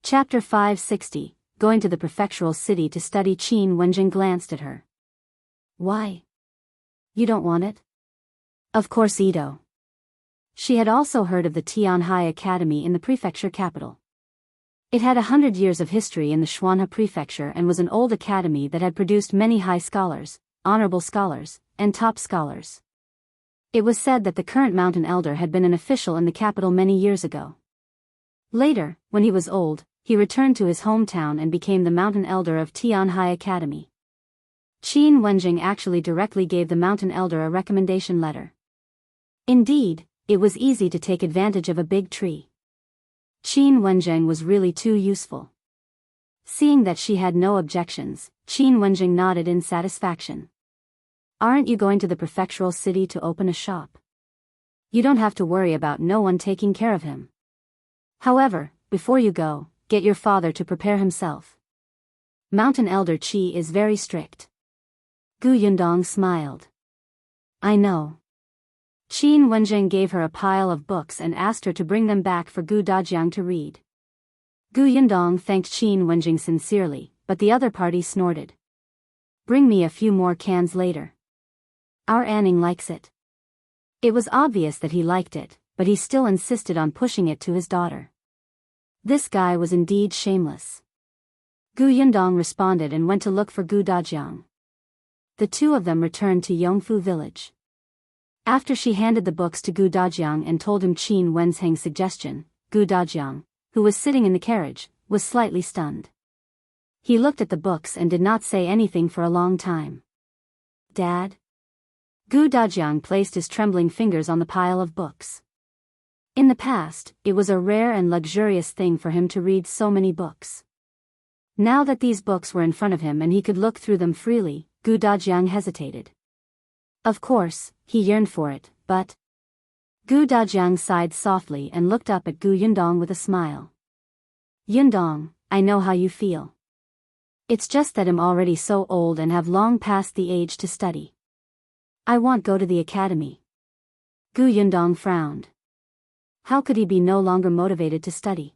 Chapter 560, Going to the Prefectural City to Study. Qin Wenjing glanced at her. Why? You don't want it? Of course, Ito. She had also heard of the Tianhai Academy in the prefecture capital. It had 100 years of history in the Shuanhe Prefecture and was an old academy that had produced many high scholars, honorable scholars, and top scholars. It was said that the current mountain elder had been an official in the capital many years ago. Later, when he was old, he returned to his hometown and became the mountain elder of Tianhai Academy. Qin Wenjing actually directly gave the mountain elder a recommendation letter. Indeed, it was easy to take advantage of a big tree. Qin Wenjing was really too useful. Seeing that she had no objections, Qin Wenjing nodded in satisfaction. Aren't you going to the prefectural city to open a shop? You don't have to worry about no one taking care of him. However, before you go, get your father to prepare himself. Mountain Elder Qi is very strict. Gu Yundong smiled. I know. Qin Wenjing gave her a pile of books and asked her to bring them back for Gu Dajiang to read. Gu Yundong thanked Qin Wenjing sincerely, but the other party snorted. Bring me a few more cans later. Our Anning likes it. It was obvious that he liked it, but he still insisted on pushing it to his daughter. This guy was indeed shameless. Gu Yundong responded and went to look for Gu Dajiang. The two of them returned to Yongfu village. After she handed the books to Gu Dajiang and told him Qin Wenjing's suggestion, Gu Dajiang, who was sitting in the carriage, was slightly stunned. He looked at the books and did not say anything for a long time. Dad? Gu Dajiang placed his trembling fingers on the pile of books. In the past, it was a rare and luxurious thing for him to read so many books. Now that these books were in front of him and he could look through them freely, Gu Dajiang hesitated. Of course, he yearned for it, but... Gu Dajiang sighed softly and looked up at Gu Yundong with a smile. Yundong, I know how you feel. It's just that I'm already so old and have long passed the age to study. I won't go to the academy. Gu Yundong frowned. How could he be no longer motivated to study?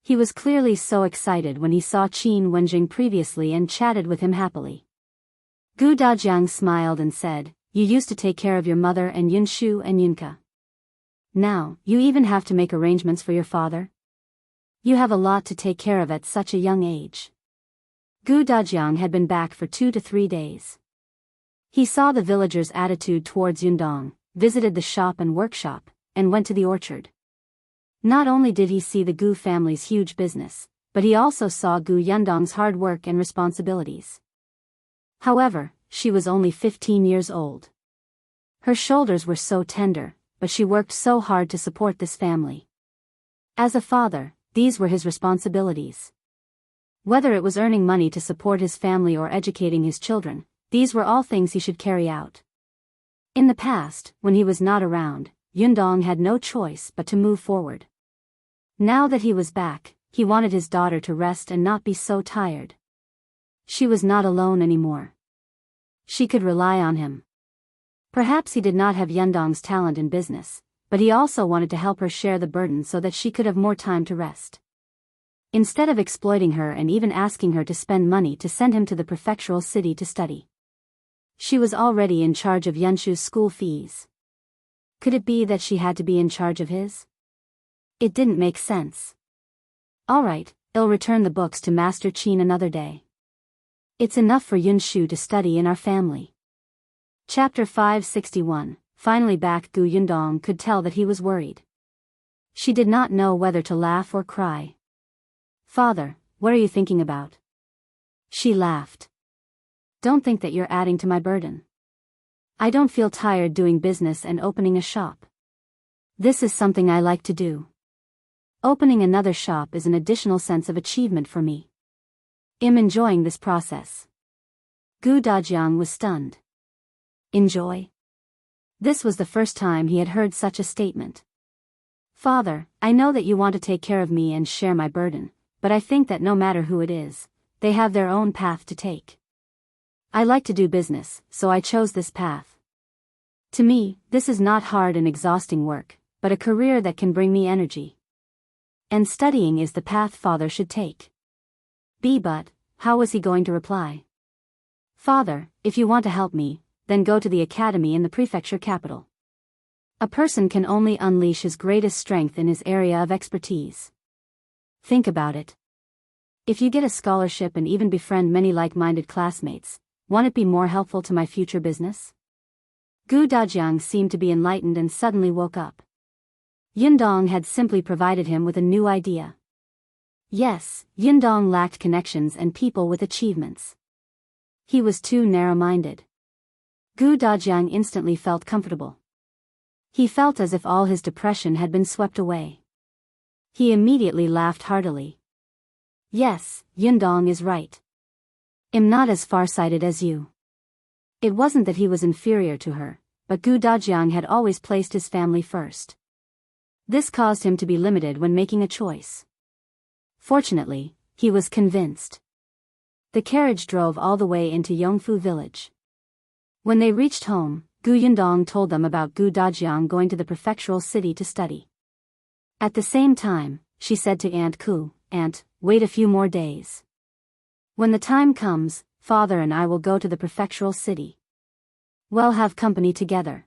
He was clearly so excited when he saw Qin Wenjing previously and chatted with him happily. Gu Dajiang smiled and said, You used to take care of your mother and Yunshu and Yunka. Now, you even have to make arrangements for your father? You have a lot to take care of at such a young age. Gu Dajiang had been back for 2 to 3 days. He saw the villagers' attitude towards Yundong, visited the shop and workshop, and went to the orchard. Not only did he see the Gu family's huge business, but he also saw Gu Yundong's hard work and responsibilities. However, she was only 15 years old. Her shoulders were so tender, but she worked so hard to support this family. As a father, these were his responsibilities. Whether it was earning money to support his family or educating his children, these were all things he should carry out. In the past, when he was not around, Yundong had no choice but to move forward. Now that he was back, he wanted his daughter to rest and not be so tired. She was not alone anymore. She could rely on him. Perhaps he did not have Yundong's talent in business, but he also wanted to help her share the burden so that she could have more time to rest. Instead of exploiting her and even asking her to spend money to send him to the prefectural city to study. She was already in charge of Yunshu's school fees. Could it be that she had to be in charge of his? It didn't make sense. Alright, I'll return the books to Master Qin another day. It's enough for Yunshu to study in our family. Chapter 561, Finally back. Gu Yundong could tell that he was worried. She did not know whether to laugh or cry. Father, what are you thinking about? She laughed. Don't think that you're adding to my burden. I don't feel tired doing business and opening a shop. This is something I like to do. Opening another shop is an additional sense of achievement for me. I'm enjoying this process. Gu Dajiang was stunned. Enjoy? This was the first time he had heard such a statement. Father, I know that you want to take care of me and share my burden, but I think that no matter who it is, they have their own path to take. I like to do business, so I chose this path. To me, this is not hard and exhausting work, but a career that can bring me energy. And studying is the path father should take. But, how was he going to reply? Father, if you want to help me, then go to the academy in the prefecture capital. A person can only unleash his greatest strength in his area of expertise. Think about it. If you get a scholarship and even befriend many like-minded classmates, won't it be more helpful to my future business? Dajiang seemed to be enlightened and suddenly woke up. Yundong had simply provided him with a new idea. Yes, Yundong lacked connections and people with achievements. He was too narrow-minded. Dajiang instantly felt comfortable. He felt as if all his depression had been swept away. He immediately laughed heartily. Yes, Yundong is right. I'm not as far-sighted as you. It wasn't that he was inferior to her, but Dajiang had always placed his family first. This caused him to be limited when making a choice. Fortunately, he was convinced. The carriage drove all the way into Yongfu village. When they reached home, Yundong told them about Dajiang going to the prefectural city to study. At the same time, she said to Aunt Ku, "Aunt, wait a few more days. When the time comes, Father and I will go to the prefectural city. We'll have company together."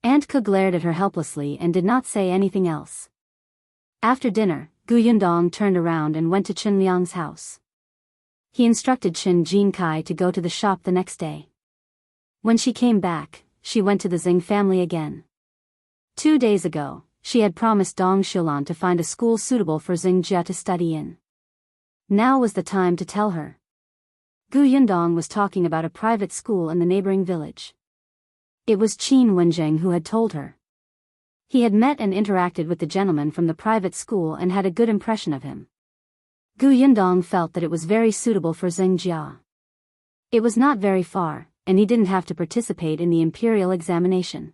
Aunt Ku glared at her helplessly and did not say anything else. After dinner, Yundong turned around and went to Chen Liang's house. He instructed Chen Jinkai to go to the shop the next day. When she came back, she went to the Xing family again. 2 days ago, she had promised Dong Xilan to find a school suitable for Xingjia to study in. Now was the time to tell her. Yundong was talking about a private school in the neighboring village. It was Qin Wenjing who had told her. He had met and interacted with the gentleman from the private school and had a good impression of him. Yundong felt that it was very suitable for Xingjia. It was not very far, and he didn't have to participate in the imperial examination.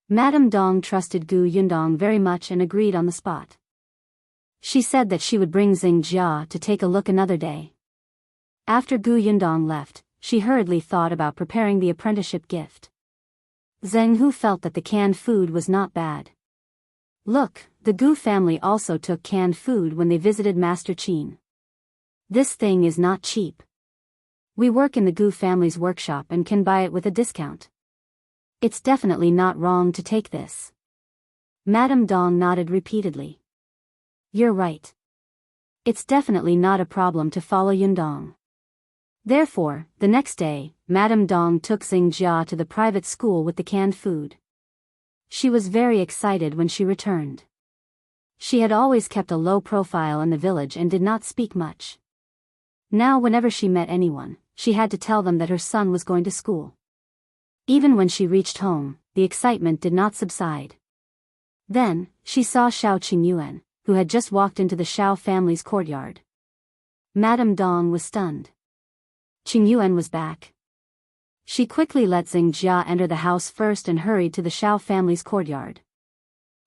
Madame Dong trusted Yundong very much and agreed on the spot. She said that she would bring Xingjia to take a look another day. After Yundong left, she hurriedly thought about preparing the apprenticeship gift. Zheng Hu felt that the canned food was not bad. Look, the Gu family also took canned food when they visited Master Qin. This thing is not cheap. We work in the Gu family's workshop and can buy it with a discount. It's definitely not wrong to take this. Madame Dong nodded repeatedly. You're right. It's definitely not a problem to follow Yundong. Therefore, the next day, Madame Dong took Xingjia to the private school with the canned food. She was very excited when she returned. She had always kept a low profile in the village and did not speak much. Now whenever she met anyone, she had to tell them that her son was going to school. Even when she reached home, the excitement did not subside. Then, she saw Shao Qingyuan, who had just walked into the Shao family's courtyard. Madame Dong was stunned. Qingyuan was back. She quickly let Xingjia enter the house first and hurried to the Shao family's courtyard.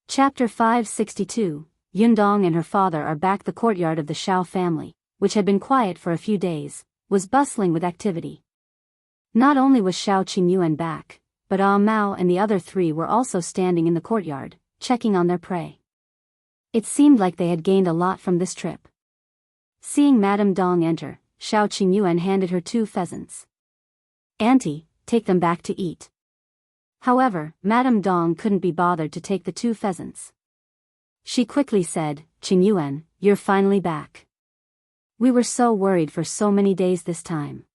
Chapter 562, Yundong and her father are back. The courtyard of the Shao family, which had been quiet for a few days, was bustling with activity. Not only was Shao Qingyuan back, but Mao and the other 3 were also standing in the courtyard, checking on their prey. It seemed like they had gained a lot from this trip. Seeing Madame Dong enter, Shao Qingyuan handed her 2 pheasants. "Auntie, take them back to eat." However, Madame Dong couldn't be bothered to take the 2 pheasants. She quickly said, "Qingyuan, you're finally back. We were so worried for so many days this time.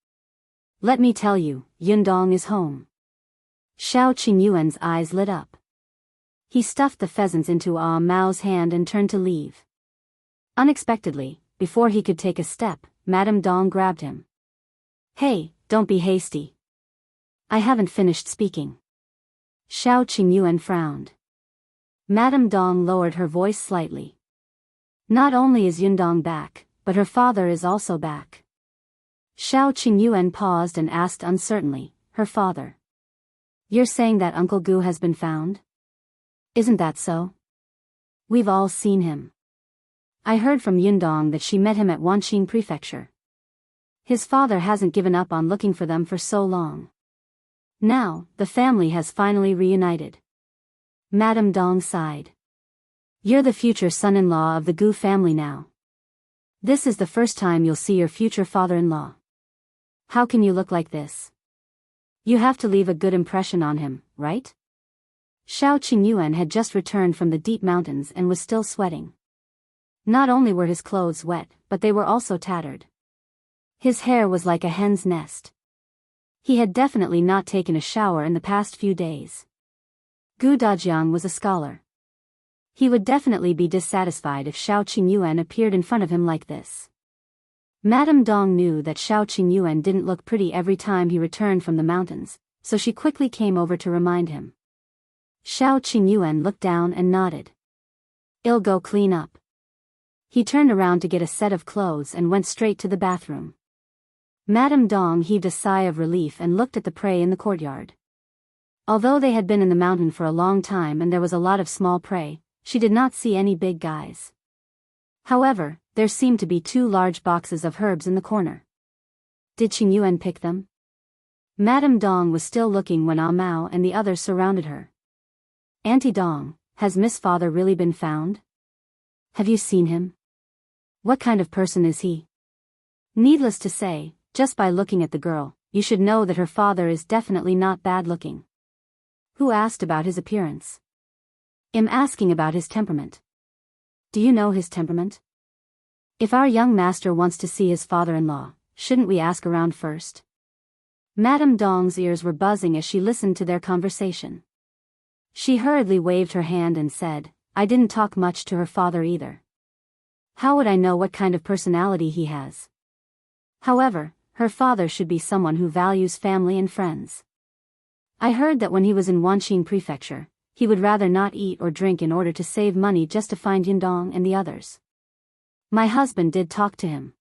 Let me tell you, Yundong is home." Shao Qingyuan's eyes lit up. He stuffed the pheasants into Mao's hand and turned to leave. Unexpectedly, before he could take a step, Madame Dong grabbed him. "Hey, don't be hasty. I haven't finished speaking." Shao Qingyuan frowned. Madame Dong lowered her voice slightly. "Not only is Yundong back, but her father is also back." Shao Qingyuan paused and asked uncertainly, "Her father? You're saying that Uncle Gu has been found? Isn't that so? We've all seen him. I heard from Yundong that she met him at Wanqing Prefecture. His father hasn't given up on looking for them for so long. Now, the family has finally reunited." Madame Dong sighed. You're the future son-in-law of the Gu family now. This is the first time you'll see your future father-in-law. How can you look like this? You have to leave a good impression on him, right? Shao Qingyuan had just returned from the deep mountains and was still sweating. Not only were his clothes wet, but they were also tattered. His hair was like a hen's nest. He had definitely not taken a shower in the past few days. Gu Dajiang was a scholar. He would definitely be dissatisfied if Shao Qingyuan appeared in front of him like this. Madame Dong knew that Shao Qingyuan didn't look pretty every time he returned from the mountains, so she quickly came over to remind him. Shao Qingyuan looked down and nodded. "I'll go clean up." He turned around to get a set of clothes and went straight to the bathroom. Madame Dong heaved a sigh of relief and looked at the prey in the courtyard. Although they had been in the mountain for a long time and there was a lot of small prey, she did not see any big guys. However, there seemed to be 2 large boxes of herbs in the corner. Did Qingyuan pick them? Madame Dong was still looking when Ah Mao and the others surrounded her. "Auntie Dong, has Miss Father really been found? Have you seen him? What kind of person is he?" Needless to say, just by looking at the girl, you should know that her father is definitely not bad looking. Who asked about his appearance? I'm asking about his temperament. Do you know his temperament? If our young master wants to see his father-in-law, shouldn't we ask around first? Madame Dong's ears were buzzing as she listened to their conversation. She hurriedly waved her hand and said, "I didn't talk much to her father either. How would I know what kind of personality he has? However, her father should be someone who values family and friends. I heard that when he was in Wanqing Prefecture, he would rather not eat or drink in order to save money just to find Yundong and the others. My husband did talk to him.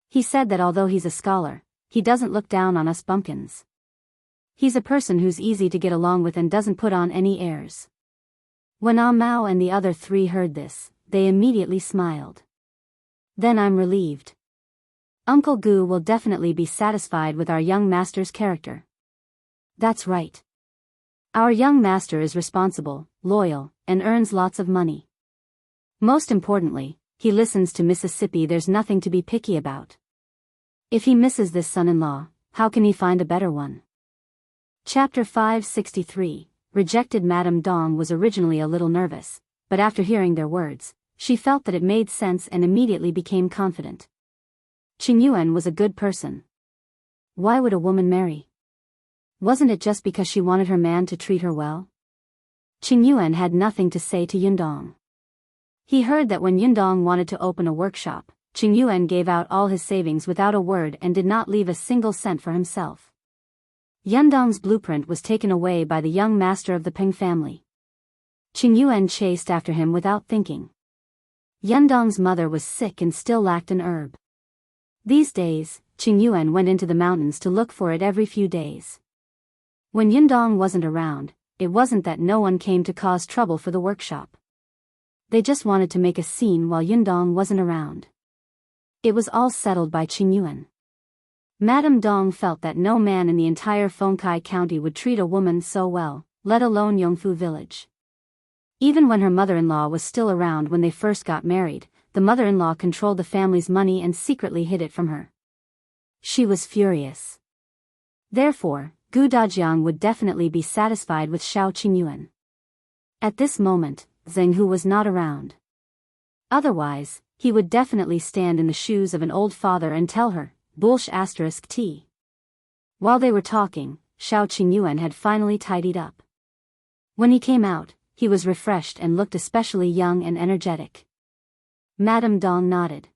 He said that although he's a scholar, he doesn't look down on us bumpkins. He's a person who's easy to get along with and doesn't put on any airs." When Ah Mao and the other 3 heard this, they immediately smiled. "Then I'm relieved. Uncle Gu will definitely be satisfied with our young master's character." "That's right. Our young master is responsible, loyal, and earns lots of money. Most importantly, he listens to Mississippi. There's nothing to be picky about. If he misses this son-in-law, how can he find a better one?" Chapter 563, Rejected. Madame Dong was originally a little nervous, but after hearing their words, she felt that it made sense and immediately became confident. Qingyuan was a good person. Why would a woman marry? Wasn't it just because she wanted her man to treat her well? Qingyuan had nothing to say to Yundong. He heard that when Yundong wanted to open a workshop, Qingyuan gave out all his savings without a word and did not leave a single cent for himself. Yundong's blueprint was taken away by the young master of the Peng family. Qingyuan chased after him without thinking. Yundong's mother was sick and still lacked an herb. These days, Qingyuan went into the mountains to look for it every few days. When Yundong wasn't around, it wasn't that no one came to cause trouble for the workshop. They just wanted to make a scene while Yundong wasn't around. It was all settled by Qingyuan. Madame Dong felt that no man in the entire Fengkai County would treat a woman so well, let alone Yongfu village. Even when her mother-in-law was still around when they first got married, the mother-in-law controlled the family's money and secretly hid it from her. She was furious. Therefore, Gu Dajiang would definitely be satisfied with Shao Qingyuan. At this moment, Zheng Hu was not around. Otherwise, he would definitely stand in the shoes of an old father and tell her, **t. While they were talking, Shao Qingyuan had finally tidied up. When he came out, he was refreshed and looked especially young and energetic. Madame Dong nodded.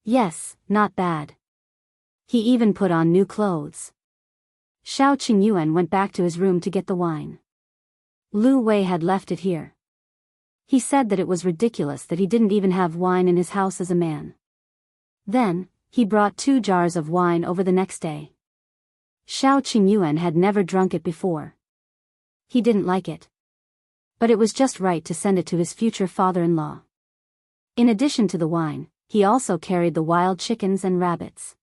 Yes, not bad. He even put on new clothes. Shao Qingyuan went back to his room to get the wine. Lu Wei had left it here. He said that it was ridiculous that he didn't even have wine in his house as a man. Then, he brought 2 jars of wine over the next day. Shao Qingyuan had never drunk it before. He didn't like it. But it was just right to send it to his future father-in-law. In addition to the wine, he also carried the wild chickens and rabbits.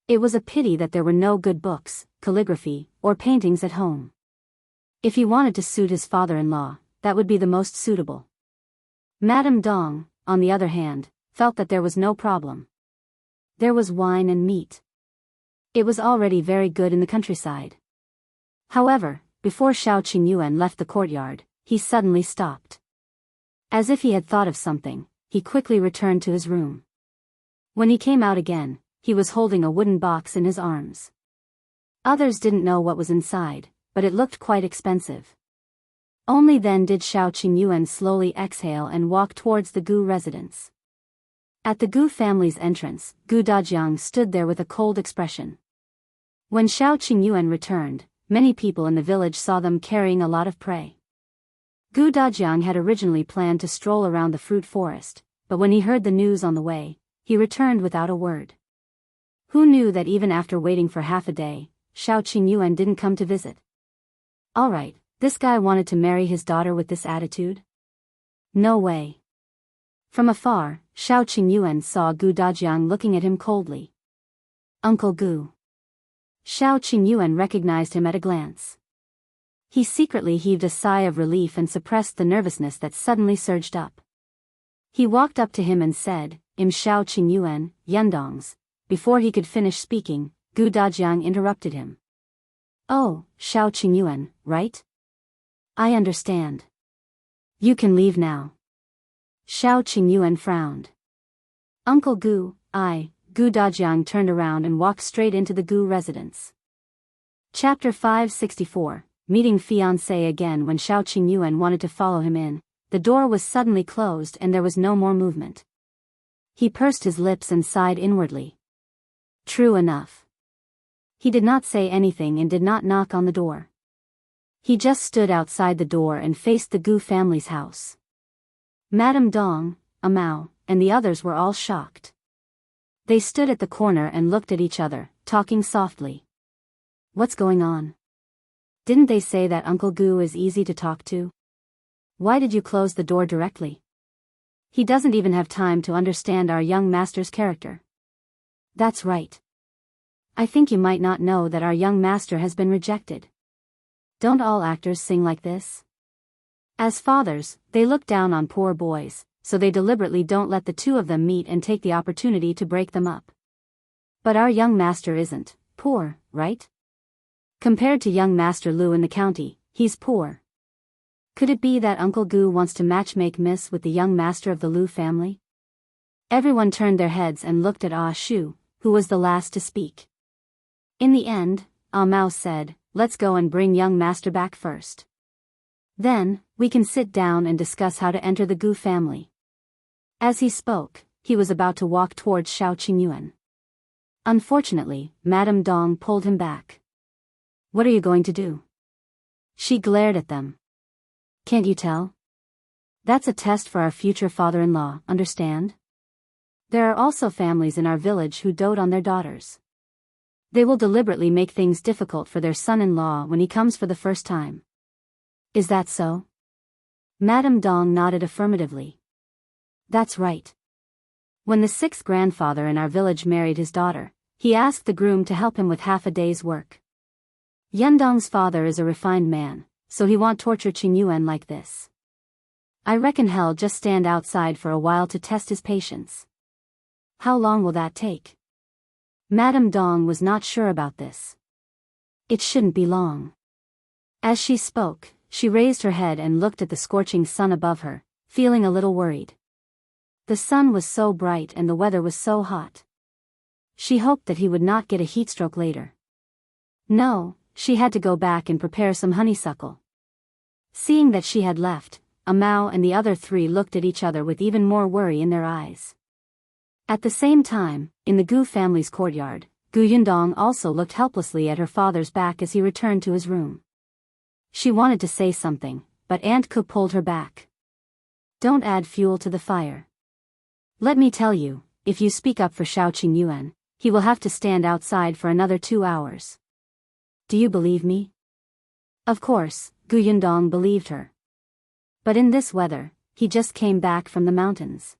It was a pity that there were no good books, calligraphy, or paintings at home. If he wanted to suit his father-in-law, that would be the most suitable. Madame Dong, on the other hand, felt that there was no problem. There was wine and meat. It was already very good in the countryside. However, before Shao Qingyuan left the courtyard, he suddenly stopped. As if he had thought of something, he quickly returned to his room. When he came out again, he was holding a wooden box in his arms. Others didn't know what was inside, but it looked quite expensive. Only then did Shao Qingyuan slowly exhale and walk towards the Gu residence. At the Gu family's entrance, Gu Dajiang stood there with a cold expression. When Shao Qingyuan returned, many people in the village saw them carrying a lot of prey. Gu Dajiang had originally planned to stroll around the fruit forest, but when he heard the news on the way, he returned without a word. Who knew that even after waiting for half a day, Shao Qingyuan didn't come to visit? Alright, this guy wanted to marry his daughter with this attitude? No way. From afar, Shao Qingyuan saw Gu Dajiang looking at him coldly. Uncle Gu. Shao Qingyuan recognized him at a glance. He secretly heaved a sigh of relief and suppressed the nervousness that suddenly surged up. He walked up to him and said, "Im Shao Qingyuan, Yundongs." Before he could finish speaking, Gu Dajiang interrupted him. "Oh, Shao Qingyuan, right? I understand. You can leave now." Shao Qingyuan frowned. "Uncle Gu, Gu Dajiang turned around and walked straight into the Gu residence. Chapter 564, Meeting Fiance again. When Shao Qingyuan wanted to follow him in, the door was suddenly closed and there was no more movement. He pursed his lips and sighed inwardly. True enough. He did not say anything and did not knock on the door. He just stood outside the door and faced the Gu family's house. Madame Dong, Amao, and the others were all shocked. They stood at the corner and looked at each other, talking softly. What's going on? Didn't they say that Uncle Gu is easy to talk to? Why did you close the door directly? He doesn't even have time to understand our young master's character. That's right. I think you might not know that our young master has been rejected. Don't all actors sing like this? As fathers, they look down on poor boys, so they deliberately don't let the two of them meet and take the opportunity to break them up. But our young master isn't poor, right? Compared to young Master Lu in the county, he's poor. Could it be that Uncle Gu wants to matchmake Miss with the young master of the Lu family? Everyone turned their heads and looked at Ah Shu, who was the last to speak. In the end, Ah Mao said, "Let's go and bring young master back first. Then, we can sit down and discuss how to enter the Gu family." As he spoke, he was about to walk towards Shao Qingyuan. Unfortunately, Madame Dong pulled him back. "What are you going to do?" She glared at them. "Can't you tell? That's a test for our future father-in-law, understand? There are also families in our village who dote on their daughters. They will deliberately make things difficult for their son-in-law when he comes for the first time. Is that so?" Madame Dong nodded affirmatively. "That's right. When the sixth grandfather in our village married his daughter, he asked the groom to help him with half a day's work. Yundong's father is a refined man, so he won't torture Qingyuan like this. I reckon he'll just stand outside for a while to test his patience." "How long will that take?" Madame Dong was not sure about this. "It shouldn't be long." As she spoke, she raised her head and looked at the scorching sun above her, feeling a little worried. The sun was so bright and the weather was so hot. She hoped that he would not get a heatstroke later. No, she had to go back and prepare some honeysuckle. Seeing that she had left, Amao and the other three looked at each other with even more worry in their eyes. At the same time, in the Gu family's courtyard, Gu Yundong also looked helplessly at her father's back as he returned to his room. She wanted to say something, but Aunt Ku pulled her back. "Don't add fuel to the fire. Let me tell you, if you speak up for Shao Qingyuan, he will have to stand outside for another 2 hours. Do you believe me?" Of course, Gu Yundong believed her. But in this weather, he just came back from the mountains.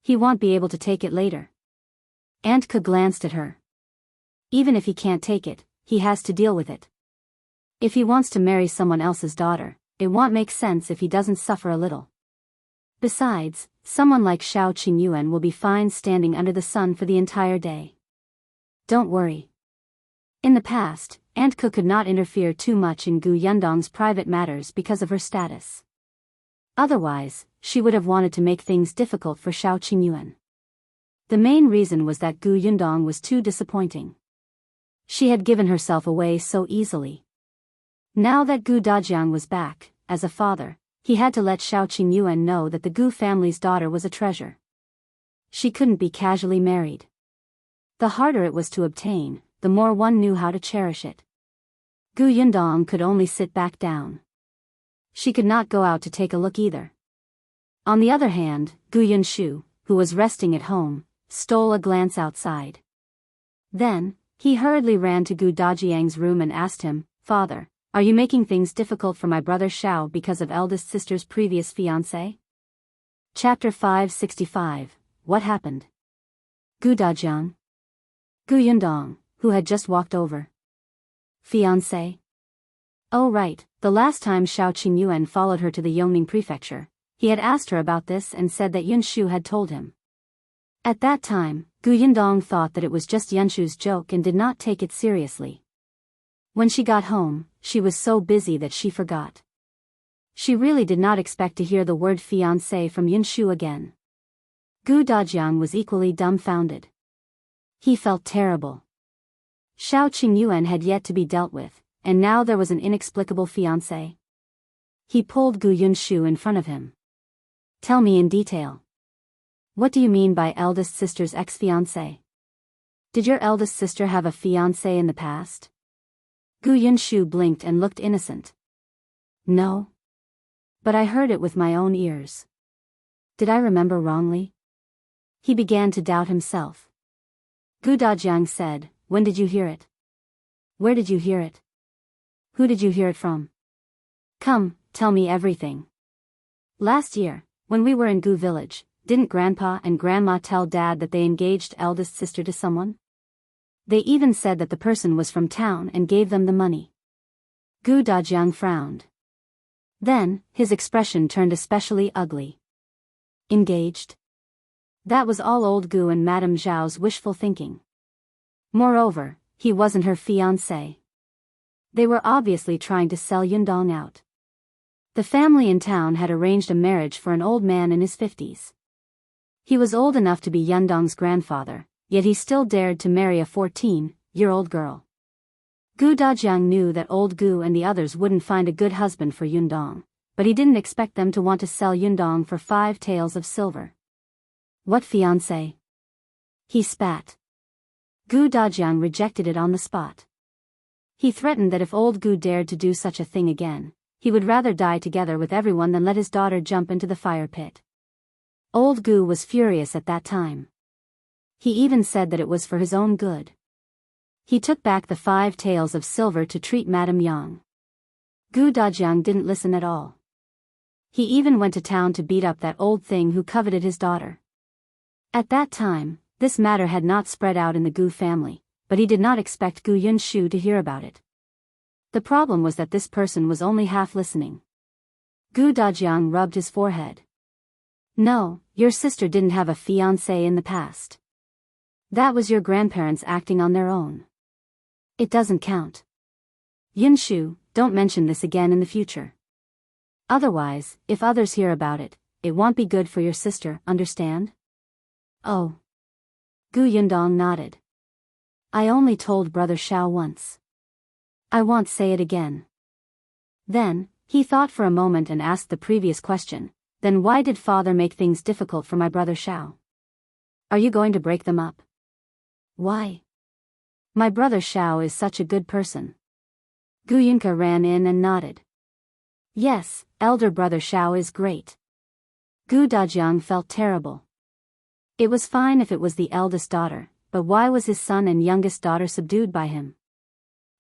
He won't be able to take it later. Aunt Ku glanced at her. Even if he can't take it, he has to deal with it. If he wants to marry someone else's daughter, it won't make sense if he doesn't suffer a little. Besides, someone like Shao Qingyuan will be fine standing under the sun for the entire day. Don't worry. In the past, Aunt Ku could not interfere too much in Gu Yundong's private matters because of her status. Otherwise, she would have wanted to make things difficult for Shao Qingyuan. The main reason was that Gu Yundong was too disappointing. She had given herself away so easily. Now that Gu Dajiang was back, as a father, he had to let Shao Qingyuan know that the Gu family's daughter was a treasure. She couldn't be casually married. The harder it was to obtain, the more one knew how to cherish it. Gu Yundong could only sit back down. She could not go out to take a look either. On the other hand, Gu Yunshu, who was resting at home, stole a glance outside. Then, he hurriedly ran to Gu Dajiang's room and asked him, "Father, are you making things difficult for my brother Shao because of eldest sister's previous fiancé?" Chapter 565, What Happened? Gu Dajiang. Gu Yundong, who had just walked over. Fiancé? Oh right, the last time Shao Qingyuan followed her to the Yongning Prefecture, he had asked her about this and said that Yunshu had told him. At that time, Gu Yundong thought that it was just Yunshu's joke and did not take it seriously. When she got home, she was so busy that she forgot. She really did not expect to hear the word fiancé from Yunshu again. Gu Dajiang was equally dumbfounded. He felt terrible. Shao Qingyuan had yet to be dealt with, and now there was an inexplicable fiancé. He pulled Gu Yunshu in front of him. Tell me in detail. What do you mean by eldest sister's ex-fiancé? Did your eldest sister have a fiancé in the past? Gu Yunshu blinked and looked innocent. No. But I heard it with my own ears. Did I remember wrongly? He began to doubt himself. Gu Dajiang said, "When did you hear it? Where did you hear it? Who did you hear it from? Come, tell me everything." Last year, when we were in Gu village, didn't Grandpa and Grandma tell Dad that they engaged eldest sister to someone? They even said that the person was from town and gave them the money. Gu Dajiang frowned. Then, his expression turned especially ugly. Engaged? That was all old Gu and Madame Zhao's wishful thinking. Moreover, he wasn't her fiancé. They were obviously trying to sell Yundong out. The family in town had arranged a marriage for an old man in his 50s. He was old enough to be Yundong's grandfather, yet he still dared to marry a 14-year-old girl. Gu Dajiang knew that old Gu and the others wouldn't find a good husband for Yundong, but he didn't expect them to want to sell Yundong for 5 taels of silver. What fiancé? He spat. Gu Dajiang rejected it on the spot. He threatened that if old Gu dared to do such a thing again, he would rather die together with everyone than let his daughter jump into the fire pit. Old Gu was furious at that time. He even said that it was for his own good. He took back the 5 taels of silver to treat Madame Yang. Gu Dajiang didn't listen at all. He even went to town to beat up that old thing who coveted his daughter. At that time, this matter had not spread out in the Gu family, but he did not expect Gu Yunshu to hear about it. The problem was that this person was only half listening. Gu Dajiang rubbed his forehead. No, your sister didn't have a fiancé in the past. That was your grandparents acting on their own. It doesn't count. Yunshu, don't mention this again in the future. Otherwise, if others hear about it, it won't be good for your sister, understand? Oh. Gu Yundong nodded. I only told Brother Shao once. I won't say it again. Then, he thought for a moment and asked the previous question, then why did father make things difficult for my brother Shao? Are you going to break them up? Why? My brother Shao is such a good person. Gu Yunka ran in and nodded. Yes, elder brother Shao is great. Gu Dajiang felt terrible. It was fine if it was the eldest daughter, but why was his son and youngest daughter subdued by him?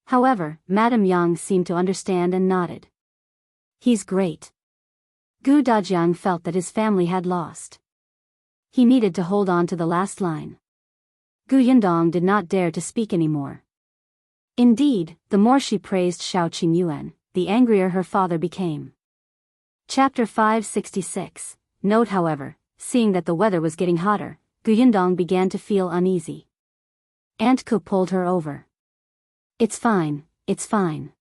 However, Madame Yang seemed to understand and nodded. He's great. Gu Dajiang felt that his family had lost. He needed to hold on to the last line. Gu Yundong did not dare to speak anymore. Indeed, the more she praised Shao Qingyuan, the angrier her father became. Chapter 566, Note however, seeing that the weather was getting hotter, Yundong began to feel uneasy. Aunt Ku pulled her over. It's fine, it's fine.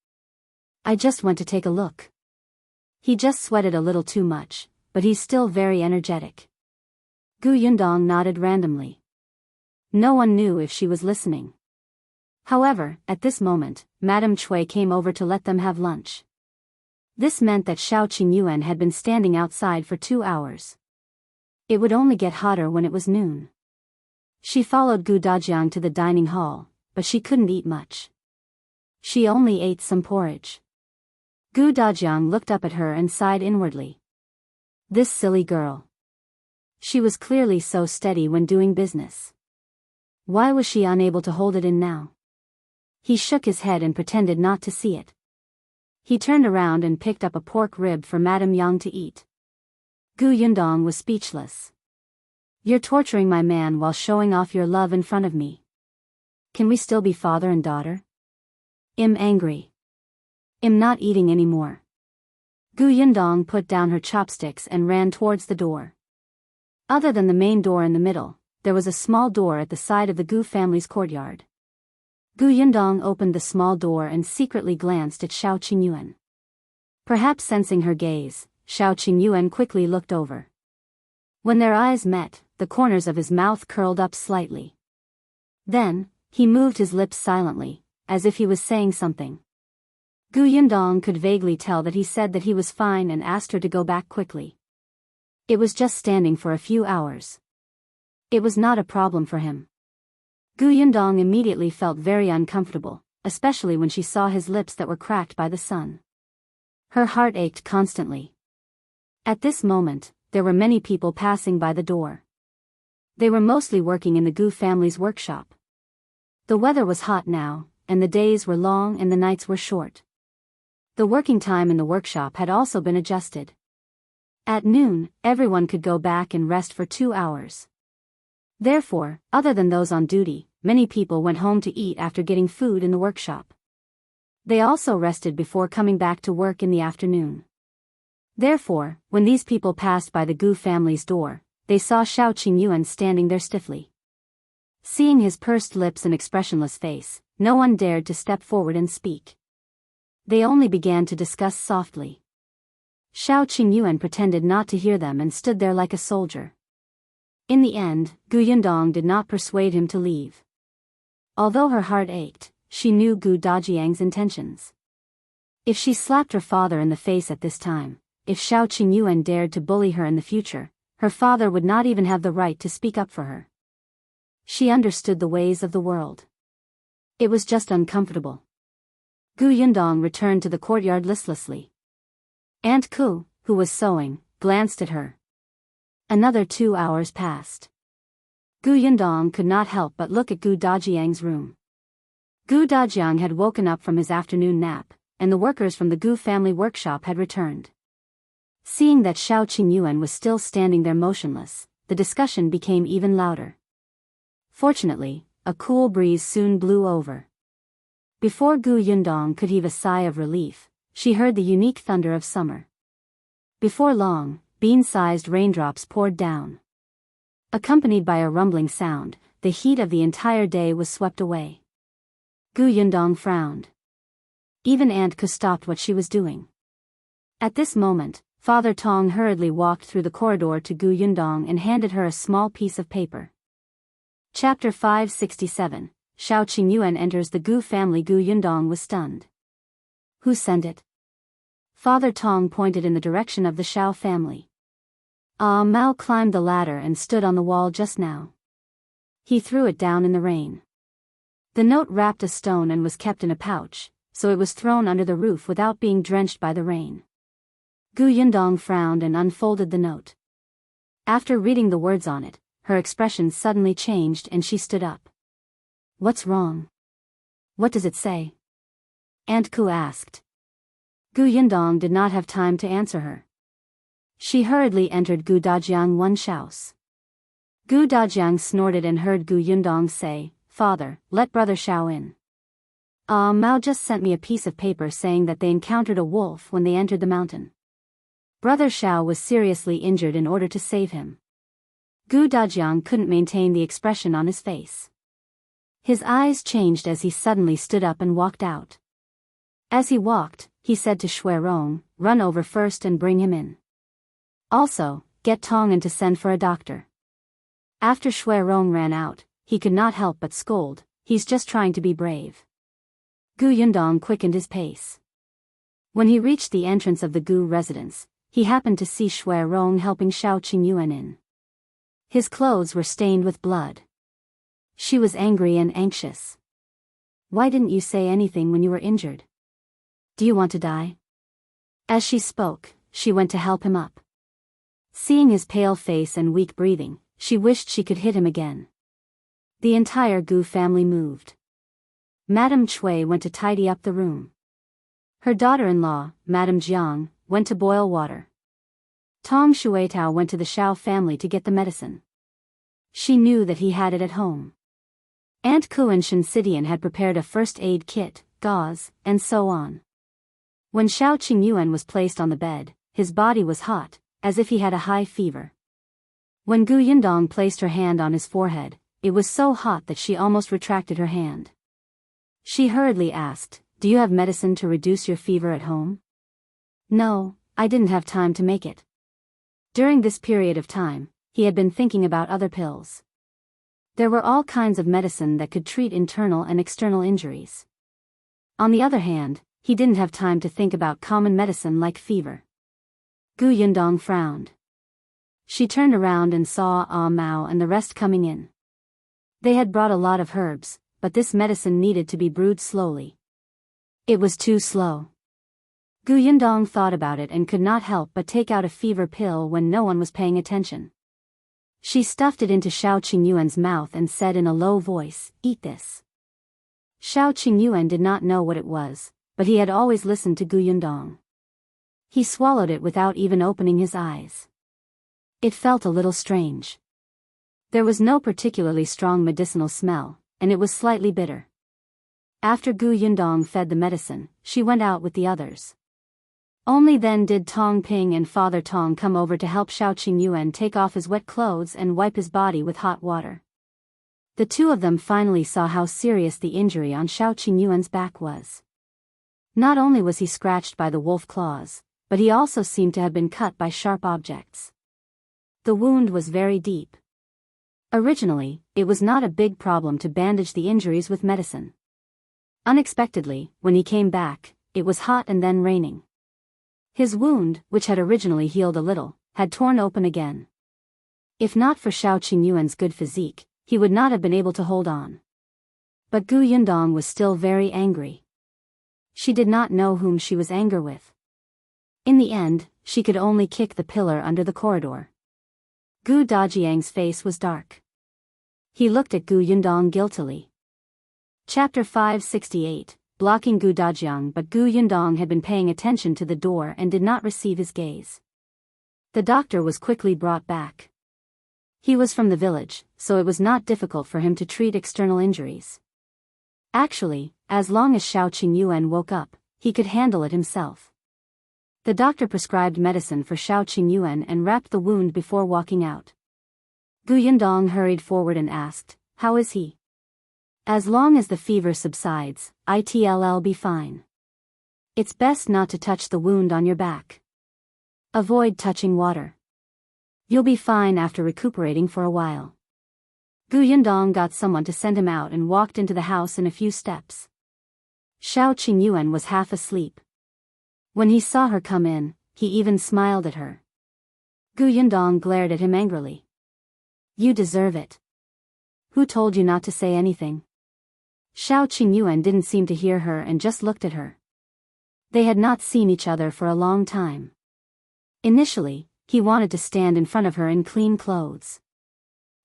I just went to take a look. He just sweated a little too much, but he's still very energetic. Yundong nodded randomly. No one knew if she was listening. However, at this moment, Madame Cui came over to let them have lunch. This meant that Shao Qingyuan had been standing outside for 2 hours. It would only get hotter when it was noon. She followed Dajiang to the dining hall, but she couldn't eat much. She only ate some porridge. Dajiang looked up at her and sighed inwardly. This silly girl. She was clearly so steady when doing business. Why was she unable to hold it in now? He shook his head and pretended not to see it. He turned around and picked up a pork rib for Madame Yang to eat. Yundong was speechless. You're torturing my man while showing off your love in front of me. Can we still be father and daughter? I'm angry. I'm not eating anymore. Yundong put down her chopsticks and ran towards the door. Other than the main door in the middle, there was a small door at the side of the Gu family's courtyard. Yundong opened the small door and secretly glanced at Shao Qingyuan. Perhaps sensing her gaze, Shao Qingyuan quickly looked over. When their eyes met, the corners of his mouth curled up slightly. Then, he moved his lips silently, as if he was saying something. Yundong could vaguely tell that he said that he was fine and asked her to go back quickly. It was just standing for a few hours. It was not a problem for him. Yundong immediately felt very uncomfortable, especially when she saw his lips that were cracked by the sun. Her heart ached constantly. At this moment, there were many people passing by the door. They were mostly working in the Gu family's workshop. The weather was hot now, and the days were long and the nights were short. The working time in the workshop had also been adjusted. At noon, everyone could go back and rest for 2 hours. Therefore, other than those on duty, many people went home to eat after getting food in the workshop. They also rested before coming back to work in the afternoon. Therefore, when these people passed by the Gu family's door, they saw Shao Qingyuan standing there stiffly. Seeing his pursed lips and expressionless face, no one dared to step forward and speak. They only began to discuss softly. Shao Qingyuan pretended not to hear them and stood there like a soldier. In the end, Yundong did not persuade him to leave. Although her heart ached, she knew Dajiang's intentions. If she slapped her father in the face at this time, if Shao Qingyuan dared to bully her in the future, her father would not even have the right to speak up for her. She understood the ways of the world. It was just uncomfortable. Yundong returned to the courtyard listlessly. Aunt Ku, who was sewing, glanced at her. Another 2 hours passed. Yundong could not help but look at Dajiang's room. Dajiang had woken up from his afternoon nap, and the workers from the Gu family workshop had returned. Seeing that Shao Qingyuan was still standing there motionless, the discussion became even louder. Fortunately, a cool breeze soon blew over. Before Yundong could heave a sigh of relief, she heard the unique thunder of summer. Before long, bean-sized raindrops poured down. Accompanied by a rumbling sound, the heat of the entire day was swept away. Yundong frowned. Even Aunt Ku stopped what she was doing. At this moment, Father Tong hurriedly walked through the corridor to Yundong and handed her a small piece of paper. Chapter 567, Shao Qingyuan enters the Gu family. Yundong was stunned. Who sent it? Father Tong pointed in the direction of the Shao family. Mao climbed the ladder and stood on the wall just now. He threw it down in the rain. The note wrapped a stone and was kept in a pouch, so it was thrown under the roof without being drenched by the rain. Yundong frowned and unfolded the note. After reading the words on it, her expression suddenly changed and she stood up. What's wrong? What does it say? Aunt Ku asked. Yundong did not have time to answer her. She hurriedly entered Dajiang one's house. Dajiang snorted and heard Yundong say, Father, let Brother Shao in. Mao just sent me a piece of paper saying that they encountered a wolf when they entered the mountain. Brother Shao was seriously injured in order to save him. Dajiang couldn't maintain the expression on his face. His eyes changed as he suddenly stood up and walked out. As he walked, he said to Shuirong, "Run over first and bring him in. Also, get Tongan to send for a doctor." After Shuirong ran out, he could not help but scold, "He's just trying to be brave." Yundong quickened his pace. When he reached the entrance of the Gu residence, he happened to see Shuirong helping Shao Qingyuan in. His clothes were stained with blood. She was angry and anxious. "Why didn't you say anything when you were injured? Do you want to die?" As she spoke, she went to help him up. Seeing his pale face and weak breathing, she wished she could hit him again. The entire Gu family moved. Madame Cui went to tidy up the room. Her daughter-in-law, Madame Jiang, went to boil water. Tong Shuitao went to the Shao family to get the medicine. She knew that he had it at home. Aunt Ku and Shinsidian had prepared a first aid kit, gauze, and so on. When Shao Qingyuan was placed on the bed, his body was hot, as if he had a high fever. When Gu Yundong placed her hand on his forehead, it was so hot that she almost retracted her hand. She hurriedly asked, "Do you have medicine to reduce your fever at home?" "No, I didn't have time to make it." During this period of time, he had been thinking about other pills. There were all kinds of medicine that could treat internal and external injuries. On the other hand, he didn't have time to think about common medicine like fever. Gu Yundong frowned. She turned around and saw Mao and the rest coming in. They had brought a lot of herbs, but this medicine needed to be brewed slowly. It was too slow. Gu Yundong thought about it and could not help but take out a fever pill when no one was paying attention. She stuffed it into Shao Qingyuan's mouth and said in a low voice, "Eat this." Shao Qingyuan did not know what it was, but he had always listened to Gu Yundong. He swallowed it without even opening his eyes. It felt a little strange. There was no particularly strong medicinal smell, and it was slightly bitter. After Gu Yundong fed the medicine, she went out with the others. Only then did Tong Ping and Father Tong come over to help Shao Qingyuan take off his wet clothes and wipe his body with hot water. The two of them finally saw how serious the injury on Shao Qingyuan's back was. Not only was he scratched by the wolf claws, but he also seemed to have been cut by sharp objects. The wound was very deep. Originally, it was not a big problem to bandage the injuries with medicine. Unexpectedly, when he came back, it was hot and then raining. His wound, which had originally healed a little, had torn open again. If not for Shao Qingyuan's good physique, he would not have been able to hold on. But Gu Yundong was still very angry. She did not know whom she was angry with. In the end, she could only kick the pillar under the corridor. Gu Dajiang's face was dark. He looked at Gu Yundong guiltily. Chapter 568, blocking Gu Dajiang, but Gu Yundong had been paying attention to the door and did not receive his gaze. The doctor was quickly brought back. He was from the village, so it was not difficult for him to treat external injuries. Actually, as long as Shao Qingyuan woke up, he could handle it himself. The doctor prescribed medicine for Shao Qingyuan and wrapped the wound before walking out. Gu Yundong hurried forward and asked, "How is he?" "As long as the fever subsides, it'll be fine. It's best not to touch the wound on your back. Avoid touching water. You'll be fine after recuperating for a while." Gu Yundong got someone to send him out and walked into the house in a few steps. Shao Qingyuan was half asleep. When he saw her come in, he even smiled at her. Gu Yundong glared at him angrily. "You deserve it. Who told you not to say anything?" Shao Qingyuan didn't seem to hear her and just looked at her. They had not seen each other for a long time. Initially, he wanted to stand in front of her in clean clothes.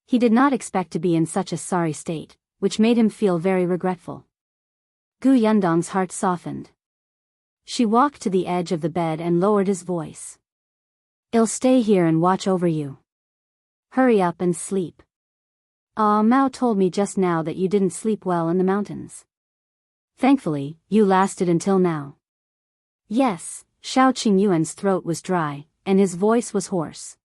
He did not expect to be in such a sorry state, which made him feel very regretful. Gu Yundong's heart softened. She walked to the edge of the bed and lowered his voice. "I'll stay here and watch over you. Hurry up and sleep. Mao told me just now that you didn't sleep well in the mountains. Thankfully, you lasted until now." Yes, Shao Qingyuan's throat was dry, and his voice was hoarse.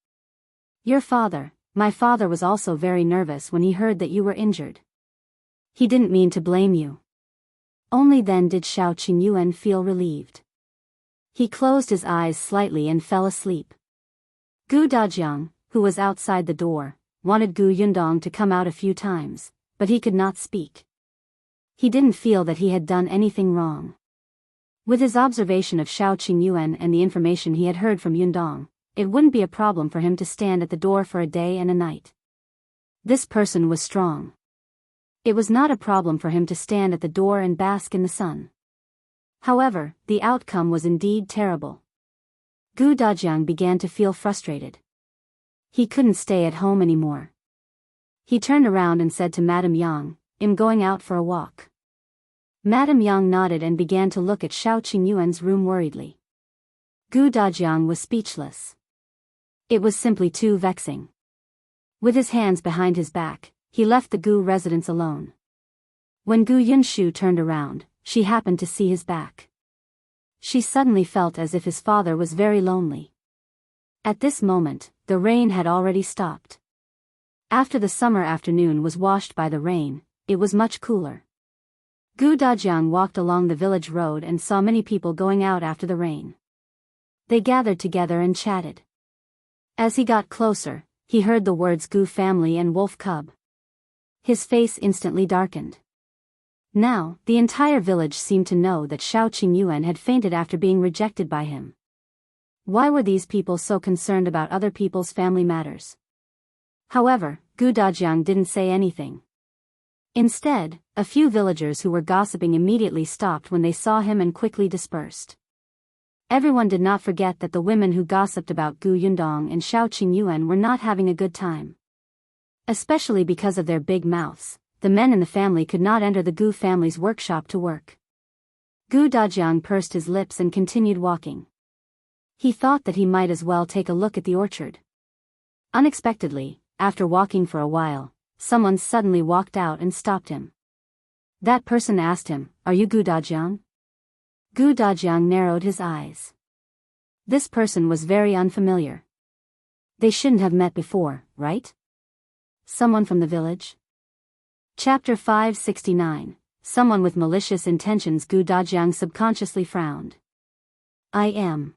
"Your father, my father was also very nervous when he heard that you were injured. He didn't mean to blame you." Only then did Shao Qingyuan feel relieved. He closed his eyes slightly and fell asleep. Gu Dajiang, who was outside the door, wanted Gu Yundong to come out a few times, but he could not speak. He didn't feel that he had done anything wrong. With his observation of Shao Qingyuan and the information he had heard from Yundong, it wouldn't be a problem for him to stand at the door for a day and a night. This person was strong. It was not a problem for him to stand at the door and bask in the sun. However, the outcome was indeed terrible. Gu Dajiang began to feel frustrated. He couldn't stay at home anymore. He turned around and said to Madame Yang, "I'm going out for a walk." Madame Yang nodded and began to look at Shao Qingyuan's room worriedly. Gu Dajiang was speechless. It was simply too vexing. With his hands behind his back, he left the Gu residence alone. When Gu Yunshu turned around, she happened to see his back. She suddenly felt as if his father was very lonely. At this moment, the rain had already stopped. After the summer afternoon was washed by the rain, it was much cooler. Gu Dajiang walked along the village road and saw many people going out after the rain. They gathered together and chatted. As he got closer, he heard the words Gu family and wolf cub. His face instantly darkened. Now, the entire village seemed to know that Shao Qingyuan had fainted after being rejected by him. Why were these people so concerned about other people's family matters? However, Gu Dajiang didn't say anything. Instead, a few villagers who were gossiping immediately stopped when they saw him and quickly dispersed. Everyone did not forget that the women who gossiped about Gu Yundong and Shao Qingyuan were not having a good time. Especially because of their big mouths, the men in the family could not enter the Gu family's workshop to work. Gu Dajiang pursed his lips and continued walking. He thought that he might as well take a look at the orchard. Unexpectedly, after walking for a while, someone suddenly walked out and stopped him. That person asked him, "Are you Gu Dajiang?" Gu Dajiang narrowed his eyes. This person was very unfamiliar. They shouldn't have met before, right? Someone from the village? Chapter 569. Someone with malicious intentions. Gu Dajiang subconsciously frowned. "I am."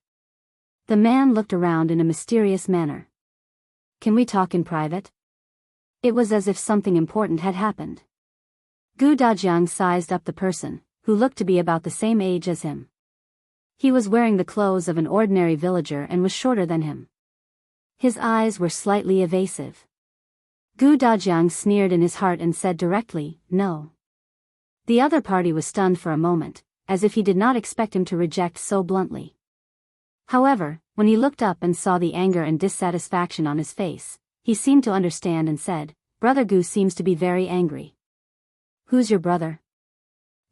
The man looked around in a mysterious manner. "Can we talk in private?" It was as if something important had happened. Gu Dajiang sized up the person, who looked to be about the same age as him. He was wearing the clothes of an ordinary villager and was shorter than him. His eyes were slightly evasive. Gu Dajiang sneered in his heart and said directly, "No." The other party was stunned for a moment, as if he did not expect him to reject so bluntly. However, when he looked up and saw the anger and dissatisfaction on his face, he seemed to understand and said, "Brother Gu seems to be very angry." "Who's your brother?"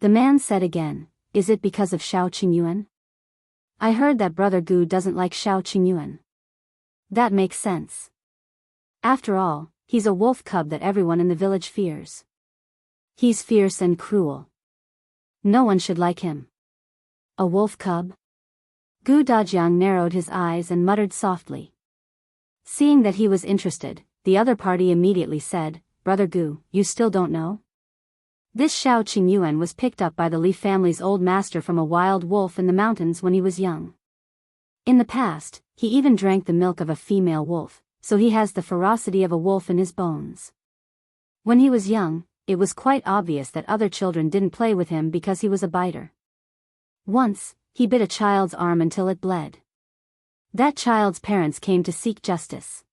The man said again, "Is it because of Shao Qingyuan?" "I heard that Brother Gu doesn't like Shao Qingyuan." "That makes sense. After all, he's a wolf cub that everyone in the village fears. He's fierce and cruel. No one should like him." "A wolf cub?" Gu Dajiang narrowed his eyes and muttered softly. Seeing that he was interested, the other party immediately said, "Brother Gu, you still don't know?" This Shao Qingyuan was picked up by the Li family's old master from a wild wolf in the mountains when he was young. In the past, he even drank the milk of a female wolf, so he has the ferocity of a wolf in his bones. When he was young, it was quite obvious that other children didn't play with him because he was a biter. Once, he bit a child's arm until it bled. That child's parents came to seek justice.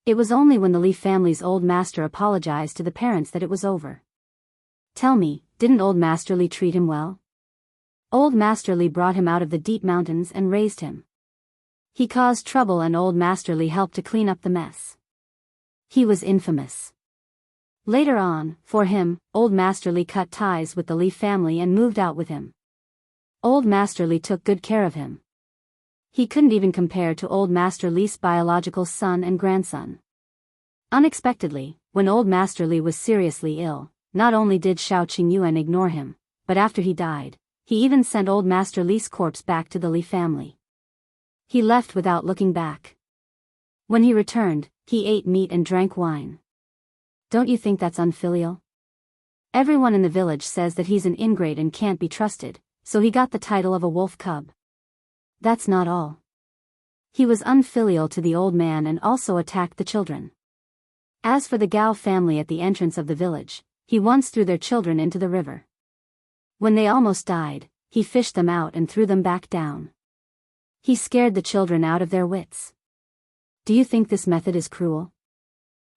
It was only when the Li family's old master apologized to the parents that it was over. "Tell me, didn't old Master Li treat him well?" Old Master Li brought him out of the deep mountains and raised him. He caused trouble and old Master Li helped to clean up the mess. He was infamous. Later on, for him, old Master Li cut ties with the Li family and moved out with him. Old Master Li took good care of him. He couldn't even compare to old Master Li's biological son and grandson. Unexpectedly, when old Master Li was seriously ill, not only did Shao Qingyuan ignore him, but after he died, he even sent old Master Li's corpse back to the Li family. He left without looking back. When he returned, he ate meat and drank wine. Don't you think that's unfilial? Everyone in the village says that he's an ingrate and can't be trusted, so he got the title of a wolf cub. That's not all. He was unfilial to the old man and also attacked the children. As for the Gao family at the entrance of the village, he once threw their children into the river. When they almost died, he fished them out and threw them back down. He scared the children out of their wits. Do you think this method is cruel?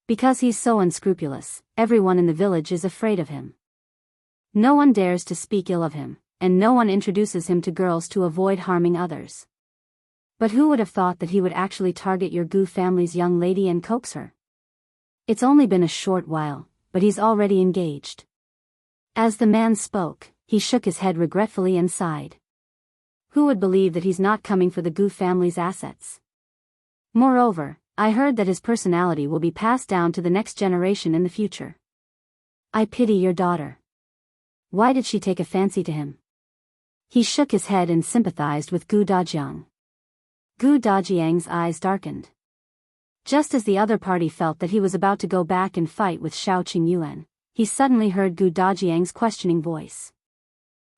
Because he's so unscrupulous, everyone in the village is afraid of him. No one dares to speak ill of him, and no one introduces him to girls to avoid harming others. But who would have thought that he would actually target your Gu family's young lady and coax her? It's only been a short while, but he's already engaged. As the man spoke, he shook his head regretfully and sighed. Who would believe that he's not coming for the Gu family's assets? Moreover, I heard that his personality will be passed down to the next generation in the future. I pity your daughter. Why did she take a fancy to him? He shook his head and sympathized with Gu Dajiang. Gu Dajiang's eyes darkened. Just as the other party felt that he was about to go back and fight with Shao Qingyuan, he suddenly heard Gu Dajiang's questioning voice.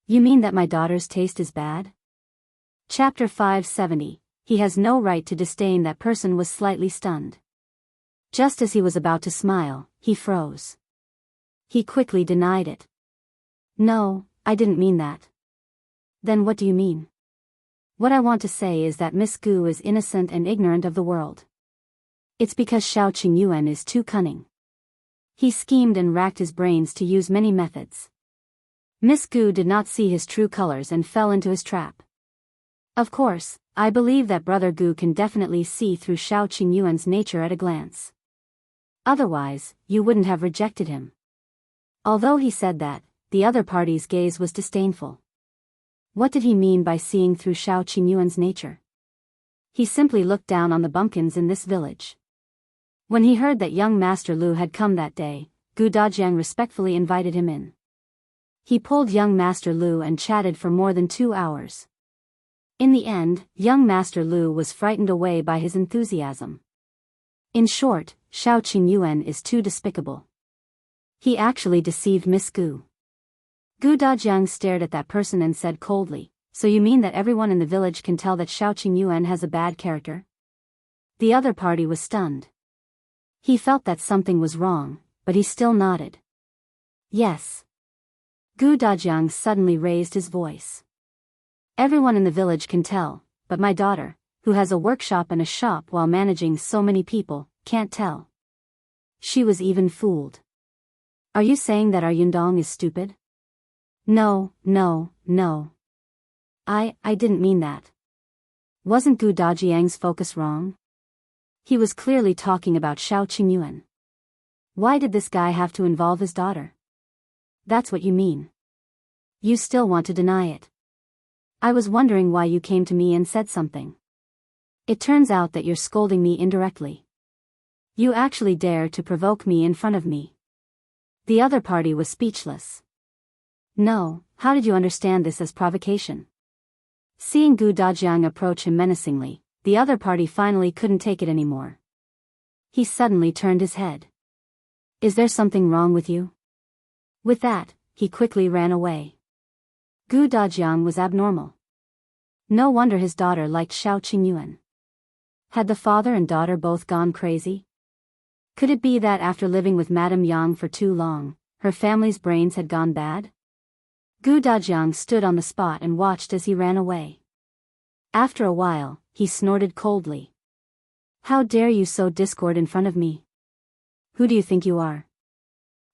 You mean that my daughter's taste is bad? Chapter 570. He has no right to disdain. That person was slightly stunned. Just as he was about to smile, he froze. He quickly denied it. No, I didn't mean that. Then what do you mean? What I want to say is that Miss Gu is innocent and ignorant of the world. It's because Shao Qingyuan is too cunning. He schemed and racked his brains to use many methods. Miss Gu did not see his true colors and fell into his trap. Of course, I believe that Brother Gu can definitely see through Shao Qingyuan's nature at a glance. Otherwise, you wouldn't have rejected him. Although he said that, the other party's gaze was disdainful. What did he mean by seeing through Shao Qingyuan's nature? He simply looked down on the bumpkins in this village. When he heard that young Master Lu had come that day, Gu Dajiang respectfully invited him in. He pulled young Master Lu and chatted for more than 2 hours. In the end, young Master Lu was frightened away by his enthusiasm. In short, Shao Qingyuan is too despicable. He actually deceived Miss Gu. Gu Dajiang stared at that person and said coldly, so you mean that everyone in the village can tell that Shao Qingyuan has a bad character? The other party was stunned. He felt that something was wrong, but he still nodded. Yes. Gu Dajiang suddenly raised his voice. Everyone in the village can tell, but my daughter, who has a workshop and a shop while managing so many people, can't tell. She was even fooled. Are you saying that our Yundong is stupid? No. I didn't mean that. Wasn't Gu Dajiang's focus wrong? He was clearly talking about Shao Qingyuan. Why did this guy have to involve his daughter? That's what you mean. You still want to deny it. I was wondering why you came to me and said something. It turns out that you're scolding me indirectly. You actually dare to provoke me in front of me. The other party was speechless. No, how did you understand this as provocation? Seeing Gu Dajiang approach him menacingly, the other party finally couldn't take it anymore. He suddenly turned his head. Is there something wrong with you? With that, he quickly ran away. Gu Dajiang was abnormal. No wonder his daughter liked Shao Qingyuan. Had the father and daughter both gone crazy? Could it be that after living with Madame Yang for too long, her family's brains had gone bad? Gu Dajiang stood on the spot and watched as he ran away. After a while, he snorted coldly. How dare you sow discord in front of me? Who do you think you are?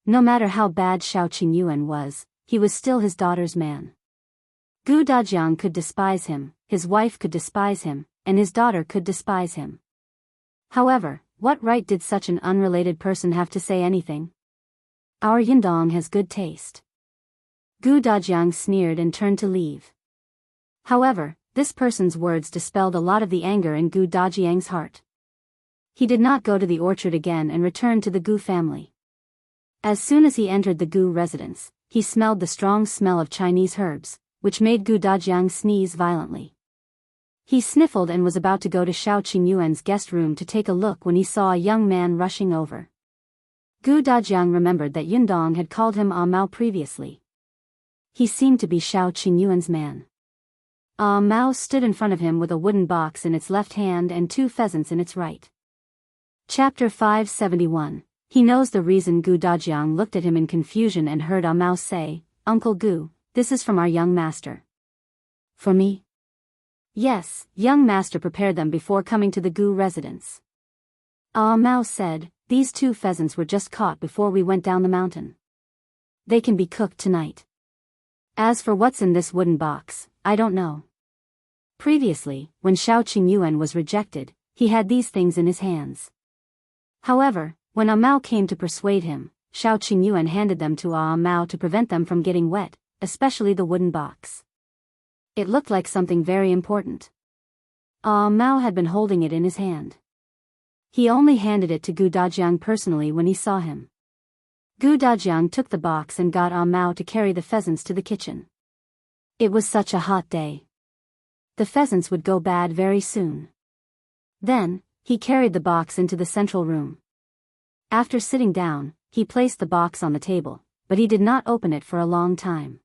No matter how bad Shao Qingyuan was, he was still his daughter's man. Gu Dajiang could despise him, his wife could despise him, and his daughter could despise him. However, what right did such an unrelated person have to say anything? Our Yundong has good taste. Gu Dajiang sneered and turned to leave. However, this person's words dispelled a lot of the anger in Gu Dajiang's heart. He did not go to the orchard again and returned to the Gu family. As soon as he entered the Gu residence, he smelled the strong smell of Chinese herbs, which made Gu Dajiang sneeze violently. He sniffled and was about to go to Shao Qingyuan's guest room to take a look when he saw a young man rushing over. Dajiang remembered that Yundong had called him Mao previously. He seemed to be Shao Qingyuan's man. Mao stood in front of him with a wooden box in its left hand and 2 pheasants in its right. Chapter 571. He knows the reason. Dajiang looked at him in confusion and heard Mao say, "Uncle Gu, this is from our young master." "For me?" "Yes, young master prepared them before coming to the Gu residence." Mao said, "These 2 pheasants were just caught before we went down the mountain. They can be cooked tonight. As for what's in this wooden box, I don't know." Previously, when Shao Qingyuan was rejected, he had these things in his hands. However, when Mao came to persuade him, Shao Qingyuan handed them to Mao to prevent them from getting wet, especially the wooden box. It looked like something very important. Mao had been holding it in his hand. He only handed it to Dajiang personally when he saw him. Dajiang took the box and got Mao to carry the pheasants to the kitchen. It was such a hot day. The pheasants would go bad very soon. Then, he carried the box into the central room. After sitting down, he placed the box on the table, but he did not open it for a long time.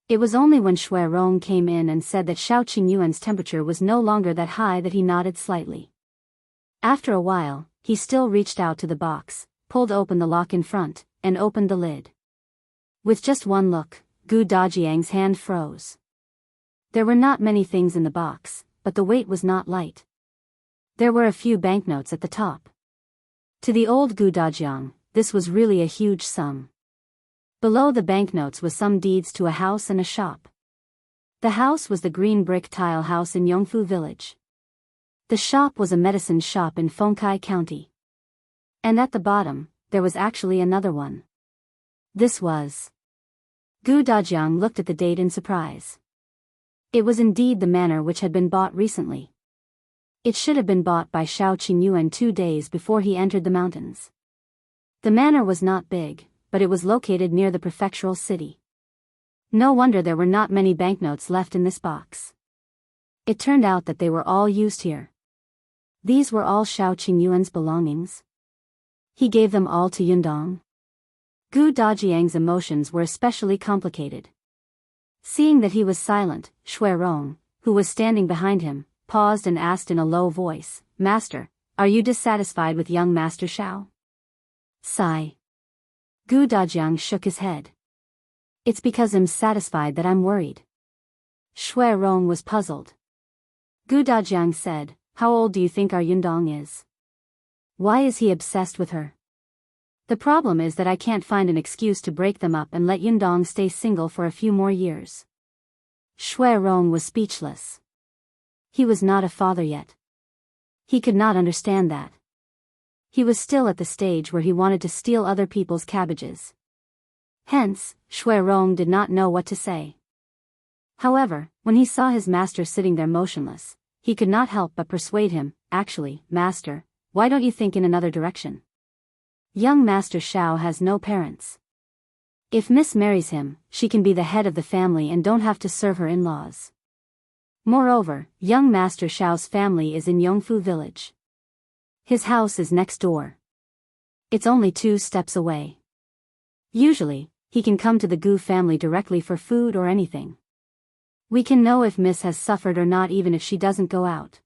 It was only when Shui Rong came in and said that Shao Qingyuan's temperature was no longer that high that he nodded slightly. After a while, he still reached out to the box, pulled open the lock in front, and opened the lid. With just one look, Dajiang's hand froze. There were not many things in the box, but the weight was not light. There were a few banknotes at the top. To the old Dajiang, this was really a huge sum. Below the banknotes was some deeds to a house and a shop. The house was the green brick tile house in Yongfu village. The shop was a medicine shop in Fengkai County. And at the bottom, there was actually another one. This was... Dajiang looked at the date in surprise. It was indeed the manor which had been bought recently. It should have been bought by Shao Qingyuan 2 days before he entered the mountains. The manor was not big, but it was located near the prefectural city. No wonder there were not many banknotes left in this box. It turned out that they were all used here. These were all Shao Qingyuan's belongings. He gave them all to Yundong. Dajiang's emotions were especially complicated. Seeing that he was silent, Shui Rong, who was standing behind him, paused and asked in a low voice, "Master, are you dissatisfied with young Master Shao?" Sigh. Dajiang shook his head. "It's because I'm satisfied that I'm worried." Shui Rong was puzzled. Dajiang said, "How old do you think our Yundong is? Why is he obsessed with her?" "The problem is that I can't find an excuse to break them up and let Yundong stay single for a few more years." Shui Rong was speechless. He was not a father yet. He could not understand that. He was still at the stage where he wanted to steal other people's cabbages. Hence, Shui Rong did not know what to say. However, when he saw his master sitting there motionless, he could not help but persuade him, "Actually, master, why don't you think in another direction? Young Master Shao has no parents. If Miss marries him, she can be the head of the family and don't have to serve her in-laws. Moreover, young Master Shao's family is in Yongfu village. His house is next door. It's only 2 steps away. Usually, he can come to the Gu family directly for food or anything. We can know if Miss has suffered or not even if she doesn't go out.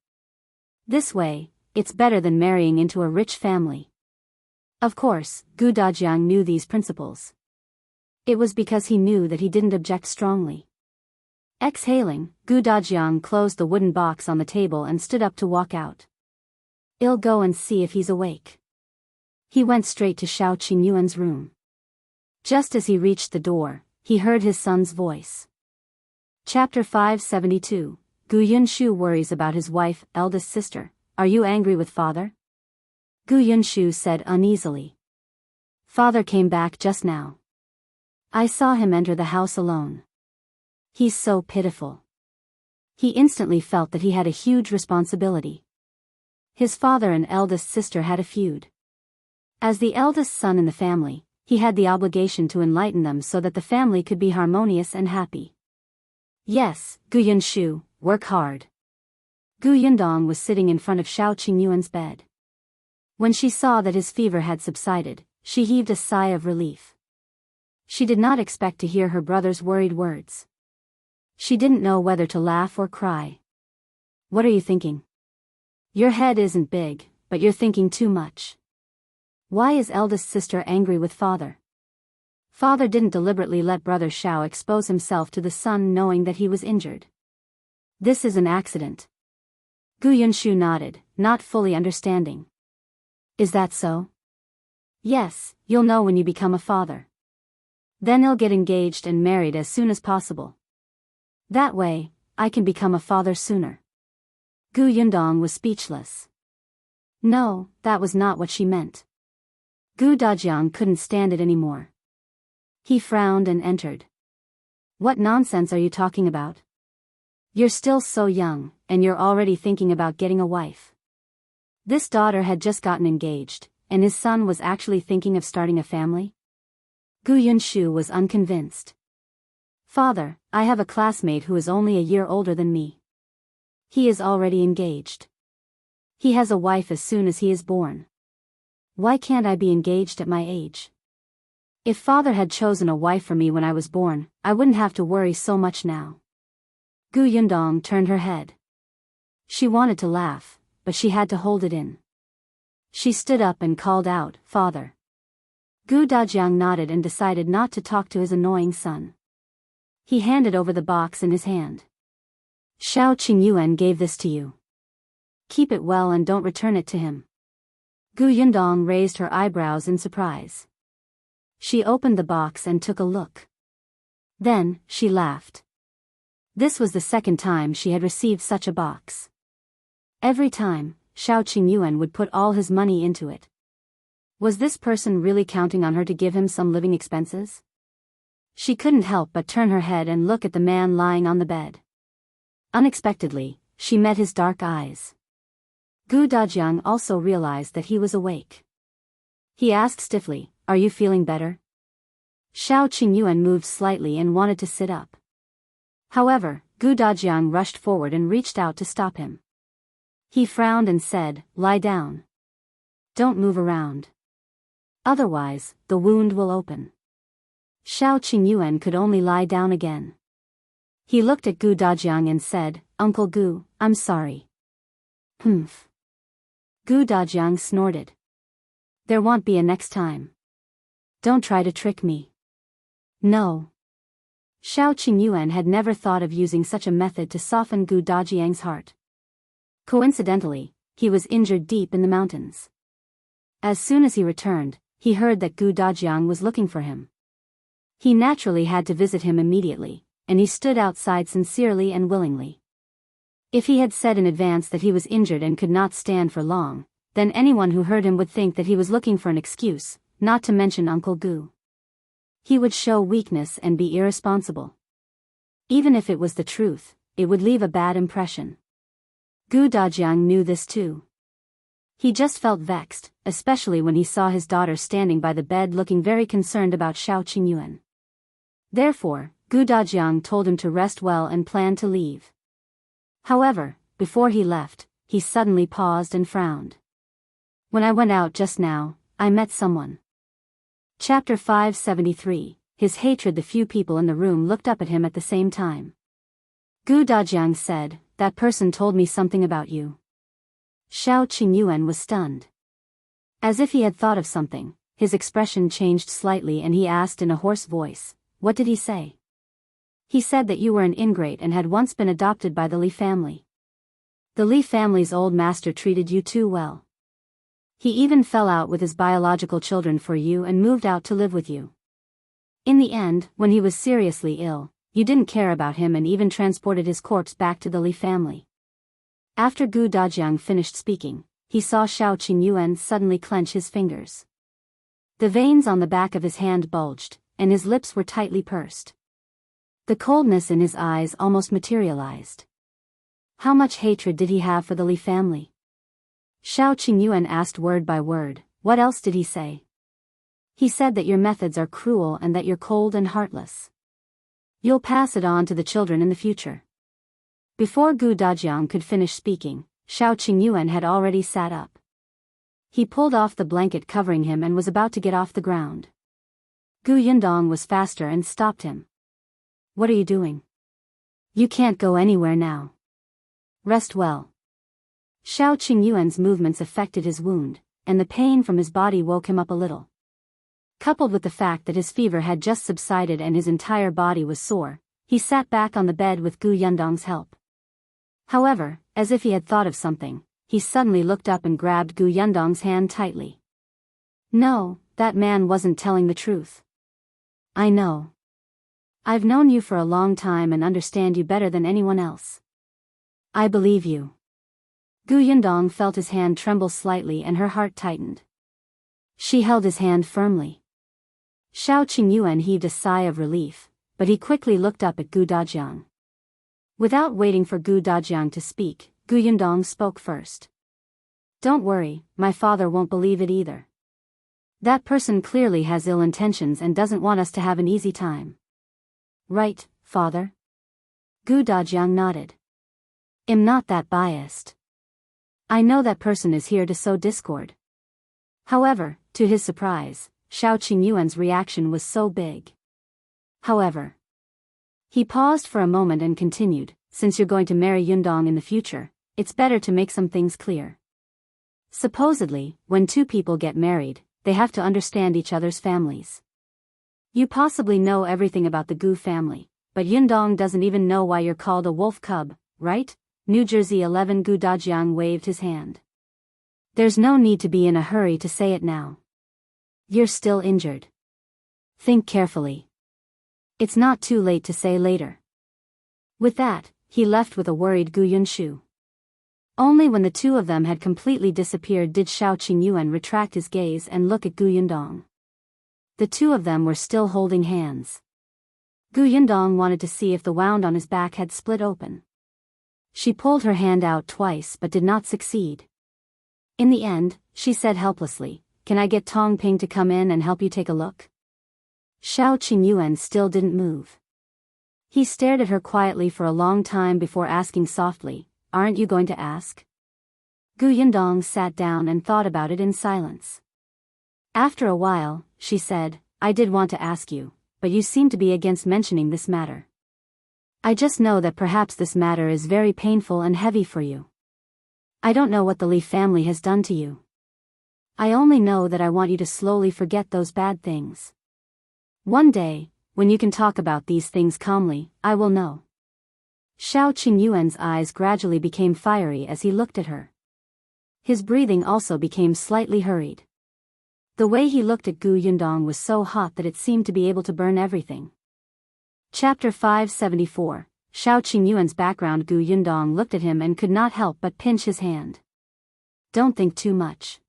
This way, it's better than marrying into a rich family." Of course, Dajiang knew these principles. It was because he knew that he didn't object strongly. Exhaling, Dajiang closed the wooden box on the table and stood up to walk out. "I'll go and see if he's awake." He went straight to Shao Qingyuan's room. Just as he reached the door, he heard his son's voice. Chapter 572. Yunshu worries about his wife, eldest sister. "Are you angry with father?" Yunshu said uneasily. "Father came back just now. I saw him enter the house alone. He's so pitiful." He instantly felt that he had a huge responsibility. His father and eldest sister had a feud. As the eldest son in the family, he had the obligation to enlighten them so that the family could be harmonious and happy. "Yes, Yunshu, work hard. Gu Yundong was sitting in front of Shao Qingyuan's bed. When she saw that his fever had subsided, she heaved a sigh of relief. She did not expect to hear her brother's worried words. She didn't know whether to laugh or cry. What are you thinking? Your head isn't big, but you're thinking too much. Why is eldest sister angry with father? Father didn't deliberately let brother Shao expose himself to the sun knowing that he was injured. This is an accident. Yunshu nodded, not fully understanding. Is that so? Yes, you'll know when you become a father. Then he'll get engaged and married as soon as possible. That way, I can become a father sooner. Gu Yundong was speechless. No, that was not what she meant. Gu Dajiang couldn't stand it anymore. He frowned and entered. What nonsense are you talking about? You're still so young, and you're already thinking about getting a wife. This daughter had just gotten engaged, and his son was actually thinking of starting a family? Gu Yunshu was unconvinced. Father, I have a classmate who is only a year older than me. He is already engaged. He has a wife as soon as he is born. Why can't I be engaged at my age? If father had chosen a wife for me when I was born, I wouldn't have to worry so much now. Gu Yundong turned her head. She wanted to laugh, but she had to hold it in. She stood up and called out, Father. Gu Dajiang nodded and decided not to talk to his annoying son. He handed over the box in his hand. Shao Qingyuan gave this to you. Keep it well and don't return it to him. Gu Yundong raised her eyebrows in surprise. She opened the box and took a look. Then, she laughed. This was the second time she had received such a box. Every time, Shao Qingyuan would put all his money into it. Was this person really counting on her to give him some living expenses? She couldn't help but turn her head and look at the man lying on the bed. Unexpectedly, she met his dark eyes. Gu Dajiang also realized that he was awake. He asked stiffly, Are you feeling better? Shao Qingyuan moved slightly and wanted to sit up. However, Gu Dajiang rushed forward and reached out to stop him. He frowned and said, Lie down. Don't move around. Otherwise, the wound will open. Shao Qingyuan could only lie down again. He looked at Gu Dajiang and said, Uncle Gu, I'm sorry. Humph. Gu Dajiang snorted. There won't be a next time. Don't try to trick me. No. Shao Qingyuan had never thought of using such a method to soften Gu Dajiang's heart. Coincidentally, he was injured deep in the mountains. As soon as he returned, he heard that Gu Dajiang was looking for him. He naturally had to visit him immediately, and he stood outside sincerely and willingly. If he had said in advance that he was injured and could not stand for long, then anyone who heard him would think that he was looking for an excuse, not to mention Uncle Gu. He would show weakness and be irresponsible. Even if it was the truth, it would leave a bad impression. Gu Dajiang knew this too. He just felt vexed, especially when he saw his daughter standing by the bed looking very concerned about Shao Qingyuan. Therefore, Gu Dajiang told him to rest well and planned to leave. However, before he left, he suddenly paused and frowned. When I went out just now, I met someone. Chapter 573, His hatred. The few people in the room looked up at him at the same time. Gu Dajiang said, That person told me something about you. Shao Qingyuan was stunned. As if he had thought of something, his expression changed slightly and he asked in a hoarse voice, What did he say? He said that you were an ingrate and had once been adopted by the Li family. The Li family's old master treated you too well. He even fell out with his biological children for you and moved out to live with you. In the end, when he was seriously ill, you didn't care about him and even transported his corpse back to the Li family. After Gu Dajiang finished speaking, he saw Shao Qingyuan suddenly clench his fingers. The veins on the back of his hand bulged, and his lips were tightly pursed. The coldness in his eyes almost materialized. How much hatred did he have for the Li family? Shao Qingyuan asked word by word, What else did he say? He said that your methods are cruel and that you're cold and heartless. You'll pass it on to the children in the future. Before Gu Dajiang could finish speaking, Shao Qingyuan had already sat up. He pulled off the blanket covering him and was about to get off the ground. Gu Yundong was faster and stopped him. What are you doing? You can't go anywhere now. Rest well. Shao Qingyuan's movements affected his wound, and the pain from his body woke him up a little. Coupled with the fact that his fever had just subsided and his entire body was sore, he sat back on the bed with Gu Yundong's help. However, as if he had thought of something, he suddenly looked up and grabbed Gu Yundong's hand tightly. No, that man wasn't telling the truth. I know. I've known you for a long time and understand you better than anyone else. I believe you. Gu Yundong felt his hand tremble slightly and her heart tightened. She held his hand firmly. Shao Qingyuan heaved a sigh of relief, but he quickly looked up at Gu Dajiang. Without waiting for Gu Dajiang to speak, Gu Yundong spoke first. Don't worry, my father won't believe it either. That person clearly has ill intentions and doesn't want us to have an easy time. Right, father? Gu Dajiang nodded. I'm not that biased. I know that person is here to sow discord. However, to his surprise, Shao Qingyuan's reaction was so big. However, he paused for a moment and continued, since you're going to marry Yundong in the future, it's better to make some things clear. Supposedly, when two people get married, they have to understand each other's families. You possibly know everything about the Gu family, but Yundong doesn't even know why you're called a wolf cub, right? New Jersey 11. Gu Dajiang waved his hand. There's no need to be in a hurry to say it now. You're still injured. Think carefully. It's not too late to say later. With that, he left with a worried Gu Yunshu. Only when the two of them had completely disappeared did Shao Qingyuan retract his gaze and look at Gu Yundong. The two of them were still holding hands. Gu Yundong wanted to see if the wound on his back had split open. She pulled her hand out twice but did not succeed. In the end, she said helplessly, "Can I get Tong Ping to come in and help you take a look?" Shao Qingyuan still didn't move. He stared at her quietly for a long time before asking softly, "Aren't you going to ask?" Gu Yundong sat down and thought about it in silence. After a while, she said, "I did want to ask you, but you seem to be against mentioning this matter. I just know that perhaps this matter is very painful and heavy for you. I don't know what the Li family has done to you. I only know that I want you to slowly forget those bad things. One day, when you can talk about these things calmly, I will know." Shao Qingyuan's eyes gradually became fiery as he looked at her. His breathing also became slightly hurried. The way he looked at Gu Yundong was so hot that it seemed to be able to burn everything. Chapter 574. Shao Qingyuan's background. Gu Yundong looked at him and could not help but pinch his hand. Don't think too much.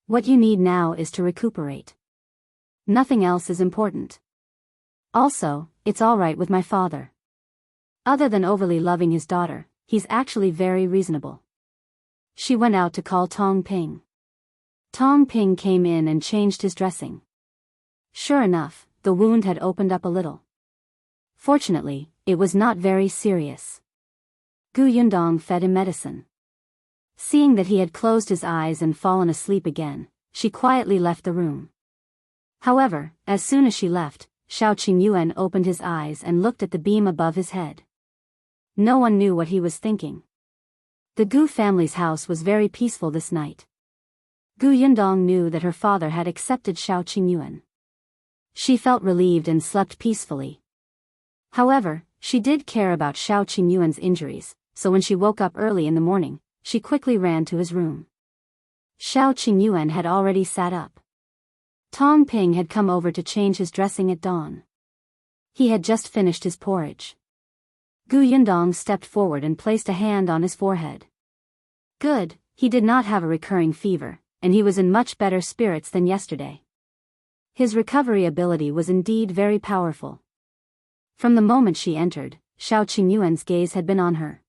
What you need now is to recuperate. Nothing else is important. Also, it's all right with my father. Other than overly loving his daughter, he's actually very reasonable. She went out to call Tong Ping. Tong Ping came in and changed his dressing. Sure enough, the wound had opened up a little. Fortunately, it was not very serious. Gu Yundong fed him medicine. Seeing that he had closed his eyes and fallen asleep again, she quietly left the room. However, as soon as she left, Shao Qingyuan opened his eyes and looked at the beam above his head. No one knew what he was thinking. The Gu family's house was very peaceful this night. Gu Yundong knew that her father had accepted Shao Qingyuan. She felt relieved and slept peacefully. However, she did care about Shao Qingyuan's injuries, so when she woke up early in the morning, she quickly ran to his room. Shao Qingyuan had already sat up. Tong Ping had come over to change his dressing at dawn. He had just finished his porridge. Gu Yundong stepped forward and placed a hand on his forehead. Good, he did not have a recurring fever, and he was in much better spirits than yesterday. His recovery ability was indeed very powerful. From the moment she entered, Shao Qingyuan's gaze had been on her.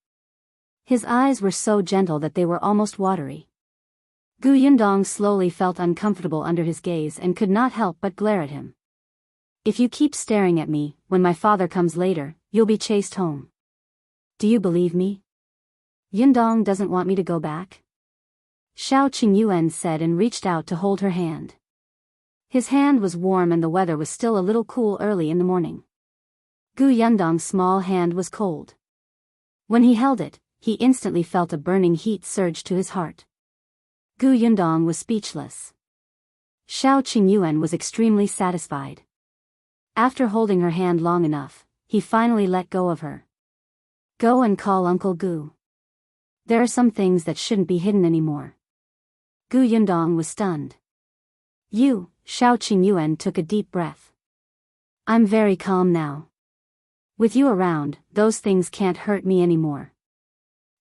His eyes were so gentle that they were almost watery. Gu Yundong slowly felt uncomfortable under his gaze and could not help but glare at him. "If you keep staring at me, when my father comes later, you'll be chased home." Do you believe me? Yundong doesn't want me to go back? Shao Qingyuan said and reached out to hold her hand. His hand was warm and the weather was still a little cool early in the morning. Gu Yundong's small hand was cold. When he held it, he instantly felt a burning heat surge to his heart. Gu Yundong was speechless. Shao Qingyuan was extremely satisfied. After holding her hand long enough, he finally let go of her. Go and call Uncle Gu. There are some things that shouldn't be hidden anymore. Gu Yundong was stunned. You, Shao Qingyuan took a deep breath. I'm very calm now. With you around, those things can't hurt me anymore.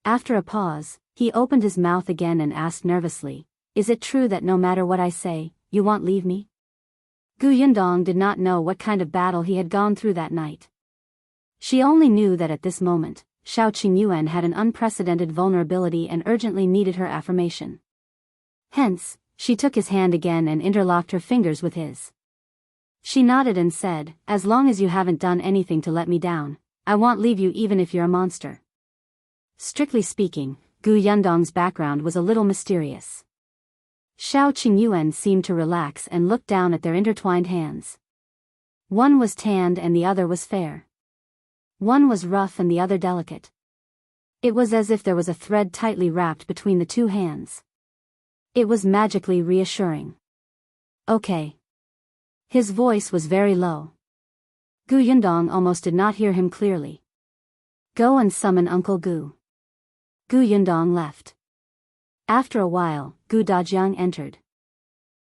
After a pause, he opened his mouth again and asked nervously, is it true that no matter what I say, you won't leave me? Gu Yundong did not know what kind of battle he had gone through that night. She only knew that at this moment, Shao Qingyuan had an unprecedented vulnerability and urgently needed her affirmation. Hence, she took his hand again and interlocked her fingers with his. She nodded and said, as long as you haven't done anything to let me down, I won't leave you even if you're a monster. Strictly speaking, Gu Yundong's background was a little mysterious. Shao Qingyuan seemed to relax and looked down at their intertwined hands. One was tanned and the other was fair. One was rough and the other delicate. It was as if there was a thread tightly wrapped between the two hands. It was magically reassuring. Okay. His voice was very low. Gu Yundong almost did not hear him clearly. Go and summon Uncle Gu. Gu Yundong left. After a while, Gu Dajiang entered.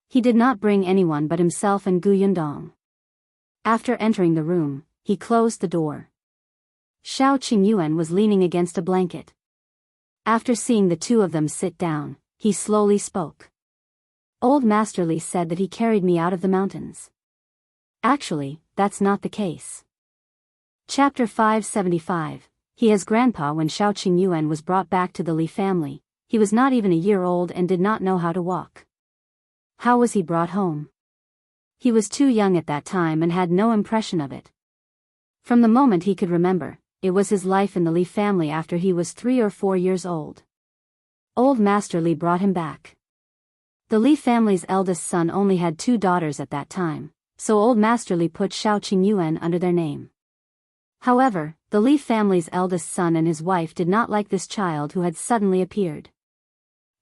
He did not bring anyone but himself and Gu Yundong. After entering the room, he closed the door. Shao Qingyuan was leaning against a blanket. After seeing the two of them sit down, he slowly spoke. Old Master Li said that he carried me out of the mountains. Actually, that's not the case. Chapter 575. He has grandpa. When Shao Qingyuan was brought back to the Li family, he was not even a year old and did not know how to walk. How was he brought home? He was too young at that time and had no impression of it. From the moment he could remember, it was his life in the Li family after he was 3 or 4 years old. Old Master Li brought him back. The Li family's eldest son only had 2 daughters at that time, so Old Master Li put Shao Qingyuan under their name. However, the Li family's eldest son and his wife did not like this child who had suddenly appeared.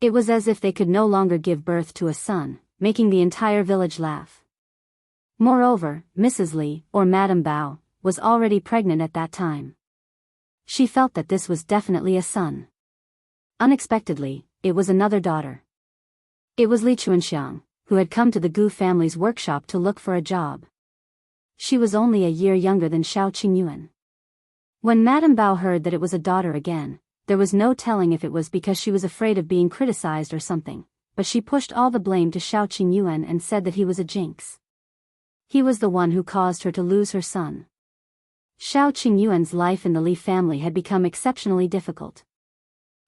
It was as if they could no longer give birth to a son, making the entire village laugh. Moreover, Mrs. Li, or Madame Bao, was already pregnant at that time. She felt that this was definitely a son. Unexpectedly, it was another daughter. It was Li Chuanxiang, who had come to the Gu family's workshop to look for a job. She was only a year younger than Shao Qingyuan. When Madame Bao heard that it was a daughter again, there was no telling if it was because she was afraid of being criticized or something, but she pushed all the blame to Shao Qingyuan and said that he was a jinx. He was the one who caused her to lose her son. Shao Qingyuan's life in the Li family had become exceptionally difficult.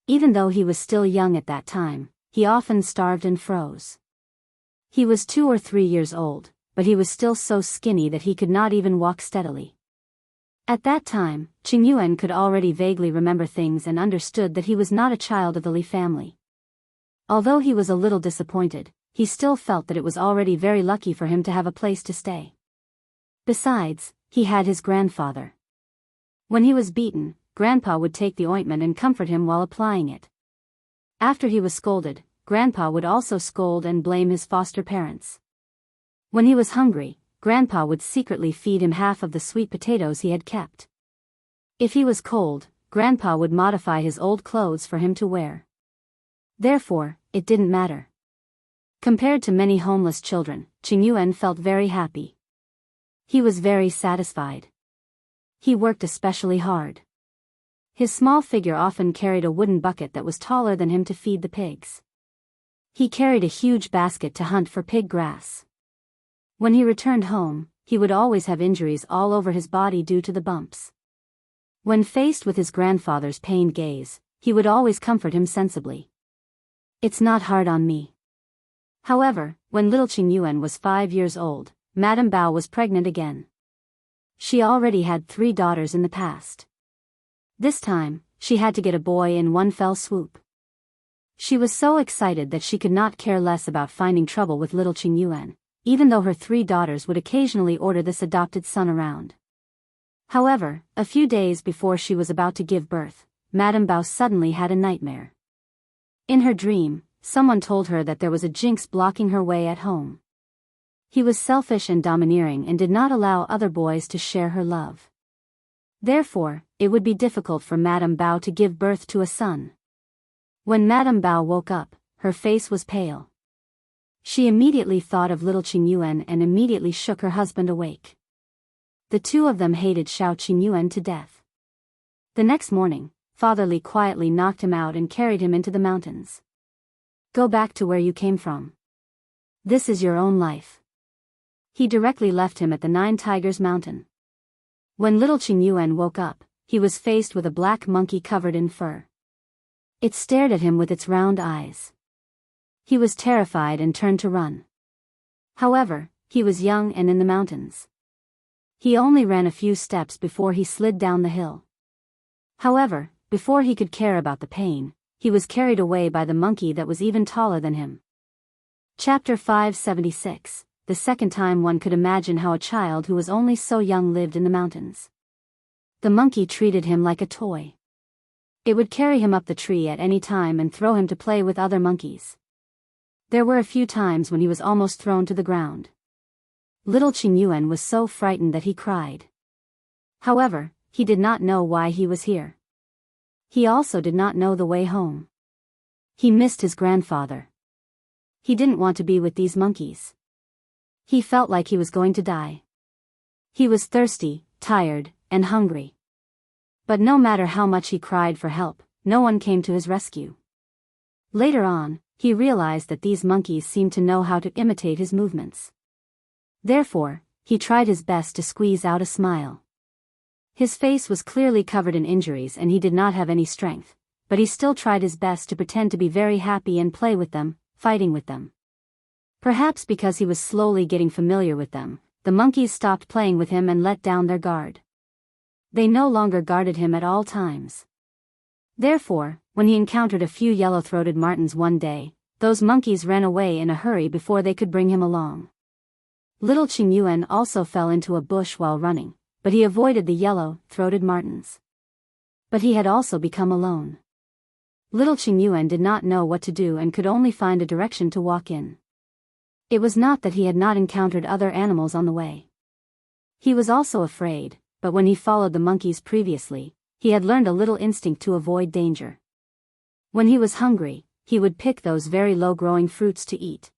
Even though he was still young at that time, he often starved and froze. He was 2 or 3 years old, but he was still so skinny that he could not even walk steadily. At that time, Qingyuan could already vaguely remember things and understood that he was not a child of the Li family. Although he was a little disappointed, he still felt that it was already very lucky for him to have a place to stay. Besides, he had his grandfather. When he was beaten, Grandpa would take the ointment and comfort him while applying it. After he was scolded, Grandpa would also scold and blame his foster parents. When he was hungry, Grandpa would secretly feed him half of the sweet potatoes he had kept. If he was cold, Grandpa would modify his old clothes for him to wear. Therefore, it didn't matter. Compared to many homeless children, Qingyuan felt very happy. He was very satisfied. He worked especially hard. His small figure often carried a wooden bucket that was taller than him to feed the pigs. He carried a huge basket to hunt for pig grass. When he returned home, he would always have injuries all over his body due to the bumps. When faced with his grandfather's pained gaze, he would always comfort him sensibly. It's not hard on me. However, when little Qingyuan was 5 years old, Madame Bao was pregnant again. She already had 3 daughters in the past. This time, she had to get a boy in one fell swoop. She was so excited that she could not care less about finding trouble with little Qingyuan, even though her 3 daughters would occasionally order this adopted son around. However, a few days before she was about to give birth, Madame Bao suddenly had a nightmare. In her dream, someone told her that there was a jinx blocking her way at home. He was selfish and domineering and did not allow other boys to share her love. Therefore, it would be difficult for Madame Bao to give birth to a son. When Madame Bao woke up, her face was pale. She immediately thought of little Qingyuan and immediately shook her husband awake. The two of them hated Shao Qingyuan to death. The next morning, Father Li quietly knocked him out and carried him into the mountains. Go back to where you came from. This is your own life. He directly left him at the 9 Tigers Mountain. When little Qingyuan woke up, he was faced with a black monkey covered in fur. It stared at him with its round eyes. He was terrified and turned to run. However, he was young and in the mountains. He only ran a few steps before he slid down the hill. However, before he could care about the pain, he was carried away by the monkey that was even taller than him. Chapter 576. The second time one could imagine how a child who was only so young lived in the mountains. The monkey treated him like a toy. It would carry him up the tree at any time and throw him to play with other monkeys. There were a few times when he was almost thrown to the ground. Little Qingyuan was so frightened that he cried. However, he did not know why he was here. He also did not know the way home. He missed his grandfather. He didn't want to be with these monkeys. He felt like he was going to die. He was thirsty, tired, and hungry. But no matter how much he cried for help, no one came to his rescue. Later on, he realized that these monkeys seemed to know how to imitate his movements. Therefore, he tried his best to squeeze out a smile. His face was clearly covered in injuries and he did not have any strength, but he still tried his best to pretend to be very happy and play with them, fighting with them. Perhaps because he was slowly getting familiar with them, the monkeys stopped playing with him and let down their guard. They no longer guarded him at all times. Therefore, when he encountered a few yellow-throated martens one day, those monkeys ran away in a hurry before they could bring him along. Little Qingyuan also fell into a bush while running, but he avoided the yellow-throated martens. But he had also become alone. Little Qingyuan did not know what to do and could only find a direction to walk in. It was not that he had not encountered other animals on the way. He was also afraid, but when he followed the monkeys previously, he had learned a little instinct to avoid danger. When he was hungry, he would pick those very low-growing fruits to eat.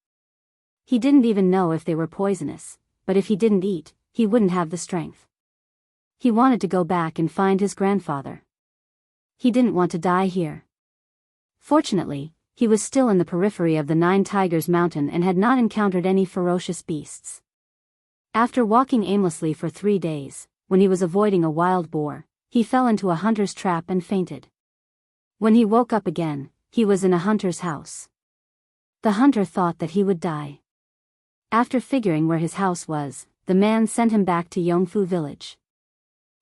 He didn't even know if they were poisonous, but if he didn't eat, he wouldn't have the strength. He wanted to go back and find his grandfather. He didn't want to die here. Fortunately, he was still in the periphery of the 9 Tigers Mountain and had not encountered any ferocious beasts. After walking aimlessly for 3 days, when he was avoiding a wild boar, he fell into a hunter's trap and fainted. When he woke up again, he was in a hunter's house. The hunter thought that he would die. After figuring where his house was, the man sent him back to Yongfu village.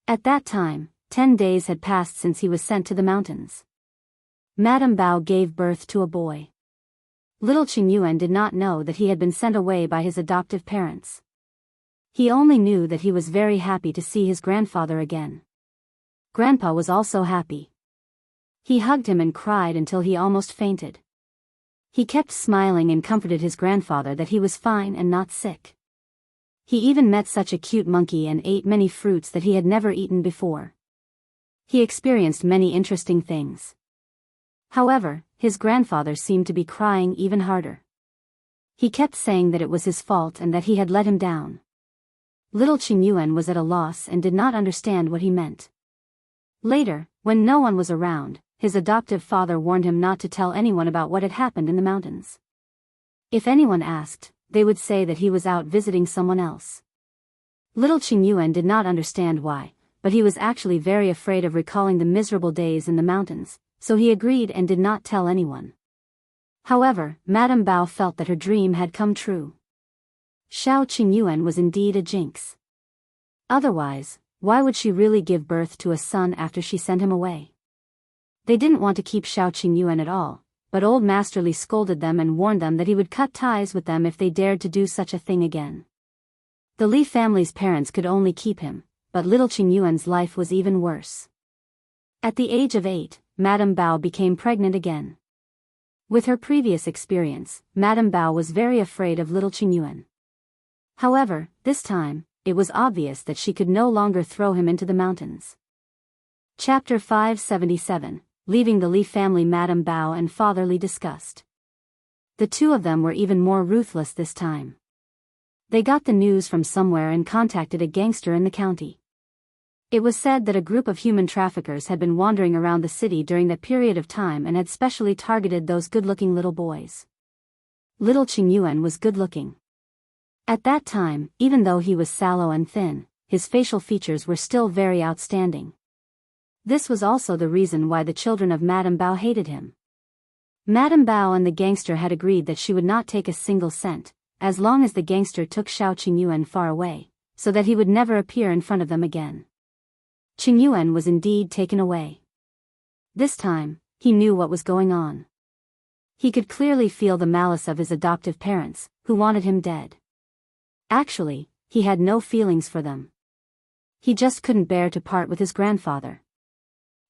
At that time, 10 days had passed since he was sent to the mountains. Madame Bao gave birth to a boy. Little Qingyuan did not know that he had been sent away by his adoptive parents. He only knew that he was very happy to see his grandfather again. Grandpa was also happy. He hugged him and cried until he almost fainted. He kept smiling and comforted his grandfather that he was fine and not sick. He even met such a cute monkey and ate many fruits that he had never eaten before. He experienced many interesting things. However, his grandfather seemed to be crying even harder. He kept saying that it was his fault and that he had let him down. Little Qingyuan was at a loss and did not understand what he meant. Later, when no one was around, his adoptive father warned him not to tell anyone about what had happened in the mountains. If anyone asked, they would say that he was out visiting someone else. Little Qingyuan did not understand why, but he was actually very afraid of recalling the miserable days in the mountains, so he agreed and did not tell anyone. However, Madame Bao felt that her dream had come true. Shao Qingyuan was indeed a jinx. Otherwise, Why would she really give birth to a son after she sent him away? They didn't want to keep Shao Qingyuan at all, but old Master Li scolded them and warned them that he would cut ties with them if they dared to do such a thing again. The Li family's parents could only keep him, but little Qingyuan's life was even worse. At the age of 8, Madame Bao became pregnant again. With her previous experience, Madame Bao was very afraid of little Qingyuan. However, this time, it was obvious that she could no longer throw him into the mountains. Chapter 577, Leaving the Li family. Madame Bao and Father Li discussed. The two of them were even more ruthless this time. They got the news from somewhere and contacted a gangster in the county. It was said that a group of human traffickers had been wandering around the city during that period of time and had specially targeted those good-looking little boys. Little Qingyuan was good-looking. At that time, even though he was sallow and thin, his facial features were still very outstanding. This was also the reason why the children of Madame Bao hated him. Madame Bao and the gangster had agreed that she would not take a single cent, as long as the gangster took Shao Qingyuan far away, so that he would never appear in front of them again. Qingyuan was indeed taken away. This time, he knew what was going on. He could clearly feel the malice of his adoptive parents, who wanted him dead. Actually, he had no feelings for them. He just couldn't bear to part with his grandfather.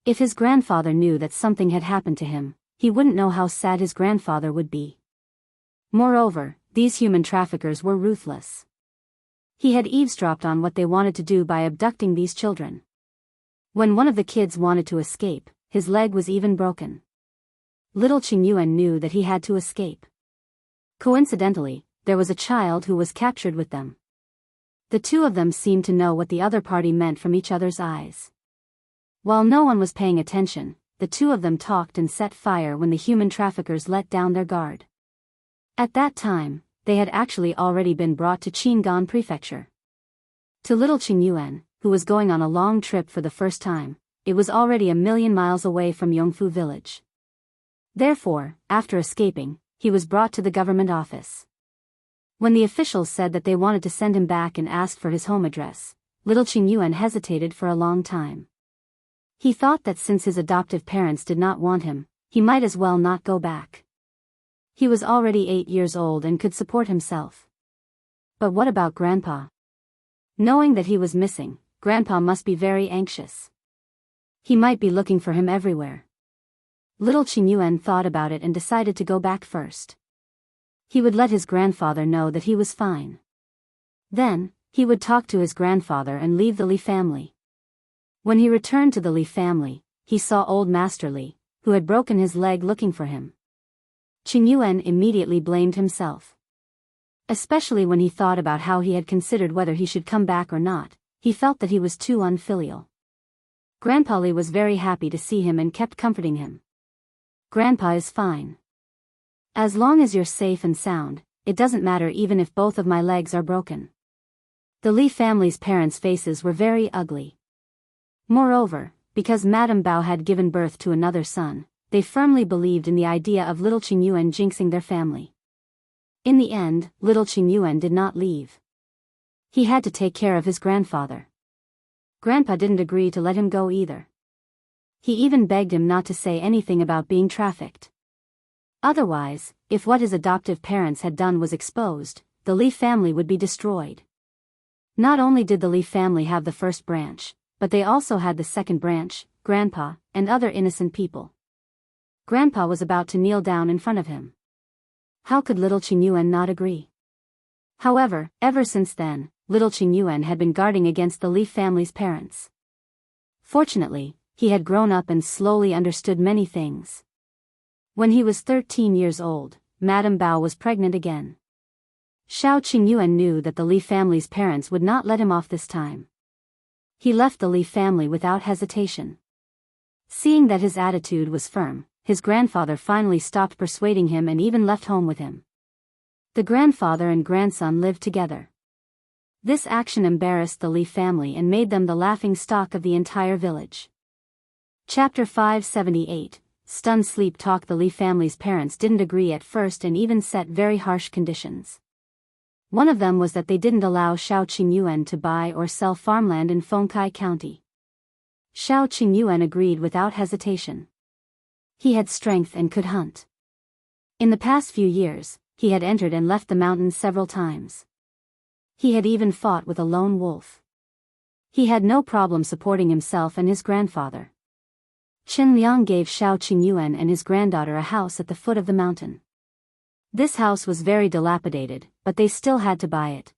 If his grandfather knew that something had happened to him, he wouldn't know how sad his grandfather would be. Moreover, these human traffickers were ruthless. He had eavesdropped on what they wanted to do by abducting these children. When one of the kids wanted to escape, his leg was even broken. Little Qingyuan knew that he had to escape. Coincidentally, there was a child who was captured with them. The two of them seemed to know what the other party meant from each other's eyes. While no one was paying attention, the two of them talked and set fire when the human traffickers let down their guard. At that time, they had actually already been brought to Qingyuan Prefecture. To little Qingyuan, who was going on a long trip for the first time, it was already 1,000,000 miles away from Yongfu village. Therefore, after escaping, he was brought to the government office. When the officials said that they wanted to send him back and asked for his home address, little Qingyuan hesitated for a long time. He thought that since his adoptive parents did not want him, he might as well not go back. He was already 8 years old and could support himself. But what about Grandpa? Knowing that he was missing, Grandpa must be very anxious. He might be looking for him everywhere. Little Qingyuan thought about it and decided to go back first. He would let his grandfather know that he was fine. Then, he would talk to his grandfather and leave the Li family. When he returned to the Li family, he saw old Master Li, who had broken his leg looking for him. Qingyuan immediately blamed himself. Especially when he thought about how he had considered whether he should come back or not, he felt that he was too unfilial. Grandpa Li was very happy to see him and kept comforting him. Grandpa is fine. As long as you're safe and sound, it doesn't matter even if both of my legs are broken. The Li family's parents' faces were very ugly. Moreover, because Madame Bao had given birth to another son, they firmly believed in the idea of little Qingyuan jinxing their family. In the end, little Qingyuan did not leave. He had to take care of his grandfather. Grandpa didn't agree to let him go either. He even begged him not to say anything about being trafficked. Otherwise, if what his adoptive parents had done was exposed, the Li family would be destroyed. Not only did the Li family have the first branch, but they also had the second branch, Grandpa, and other innocent people. Grandpa was about to kneel down in front of him. How could little Qingyuan not agree? However, ever since then, little Qingyuan had been guarding against the Li family's parents. Fortunately, he had grown up and slowly understood many things. When he was 13 years old, Madame Bao was pregnant again. Shao Qingyuan knew that the Li family's parents would not let him off this time. He left the Li family without hesitation. Seeing that his attitude was firm, his grandfather finally stopped persuading him and even left home with him. The grandfather and grandson lived together. This action embarrassed the Li family and made them the laughing stock of the entire village. Chapter 578, Stunned Sleep Talk. The Li family's parents didn't agree at first and even set very harsh conditions. One of them was that they didn't allow Shao Qingyuan to buy or sell farmland in Fengkai County. Shao Qingyuan agreed without hesitation. He had strength and could hunt. In the past few years, he had entered and left the mountains several times. He had even fought with a lone wolf. He had no problem supporting himself and his grandfather. Qin Liang gave Shao Qingyuan and his granddaughter a house at the foot of the mountain. This house was very dilapidated, but they still had to buy it.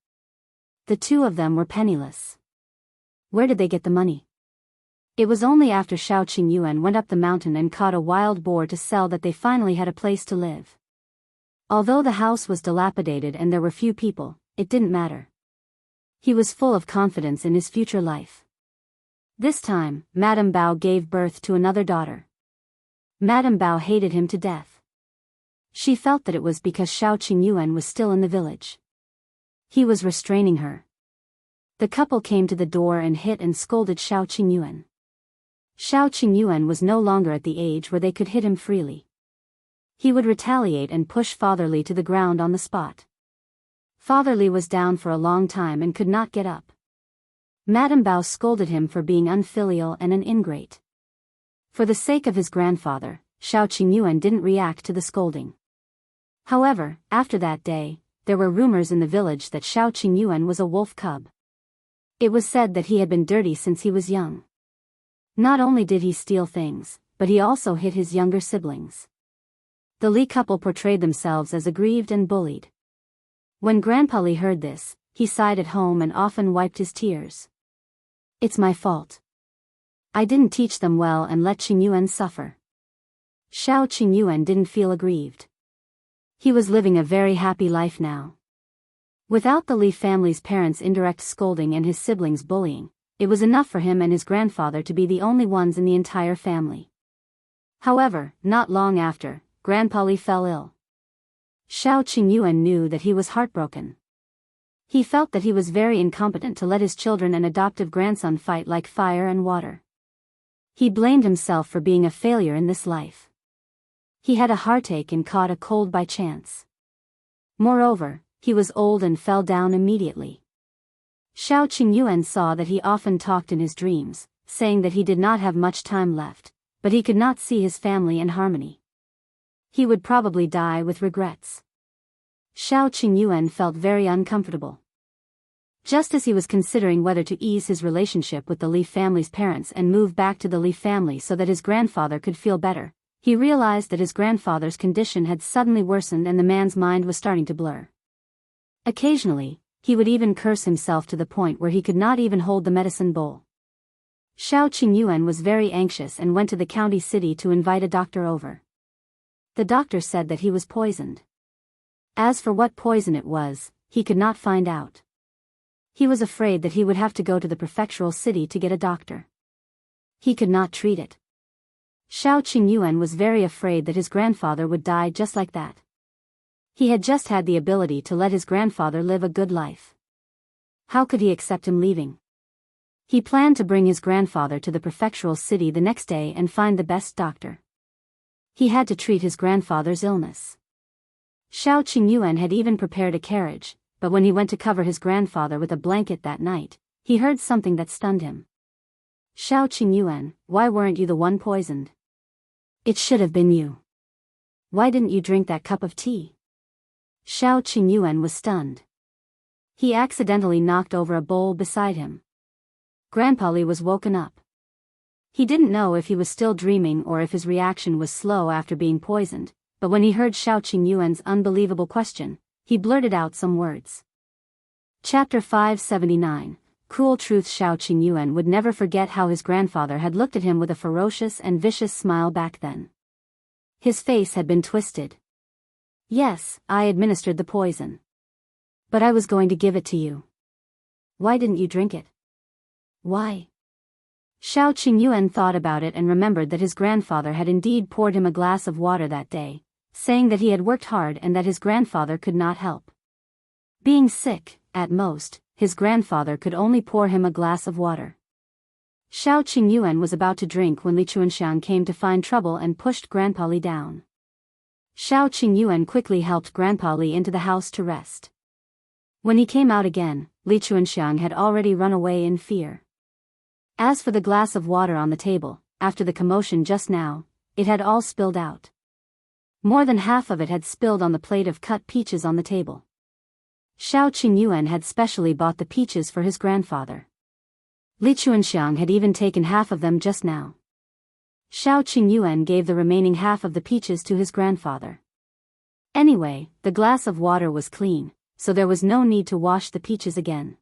The two of them were penniless. Where did they get the money? It was only after Shao Qingyuan went up the mountain and caught a wild boar to sell that they finally had a place to live. Although the house was dilapidated and there were few people, it didn't matter. He was full of confidence in his future life. This time, Madame Bao gave birth to another daughter. Madame Bao hated him to death. She felt that it was because Shao Qingyuan was still in the village. He was restraining her. The couple came to the door and hit and scolded Shao Qingyuan. Shao Qingyuan was no longer at the age where they could hit him freely. He would retaliate and push Fatherly to the ground on the spot. Fatherly was down for a long time and could not get up. Madame Bao scolded him for being unfilial and an ingrate. For the sake of his grandfather, Shao Qingyuan didn't react to the scolding. However, after that day, there were rumors in the village that Shao Qingyuan was a wolf cub. It was said that he had been dirty since he was young. Not only did he steal things, but he also hit his younger siblings. The Li couple portrayed themselves as aggrieved and bullied. When Grandpa Li heard this, he sighed at home and often wiped his tears. It's my fault. I didn't teach them well and let Qingyuan suffer. Shao Qingyuan didn't feel aggrieved. He was living a very happy life now. Without the Li family's parents' indirect scolding and his siblings' bullying, it was enough for him and his grandfather to be the only ones in the entire family. However, not long after, Grandpa Li fell ill. Shao Qingyuan knew that he was heartbroken. He felt that he was very incompetent to let his children and adoptive grandson fight like fire and water. He blamed himself for being a failure in this life. He had a heartache and caught a cold by chance. Moreover, he was old and fell down immediately. Shao Qingyuan saw that he often talked in his dreams, saying that he did not have much time left, but he could not see his family in harmony. He would probably die with regrets. Shao Qingyuan felt very uncomfortable. Just as he was considering whether to ease his relationship with the Li family's parents and move back to the Li family so that his grandfather could feel better, he realized that his grandfather's condition had suddenly worsened and the man's mind was starting to blur. Occasionally, he would even curse himself to the point where he could not even hold the medicine bowl. Shao Qingyuan was very anxious and went to the county city to invite a doctor over. The doctor said that he was poisoned. As for what poison it was, he could not find out. He was afraid that he would have to go to the prefectural city to get a doctor. He could not treat it. Shao Qingyuan was very afraid that his grandfather would die just like that. He had just had the ability to let his grandfather live a good life. How could he accept him leaving? He planned to bring his grandfather to the prefectural city the next day and find the best doctor. He had to treat his grandfather's illness. Shao Qingyuan had even prepared a carriage, but when he went to cover his grandfather with a blanket that night, he heard something that stunned him. Shao Qingyuan, why weren't you the one poisoned? It should have been you. Why didn't you drink that cup of tea? Shao Qingyuan was stunned. He accidentally knocked over a bowl beside him. Grandpa Li was woken up. He didn't know if he was still dreaming or if his reaction was slow after being poisoned, but when he heard Shao Qingyuan's unbelievable question, he blurted out some words. Chapter 579. Cruel truth. Shao Qingyuan would never forget how his grandfather had looked at him with a ferocious and vicious smile back then. His face had been twisted. Yes, I administered the poison. But I was going to give it to you. Why didn't you drink it? Why? Shao Qingyuan thought about it and remembered that his grandfather had indeed poured him a glass of water that day, saying that he had worked hard and that his grandfather could not help. Being sick, at most, his grandfather could only pour him a glass of water. Shao Qingyuan was about to drink when Li Chuanshan came to find trouble and pushed Grandpa Li down. Shao Qingyuan quickly helped Grandpa Li into the house to rest. When he came out again, Li Chuanxiang had already run away in fear. As for the glass of water on the table, after the commotion just now, it had all spilled out. More than half of it had spilled on the plate of cut peaches on the table. Shao Qingyuan had specially bought the peaches for his grandfather. Li Chuanxiang had even taken half of them just now. Shao Qingyuan gave the remaining half of the peaches to his grandfather. Anyway, the glass of water was clean, so there was no need to wash the peaches again.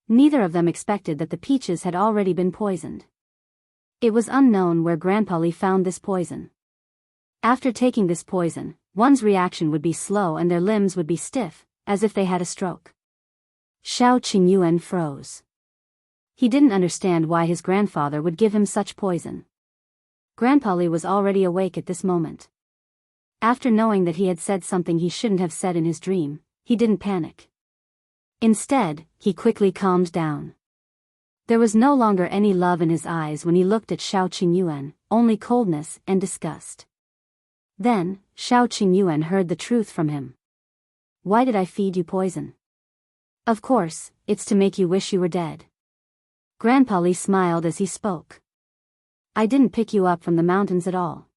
Neither of them expected that the peaches had already been poisoned. It was unknown where Grandpa Li found this poison. After taking this poison, one's reaction would be slow and their limbs would be stiff, as if they had a stroke. Shao Qingyuan froze. He didn't understand why his grandfather would give him such poison. Grandpa Li was already awake at this moment. After knowing that he had said something he shouldn't have said in his dream, he didn't panic. Instead, he quickly calmed down. There was no longer any love in his eyes when he looked at Shao Qingyuan, only coldness and disgust. Then, Shao Qingyuan heard the truth from him. Why did I feed you poison? Of course, it's to make you wish you were dead. Grandpa Li smiled as he spoke. I didn't pick you up from the mountains at all.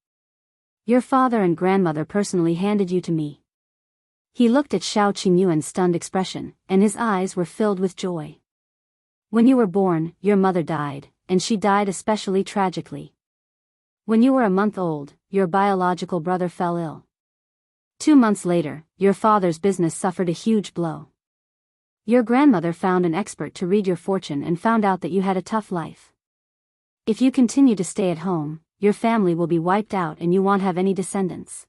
Your father and grandmother personally handed you to me. He looked at Shao Qingyuan's stunned expression, and his eyes were filled with joy. When you were born, your mother died, and she died especially tragically. When you were a month old, your biological brother fell ill. 2 months later, your father's business suffered a huge blow. Your grandmother found an expert to read your fortune and found out that you had a tough life. If you continue to stay at home, your family will be wiped out and you won't have any descendants.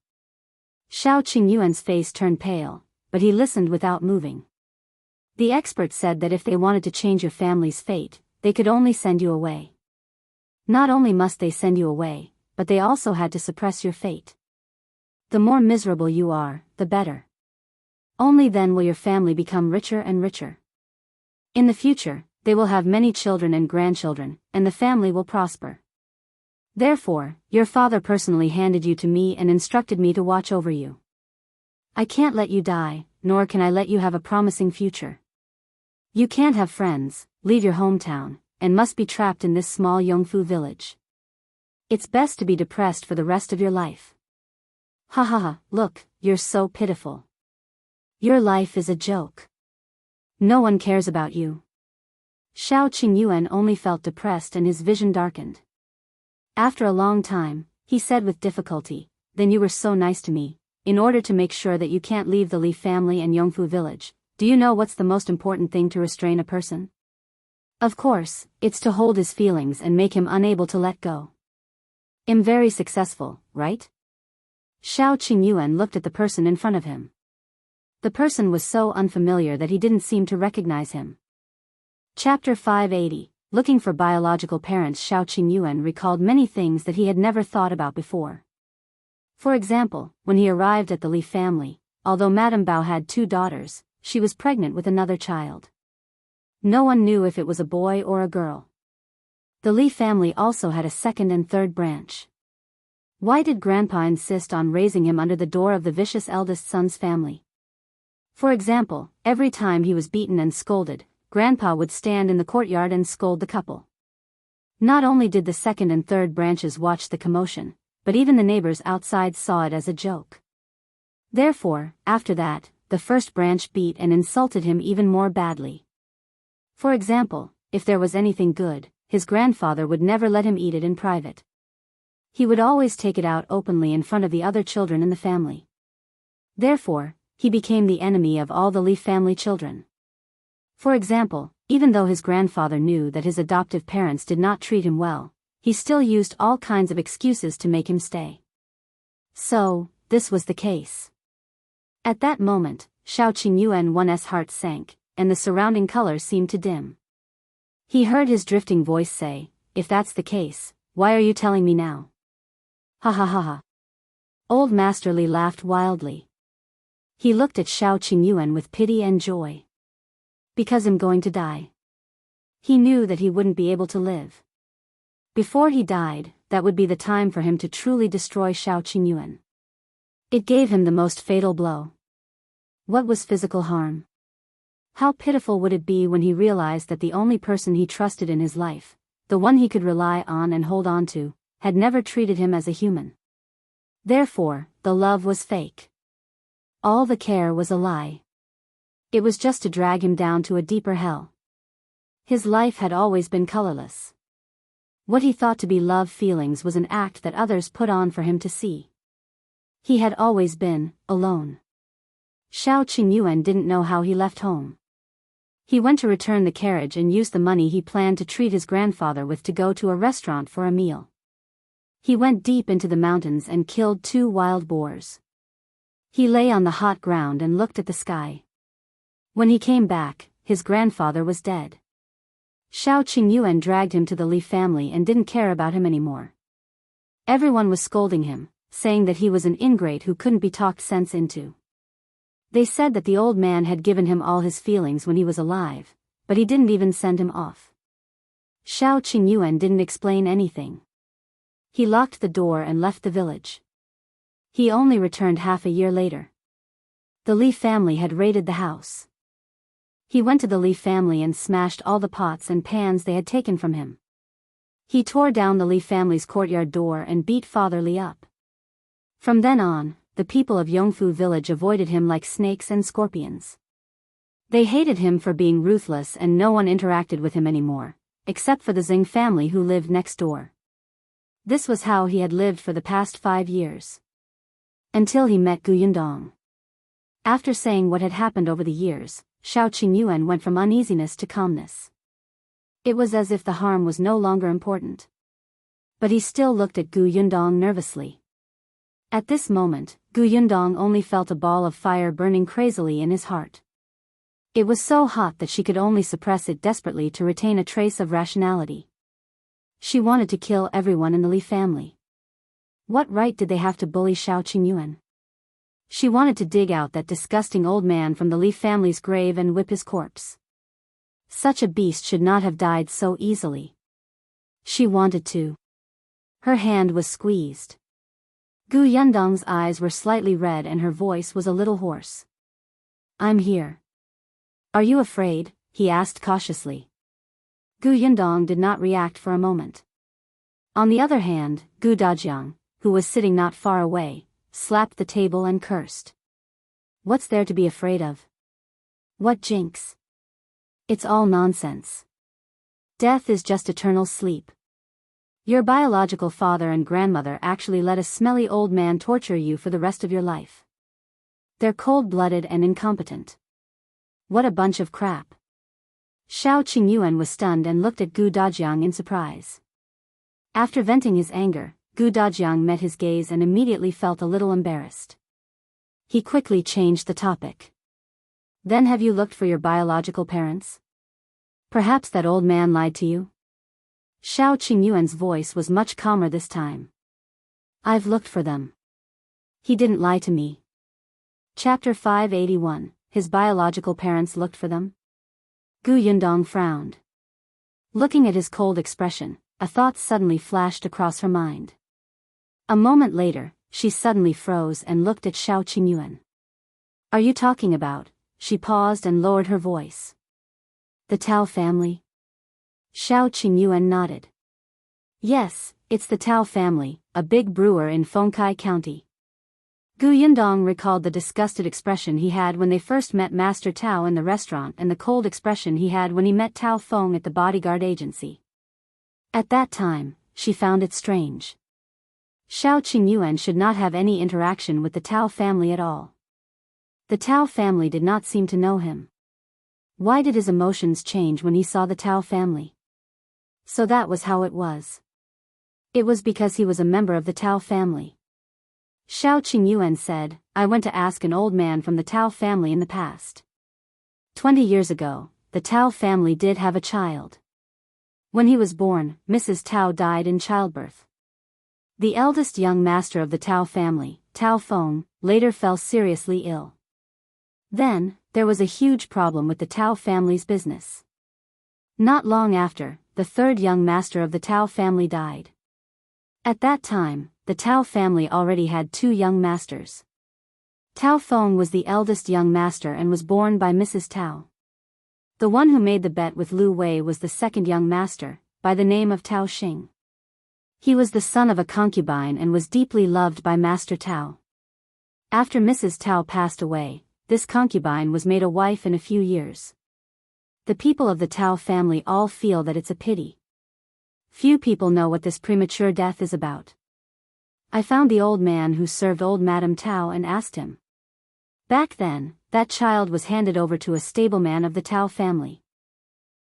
Shao Qingyuan's face turned pale, but he listened without moving. The expert said that if they wanted to change your family's fate, they could only send you away. Not only must they send you away, but they also had to suppress your fate. The more miserable you are, the better. Only then will your family become richer and richer. In the future, they will have many children and grandchildren, and the family will prosper. Therefore, your father personally handed you to me and instructed me to watch over you. I can't let you die, nor can I let you have a promising future. You can't have friends, leave your hometown, and must be trapped in this small Yongfu village. It's best to be depressed for the rest of your life. Ha ha ha, look, you're so pitiful. Your life is a joke. No one cares about you. Shao Qingyuan only felt depressed and his vision darkened. After a long time, he said with difficulty, then you were so nice to me, in order to make sure that you can't leave the Li family and Yongfu village. Do you know what's the most important thing to restrain a person? Of course, it's to hold his feelings and make him unable to let go. I'm very successful, right? Shao Qingyuan looked at the person in front of him. The person was so unfamiliar that he didn't seem to recognize him. Chapter 580, Looking for biological parents. Shao Qingyuan recalled many things that he had never thought about before. For example, when he arrived at the Li family, although Madame Bao had 2 daughters, she was pregnant with another child. No one knew if it was a boy or a girl. The Li family also had a second and third branch. Why did Grandpa insist on raising him under the door of the vicious eldest son's family? For example, every time he was beaten and scolded, Grandpa would stand in the courtyard and scold the couple. Not only did the second and third branches watch the commotion, but even the neighbors outside saw it as a joke. Therefore, after that, the first branch beat and insulted him even more badly. For example, if there was anything good, his grandfather would never let him eat it in private. He would always take it out openly in front of the other children in the family. Therefore, he became the enemy of all the Li family children. For example, even though his grandfather knew that his adoptive parents did not treat him well, he still used all kinds of excuses to make him stay. So, this was the case. At that moment, Shao Qingyuan's heart sank, and the surrounding color seemed to dim. He heard his drifting voice say, if that's the case, why are you telling me now? Ha ha ha ha. Old Master Li laughed wildly. He looked at Shao Qingyuan with pity and joy. Because I'm going to die. He knew that he wouldn't be able to live. Before he died, that would be the time for him to truly destroy Shao Qingyuan. It gave him the most fatal blow. What was physical harm? How pitiful would it be when he realized that the only person he trusted in his life, the one he could rely on and hold on to, had never treated him as a human. Therefore, the love was fake. All the care was a lie. It was just to drag him down to a deeper hell. His life had always been colorless. What he thought to be love feelings was an act that others put on for him to see. He had always been alone. Shao Qingyuan didn't know how he left home. He went to return the carriage and used the money he planned to treat his grandfather with to go to a restaurant for a meal. He went deep into the mountains and killed 2 wild boars. He lay on the hot ground and looked at the sky. When he came back, his grandfather was dead. Shao Qingyuan dragged him to the Li family and didn't care about him anymore. Everyone was scolding him, saying that he was an ingrate who couldn't be talked sense into. They said that the old man had given him all his feelings when he was alive, but he didn't even send him off. Shao Qingyuan didn't explain anything. He locked the door and left the village. He only returned half a year later. The Li family had raided the house. He went to the Li family and smashed all the pots and pans they had taken from him. He tore down the Li family's courtyard door and beat Father Li up. From then on, the people of Yongfu village avoided him like snakes and scorpions. They hated him for being ruthless and no one interacted with him anymore, except for the Xing family who lived next door. This was how he had lived for the past 5 years. Until he met Yundong. After saying what had happened over the years, Shao Qingyuan went from uneasiness to calmness. It was as if the harm was no longer important. But he still looked at Yundong nervously. At this moment, Yundong only felt a ball of fire burning crazily in his heart. It was so hot that she could only suppress it desperately to retain a trace of rationality. She wanted to kill everyone in the Li family. What right did they have to bully Shao Qingyuan? She wanted to dig out that disgusting old man from the Li family's grave and whip his corpse. Such a beast should not have died so easily. She wanted to. Her hand was squeezed. Yundong's eyes were slightly red and her voice was a little hoarse. "I'm here." "Are you afraid?" he asked cautiously. Yundong did not react for a moment. On the other hand, Dajiang, who was sitting not far away, slapped the table and cursed. "What's there to be afraid of? What jinx? It's all nonsense. Death is just eternal sleep. Your biological father and grandmother actually let a smelly old man torture you for the rest of your life. They're cold-blooded and incompetent. What a bunch of crap." Shao Qingyuan was stunned and looked at Dajiang in surprise. After venting his anger, Dajiang met his gaze and immediately felt a little embarrassed. He quickly changed the topic. "Then have you looked for your biological parents? Perhaps that old man lied to you?" Shao Qingyuan's voice was much calmer this time. "I've looked for them. He didn't lie to me." Chapter 581, His biological parents looked for them? Yundong frowned. Looking at his cold expression, a thought suddenly flashed across her mind. A moment later, she suddenly froze and looked at Shao Qingyuan. "Are you talking about?" She paused and lowered her voice. "The Tao family?" Shao Qingyuan nodded. "Yes, it's the Tao family, a big brewer in Fengkai County." Yundong recalled the disgusted expression he had when they first met Master Tao in the restaurant and the cold expression he had when he met Tao Feng at the bodyguard agency. At that time, she found it strange. Shao Qingyuan should not have any interaction with the Tao family at all. The Tao family did not seem to know him. Why did his emotions change when he saw the Tao family? So that was how it was. It was because he was a member of the Tao family. Shao Qingyuan said, "I went to ask an old man from the Tao family in the past. 20 years ago, the Tao family did have a child. When he was born, Mrs. Tao died in childbirth. The eldest young master of the Tao family, Tao Feng, later fell seriously ill. Then, there was a huge problem with the Tao family's business. Not long after, the third young master of the Tao family died. At that time, the Tao family already had 2 young masters. Tao Feng was the eldest young master and was born by Mrs. Tao. The one who made the bet with Lu Wei was the second young master, by the name of Tao Xing. He was the son of a concubine and was deeply loved by Master Tao. After Mrs. Tao passed away, this concubine was made a wife in a few years. The people of the Tao family all feel that it's a pity. Few people know what this premature death is about. I found the old man who served old Madame Tao and asked him. Back then, that child was handed over to a stableman of the Tao family.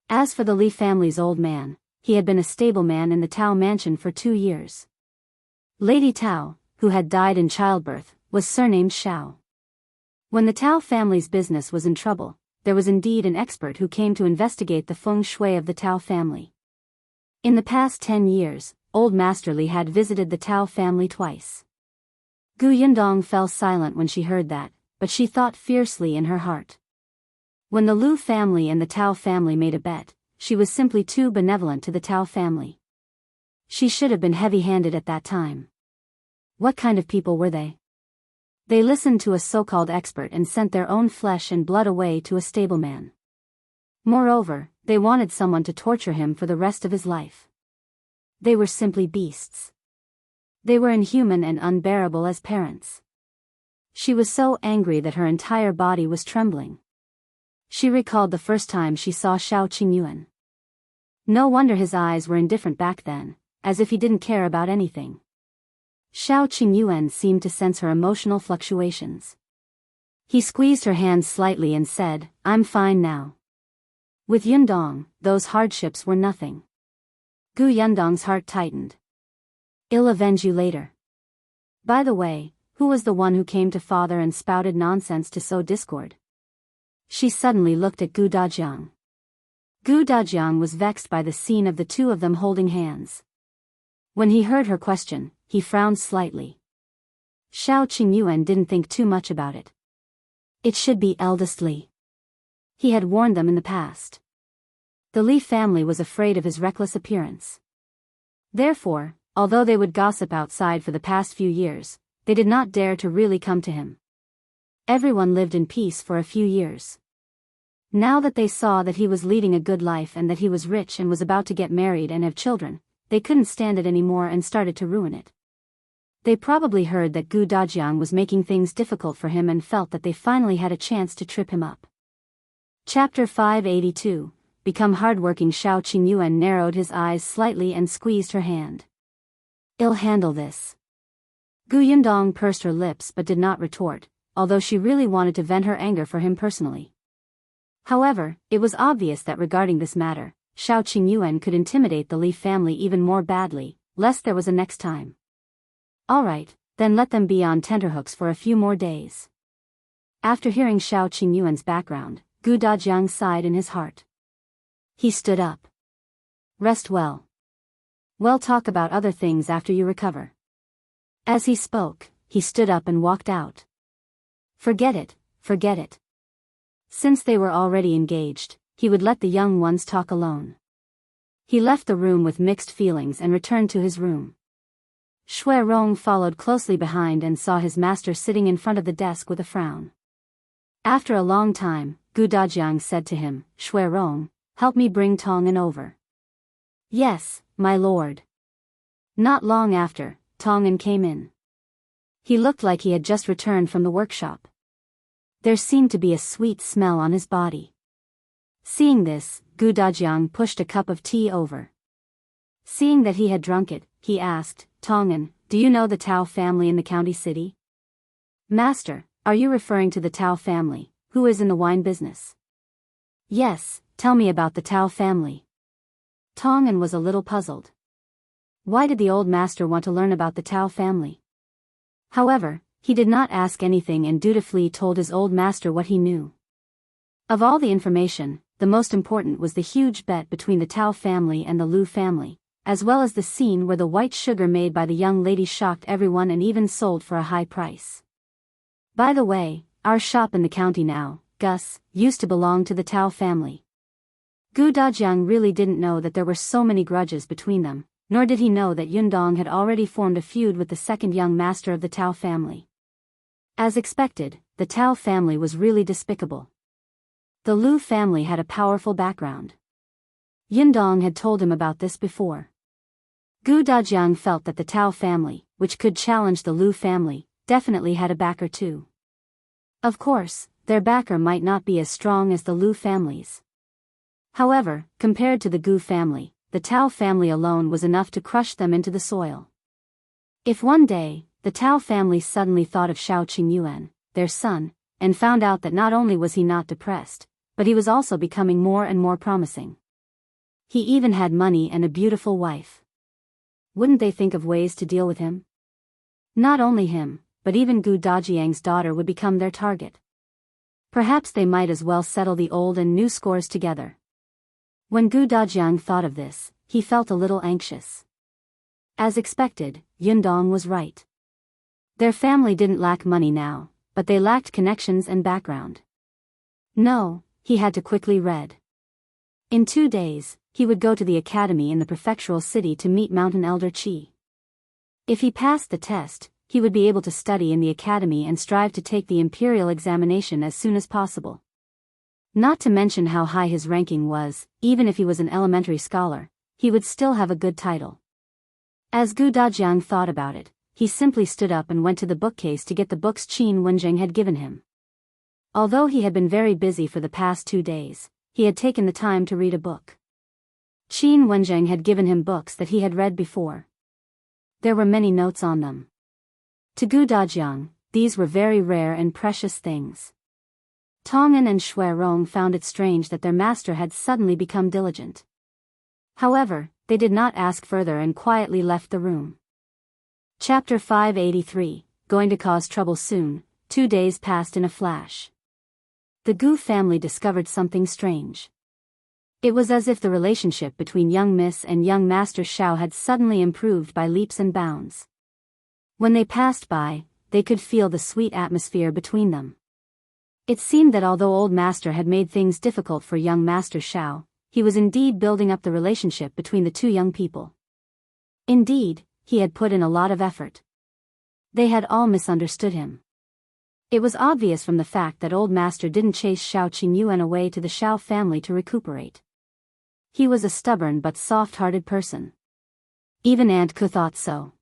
As for the Li family's old man, he had been a stableman in the Tao mansion for 2 years. Lady Tao, who had died in childbirth, was surnamed Shao. When the Tao family's business was in trouble, there was indeed an expert who came to investigate the feng shui of the Tao family. In the past 10 years, old Master Li had visited the Tao family twice. Gu Yundong fell silent when she heard that, but she thought fiercely in her heart. When the Lu family and the Tao family made a bet, she was simply too benevolent to the Tao family. She should have been heavy-handed at that time. What kind of people were they? They listened to a so-called expert and sent their own flesh and blood away to a stableman. Moreover, they wanted someone to torture him for the rest of his life. They were simply beasts. They were inhuman and unbearable as parents. She was so angry that her entire body was trembling. She recalled the first time she saw Shao Qingyuan. No wonder his eyes were indifferent back then, as if he didn't care about anything. Shao Qingyuan seemed to sense her emotional fluctuations. He squeezed her hand slightly and said, "I'm fine now." With Yundong, those hardships were nothing. Gu Yundong's heart tightened. "I'll avenge you later. By the way, who was the one who came to father and spouted nonsense to sow discord?" She suddenly looked at Gu Dajiang. Gu Dajiang was vexed by the scene of the two of them holding hands. When he heard her question, he frowned slightly. Shao Qingyuan didn't think too much about it. It should be eldest Li. He had warned them in the past. The Li family was afraid of his reckless appearance. Therefore, although they would gossip outside for the past few years, they did not dare to really come to him. Everyone lived in peace for a few years. Now that they saw that he was leading a good life and that he was rich and was about to get married and have children, they couldn't stand it anymore and started to ruin it. They probably heard that Gu Dajiang was making things difficult for him and felt that they finally had a chance to trip him up. Chapter 582, Become Hardworking. Shao Qingyuan narrowed his eyes slightly and squeezed her hand. "I'll handle this." Gu Yundong pursed her lips but did not retort, although she really wanted to vent her anger for him personally. However, it was obvious that regarding this matter, Shao Qingyuan could intimidate the Li family even more badly, lest there was a next time. Alright, then let them be on tenterhooks for a few more days. After hearing Shao Qingyuan's background, Gu Dajiang sighed in his heart. He stood up. "Rest well. We'll talk about other things after you recover." As he spoke, he stood up and walked out. Forget it, forget it. Since they were already engaged, he would let the young ones talk alone. He left the room with mixed feelings and returned to his room. Shui Rong followed closely behind and saw his master sitting in front of the desk with a frown. After a long time, Gu Dajiang said to him, "Shui Rong, help me bring Tong'an over." "Yes, my lord." Not long after, Tong'an came in. He looked like he had just returned from the workshop. There seemed to be a sweet smell on his body. Seeing this, Gu Dajiang pushed a cup of tea over. Seeing that he had drunk it, he asked, "Tong'an, do you know the Tao family in the county city?" "Master, are you referring to the Tao family, who is in the wine business?" "Yes, tell me about the Tao family." Tong'an was a little puzzled. Why did the old master want to learn about the Tao family? However, he did not ask anything and dutifully told his old master what he knew. Of all the information, the most important was the huge bet between the Tao family and the Lu family, as well as the scene where the white sugar made by the young lady shocked everyone and even sold for a high price. By the way, our shop in the county now, Gus, used to belong to the Tao family. Gu Dajiang really didn't know that there were so many grudges between them, nor did he know that Yundong had already formed a feud with the second young master of the Tao family. As expected, the Tao family was really despicable. The Lu family had a powerful background. Yundong had told him about this before. Dajiang felt that the Tao family, which could challenge the Lu family, definitely had a backer too. Of course, their backer might not be as strong as the Lu family's. However, compared to the Gu family, the Tao family alone was enough to crush them into the soil. If one day, the Tao family suddenly thought of Shao Qingyuan, their son, and found out that not only was he not depressed, but he was also becoming more and more promising. He even had money and a beautiful wife. Wouldn't they think of ways to deal with him? Not only him, but even Dajiang's daughter would become their target. Perhaps they might as well settle the old and new scores together. When Dajiang thought of this, he felt a little anxious. As expected, Yundong was right. Their family didn't lack money now, but they lacked connections and background. No, he had to quickly read. In 2 days, he would go to the academy in the prefectural city to meet Mountain Elder Qi. If he passed the test, he would be able to study in the academy and strive to take the imperial examination as soon as possible. Not to mention how high his ranking was, even if he was an elementary scholar, he would still have a good title. As Dajiang thought about it, he simply stood up and went to the bookcase to get the books Qin Wenjing had given him. Although he had been very busy for the past 2 days, he had taken the time to read a book. Qin Wenjing had given him books that he had read before. There were many notes on them. To Dajiang, these were very rare and precious things. Tong'an and Shuirong found it strange that their master had suddenly become diligent. However, they did not ask further and quietly left the room. Chapter 583, Going to Cause Trouble Soon. 2 days passed in a flash. The Gu family discovered something strange. It was as if the relationship between young Miss and young Master Shao had suddenly improved by leaps and bounds. When they passed by, they could feel the sweet atmosphere between them. It seemed that although old master had made things difficult for young Master Shao, he was indeed building up the relationship between the two young people. Indeed, he had put in a lot of effort. They had all misunderstood him. It was obvious from the fact that old master didn't chase Shao Qingyuan away to the Shao family to recuperate. He was a stubborn but soft-hearted person. Even Aunt Ku thought so.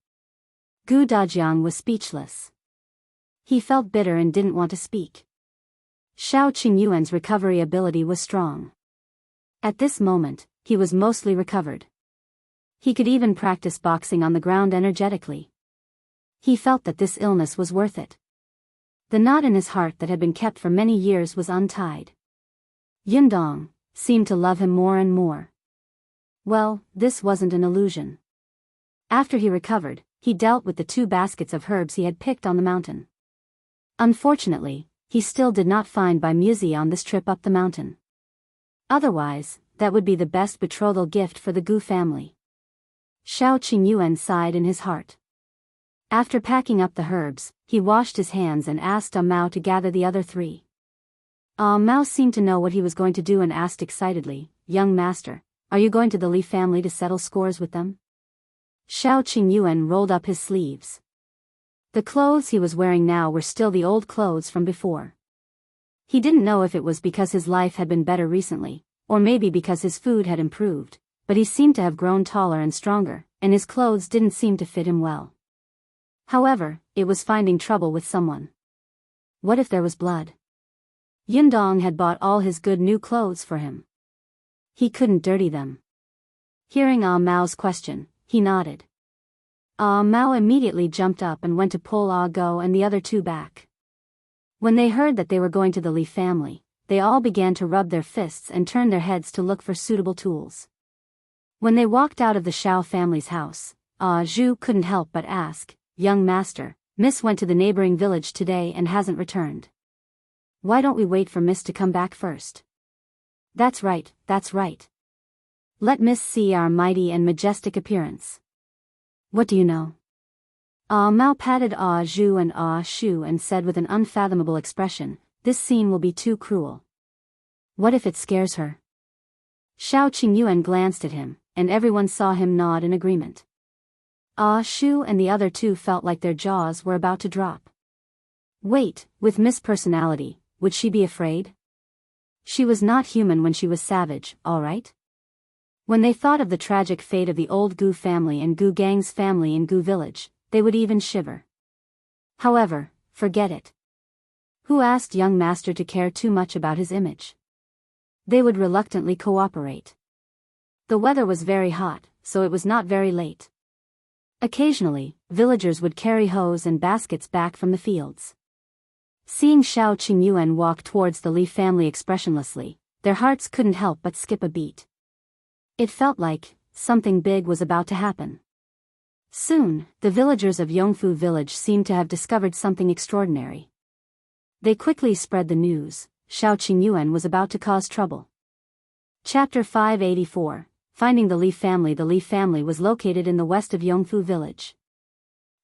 Dajiang was speechless. He felt bitter and didn't want to speak. Shao Qingyuan's recovery ability was strong. At this moment, he was mostly recovered. He could even practice boxing on the ground energetically. He felt that this illness was worth it. The knot in his heart that had been kept for many years was untied. Yundong seemed to love him more and more. Well, this wasn't an illusion. After he recovered, he dealt with the 2 baskets of herbs he had picked on the mountain. Unfortunately, he still did not find Bai Muzi on this trip up the mountain. Otherwise, that would be the best betrothal gift for the Gu family. Shao Qingyuan sighed in his heart. After packing up the herbs, he washed his hands and asked Mao to gather the other 3. Mao seemed to know what he was going to do and asked excitedly, "Young master, are you going to the Li family to settle scores with them?" Shao Qingyuan rolled up his sleeves. The clothes he was wearing now were still the old clothes from before. He didn't know if it was because his life had been better recently, or maybe because his food had improved, but he seemed to have grown taller and stronger, and his clothes didn't seem to fit him well. However, it was finding trouble with someone. What if there was blood? Yundong had bought all his good new clothes for him. He couldn't dirty them. Hearing Mao's question, he nodded. Mao immediately jumped up and went to pull Go and the other 2 back. When they heard that they were going to the Li family, they all began to rub their fists and turn their heads to look for suitable tools. When they walked out of the Shao family's house, Zhu couldn't help but ask, "Young master, Miss went to the neighboring village today and hasn't returned. Why don't we wait for Miss to come back first?" That's right, that's right. Let Miss see our mighty and majestic appearance." "What do you know?" Mao patted Zhu and Shu and said with an unfathomable expression, "This scene will be too cruel. What if it scares her?" Shao Qingyuan glanced at him, and everyone saw him nod in agreement. Shu and the other 2 felt like their jaws were about to drop. Wait, with Miss Personality, would she be afraid? She was not human when she was savage, all right? When they thought of the tragic fate of the old Gu family and Gu Gang's family in Gu village, they would even shiver. However, forget it. Who asked young master to care too much about his image? They would reluctantly cooperate. The weather was very hot, so it was not very late. Occasionally, villagers would carry hoes and baskets back from the fields. Seeing Shao Qingyuan walk towards the Li family expressionlessly, their hearts couldn't help but skip a beat. It felt like something big was about to happen. Soon, the villagers of Yongfu village seemed to have discovered something extraordinary. They quickly spread the news: Shao Qingyuan was about to cause trouble. Chapter 584, Finding the Li family. The Li family was located in the west of Yongfu village.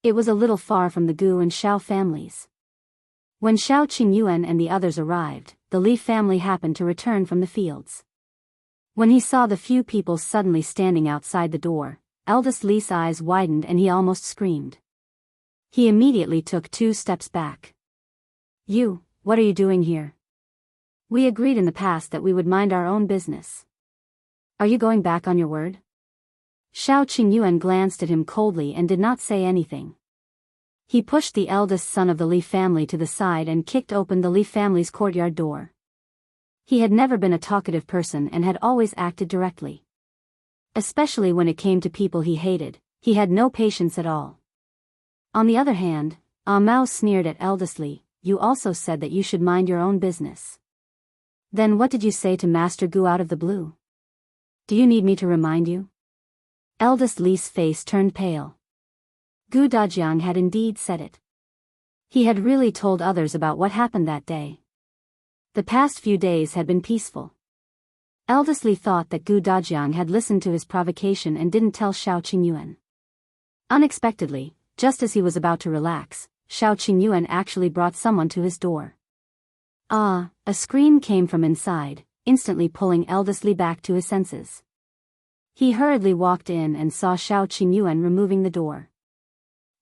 It was a little far from the Gu and Shao families. When Shao Qingyuan and the others arrived, the Li family happened to return from the fields. When he saw the few people suddenly standing outside the door, eldest Li's eyes widened and he almost screamed. He immediately took 2 steps back. "You, what are you doing here? We agreed in the past that we would mind our own business. Are you going back on your word?" Shao Qingyuan glanced at him coldly and did not say anything. He pushed the eldest son of the Li family to the side and kicked open the Li family's courtyard door. He had never been a talkative person and had always acted directly. Especially when it came to people he hated, he had no patience at all. On the other hand, Mao sneered at eldest Li. "You also said that you should mind your own business. Then what did you say to Master Gu out of the blue? Do you need me to remind you?" Eldest Li's face turned pale. Gu Dajiang had indeed said it. He had really told others about what happened that day. The past few days had been peaceful. Eldest Li thought that Gu Dajiang had listened to his provocation and didn't tell Shao Qingyuan. Unexpectedly, just as he was about to relax, Shao Qingyuan actually brought someone to his door. "Ah!" A scream came from inside, instantly pulling eldest Li back to his senses. He hurriedly walked in and saw Shao Qingyuan removing the door.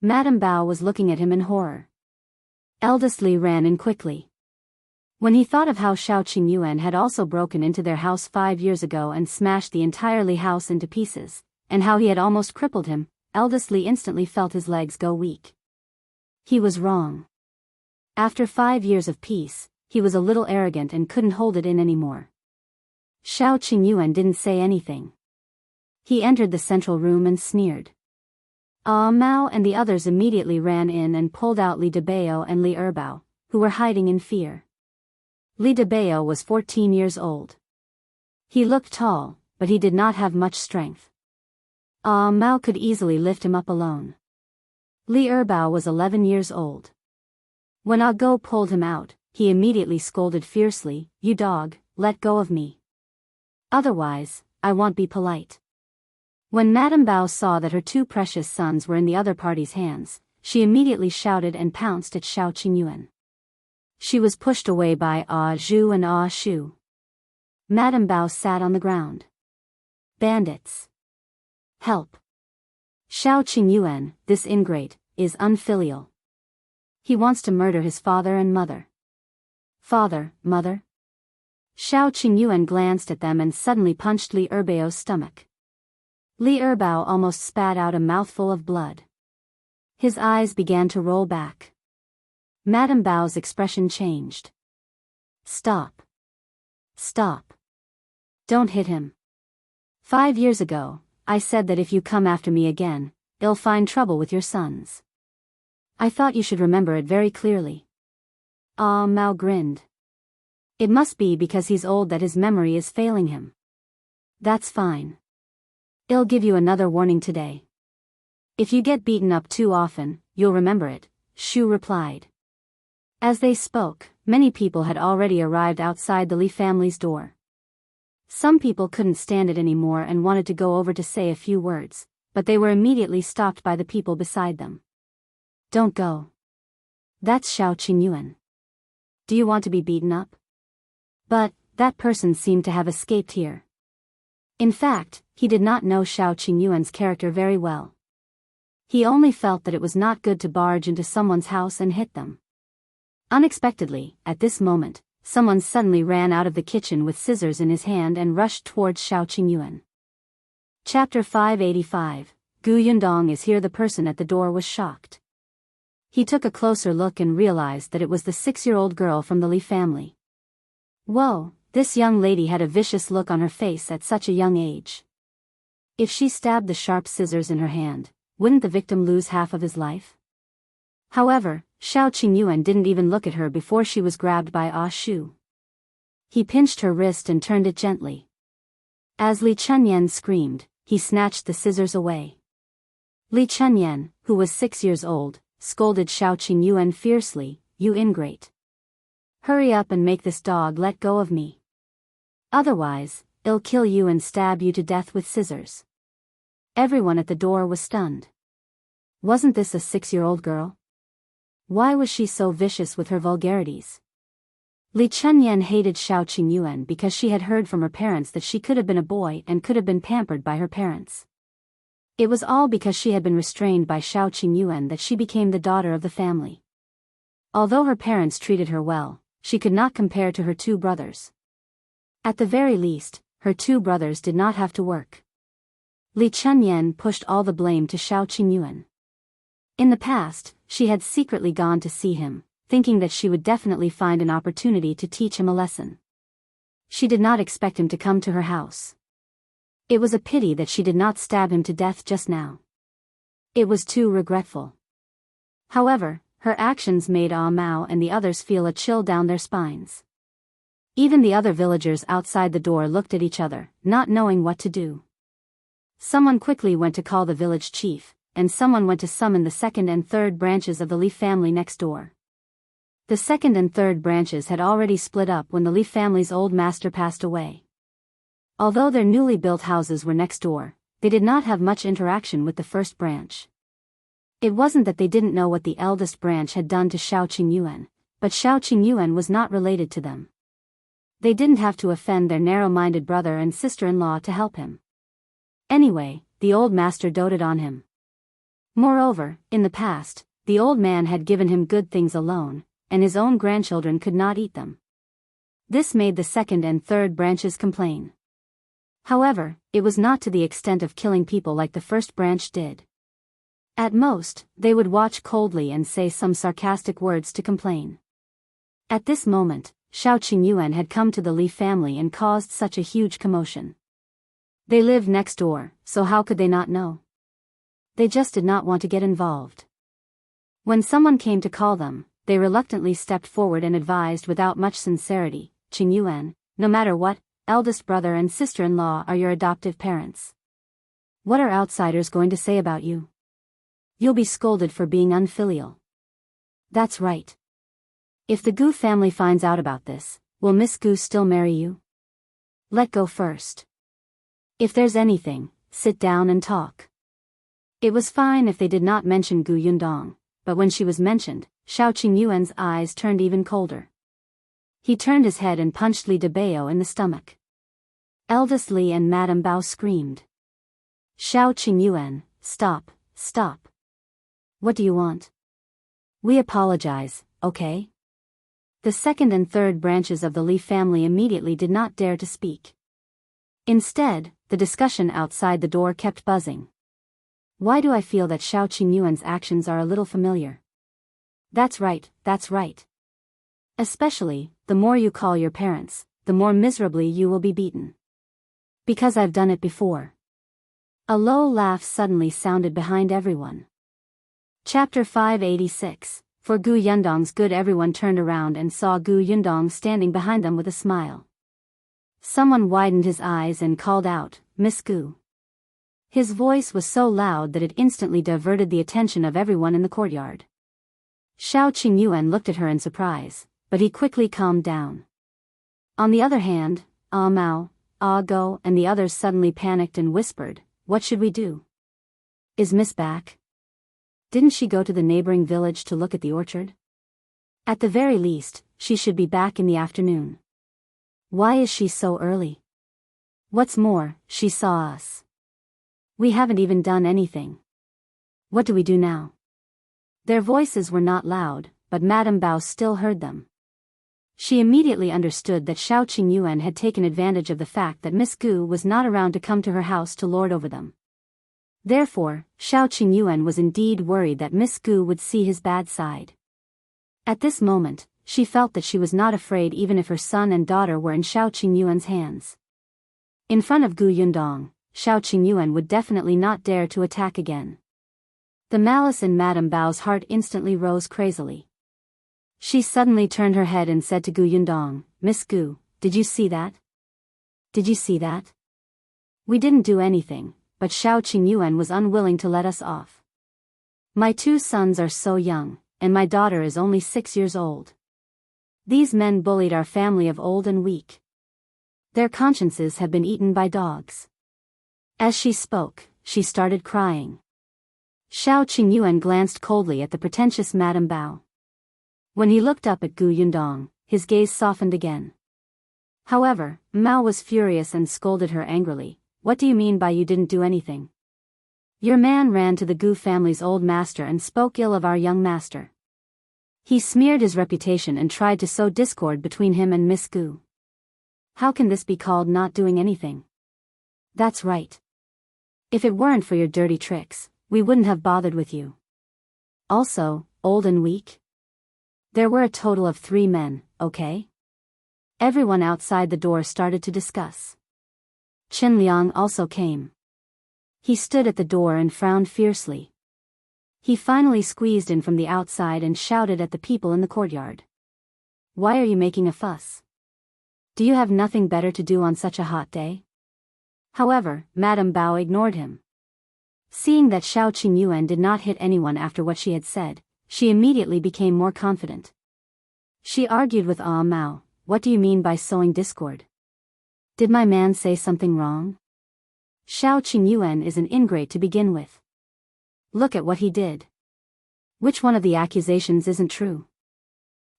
Madame Bao was looking at him in horror. Eldest Li ran in quickly. When he thought of how Shao Qingyuan had also broken into their house 5 years ago and smashed the entire Li house into pieces, and how he had almost crippled him, eldest Li instantly felt his legs go weak. He was wrong. After 5 years of peace, he was a little arrogant and couldn't hold it in anymore. Shao Qingyuan didn't say anything. He entered the central room and sneered. Mao and the others immediately ran in and pulled out Li Debao and Li Erbao, who were hiding in fear. Li Debao was 14 years old. He looked tall, but he did not have much strength. Mao could easily lift him up alone. Li Erbao was 11 years old. When Go pulled him out, he immediately scolded fiercely, "You dog, let go of me. Otherwise, I won't be polite." When Madame Bao saw that her 2 precious sons were in the other party's hands, she immediately shouted and pounced at Shao Qingyuan. She was pushed away by Zhu and Shu. Madame Bao sat on the ground. "Bandits! Help! Shao Qingyuan, this ingrate, is unfilial. He wants to murder his father and mother." "Father, mother?" Shao Qingyuan glanced at them and suddenly punched Li Erbao's stomach. Li Erbao almost spat out a mouthful of blood. His eyes began to roll back. Madame Bao's expression changed. "Stop. Stop. Don't hit him. 5 years ago, I said that if you come after me again, you'll find trouble with your sons. I thought you should remember it very clearly." Mao grinned. It must be because he's old that his memory is failing him. "That's fine. I'll give you another warning today. If you get beaten up too often, you'll remember it," Shu replied. As they spoke, many people had already arrived outside the Li family's door. Some people couldn't stand it anymore and wanted to go over to say a few words, but they were immediately stopped by the people beside them. "Don't go. That's Shao Qingyuan. Do you want to be beaten up?" But that person seemed to have escaped here. In fact, he did not know Shao Qingyuan's character very well. He only felt that it was not good to barge into someone's house and hit them. Unexpectedly, at this moment, someone suddenly ran out of the kitchen with scissors in his hand and rushed towards Shao Qingyuan. Chapter 585. Yundong is here. The person at the door was shocked. He took a closer look and realized that it was the 6-year-old girl from the Li family. Whoa, this young lady had a vicious look on her face at such a young age. If she stabbed the sharp scissors in her hand, wouldn't the victim lose half of his life? However, Shao Qingyuan didn't even look at her before she was grabbed by Ah Shu. He pinched her wrist and turned it gently. As Li Chunyan screamed, he snatched the scissors away. Li Chunyan, who was 6 years old, scolded Shao Qingyuan fiercely, "You ingrate. Hurry up and make this dog let go of me. Otherwise, I'll kill you and stab you to death with scissors." Everyone at the door was stunned. Wasn't this a 6-year-old girl? Why was she so vicious with her vulgarities? Li Chunyan hated Shao Qingyuan because she had heard from her parents that she could have been a boy and could have been pampered by her parents. It was all because she had been restrained by Shao Qingyuan that she became the daughter of the family. Although her parents treated her well, she could not compare to her 2 brothers. At the very least, her 2 brothers did not have to work. Li Chunyan pushed all the blame to Shao Qingyuan. In the past, she had secretly gone to see him, thinking that she would definitely find an opportunity to teach him a lesson. She did not expect him to come to her house. It was a pity that she did not stab him to death just now. It was too regretful. However, her actions made Ah Mao and the others feel a chill down their spines. Even the other villagers outside the door looked at each other, not knowing what to do. Someone quickly went to call the village chief, and someone went to summon the 2nd and 3rd branches of the Li family next door. The 2nd and 3rd branches had already split up when the Li family's old master passed away. Although their newly built houses were next door, they did not have much interaction with the 1st branch. It wasn't that they didn't know what the eldest branch had done to Shao Qingyuan, but Shao Qingyuan was not related to them. They didn't have to offend their narrow-minded brother and sister-in-law to help him. Anyway, the old master doted on him. Moreover, in the past, the old man had given him good things alone, and his own grandchildren could not eat them. This made the 2nd and 3rd branches complain. However, it was not to the extent of killing people like the 1st branch did. At most, they would watch coldly and say some sarcastic words to complain. At this moment, Shao Qingyuan had come to the Li family and caused such a huge commotion. They lived next door, so how could they not know? They just did not want to get involved. When someone came to call them, they reluctantly stepped forward and advised without much sincerity, "Qingyuan, no matter what, eldest brother and sister-in-law are your adoptive parents. What are outsiders going to say about you? You'll be scolded for being unfilial." "That's right. If the Gu family finds out about this, will Miss Gu still marry you? Let go first. If there's anything, sit down and talk." It was fine if they did not mention Gu Yundong, but when she was mentioned, Shao Qingyuan's eyes turned even colder. He turned his head and punched Li Debao in the stomach. Eldest Li and Madame Bao screamed. "Shao Qingyuan, stop, stop. What do you want? We apologize, okay?" The 2nd and 3rd branches of the Li family immediately did not dare to speak. Instead, the discussion outside the door kept buzzing. Why do I feel that Shao Qingyuan's actions are a little familiar? That's right, that's right. Especially, the more you call your parents, the more miserably you will be beaten. Because I've done it before. A low laugh suddenly sounded behind everyone. Chapter 586. For Gu Yundong's good, everyone turned around and saw Gu Yundong standing behind them with a smile. Someone widened his eyes and called out, "Miss Gu." His voice was so loud that it instantly diverted the attention of everyone in the courtyard. Shao Qingyuan looked at her in surprise, but he quickly calmed down. On the other hand, Ah Mao, Ah Go and the others suddenly panicked and whispered, "What should we do? Is Miss back? Didn't she go to the neighboring village to look at the orchard? At the very least, she should be back in the afternoon. Why is she so early? What's more, she saw us. We haven't even done anything. What do we do now?" Their voices were not loud, but Madame Bao still heard them. She immediately understood that Shao Qingyuan had taken advantage of the fact that Miss Gu was not around to come to her house to lord over them. Therefore, Shao Qingyuan was indeed worried that Miss Gu would see his bad side. At this moment, she felt that she was not afraid even if her son and daughter were in Shao Qingyuan's hands. In front of Gu Yundong, Shao Qingyuan would definitely not dare to attack again. The malice in Madame Bao's heart instantly rose crazily. She suddenly turned her head and said to Gu Yundong, "Miss Gu, did you see that? Did you see that? We didn't do anything, but Shao Qingyuan was unwilling to let us off. My two sons are so young, and my daughter is only 6 years old. These men bullied our family of old and weak. Their consciences have been eaten by dogs." As she spoke, she started crying. Shao Qingyuan glanced coldly at the pretentious Madame Bao. When he looked up at Gu Yundong, his gaze softened again. However, Mao was furious and scolded her angrily. "What do you mean by you didn't do anything? Your man ran to the Gu family's old master and spoke ill of our young master. He smeared his reputation and tried to sow discord between him and Miss Gu. How can this be called not doing anything? That's right. If it weren't for your dirty tricks, we wouldn't have bothered with you. Also, old and weak? There were a total of 3 men, okay?" Everyone outside the door started to discuss. Chen Liang also came. He stood at the door and frowned fiercely. He finally squeezed in from the outside and shouted at the people in the courtyard. "Why are you making a fuss? Do you have nothing better to do on such a hot day?" However, Madame Bao ignored him. Seeing that Shao Qingyuan did not hit anyone after what she had said, she immediately became more confident. She argued with Mao, "What do you mean by sowing discord? Did my man say something wrong? Shao Qingyuan is an ingrate to begin with. Look at what he did. Which one of the accusations isn't true?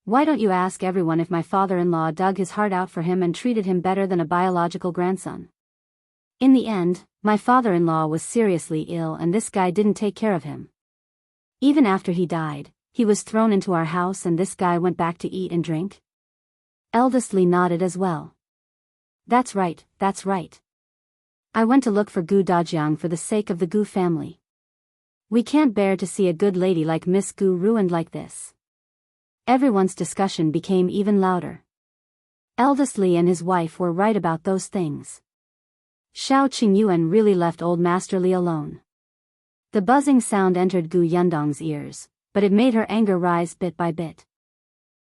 Why don't you ask everyone if my father-in-law dug his heart out for him and treated him better than a biological grandson? In the end, my father-in-law was seriously ill and this guy didn't take care of him. Even after he died, he was thrown into our house and this guy went back to eat and drink?" Eldest Li nodded as well. That's right, that's right. I went to look for Gu Dajiang for the sake of the Gu family. We can't bear to see a good lady like Miss Gu ruined like this." Everyone's discussion became even louder. Eldest Li and his wife were right about those things. Shao Qingyuan really left old Master Li alone. The buzzing sound entered Gu Yundong's ears, but it made her anger rise bit by bit.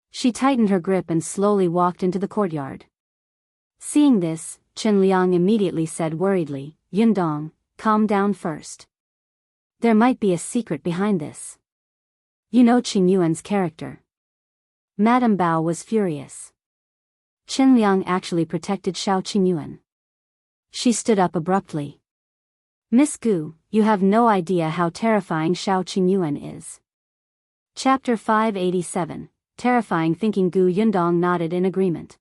She tightened her grip and slowly walked into the courtyard. Seeing this, Chen Liang immediately said worriedly, "Yundong, calm down first. There might be a secret behind this. You know Qingyuan's character." Madame Bao was furious. Chen Liang actually protected Shao Qingyuan. She stood up abruptly. "Miss Gu, you have no idea how terrifying Shao Qingyuan is." Chapter 587, Terrifying. Thinking. Gu Yundong nodded in agreement.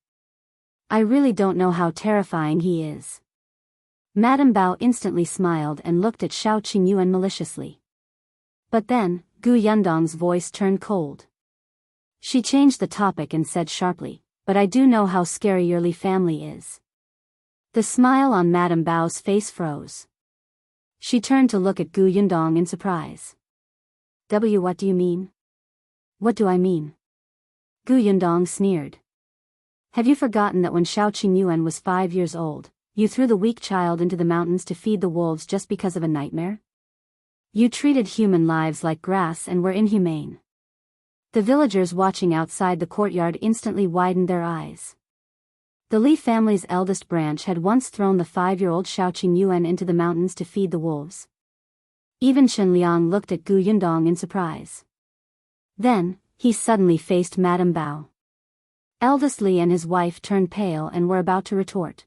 "I really don't know how terrifying he is." Madame Bao instantly smiled and looked at Shao Qingyuan maliciously. But then, Gu Yundong's voice turned cold. She changed the topic and said sharply, "But I do know how scary your Li family is." The smile on Madame Bao's face froze. She turned to look at Gu Yundong in surprise. What do you mean?" "What do I mean?" Gu Yundong sneered. "Have you forgotten that when Shao Qingyuan was 5 years old, you threw the weak child into the mountains to feed the wolves just because of a nightmare? You treated human lives like grass and were inhumane." The villagers watching outside the courtyard instantly widened their eyes. The Li family's eldest branch had once thrown the 5-year-old Shao Qingyuan into the mountains to feed the wolves. Even Chen Liang looked at Gu Yundong in surprise. Then, he suddenly faced Madame Bao. Eldest Li and his wife turned pale and were about to retort.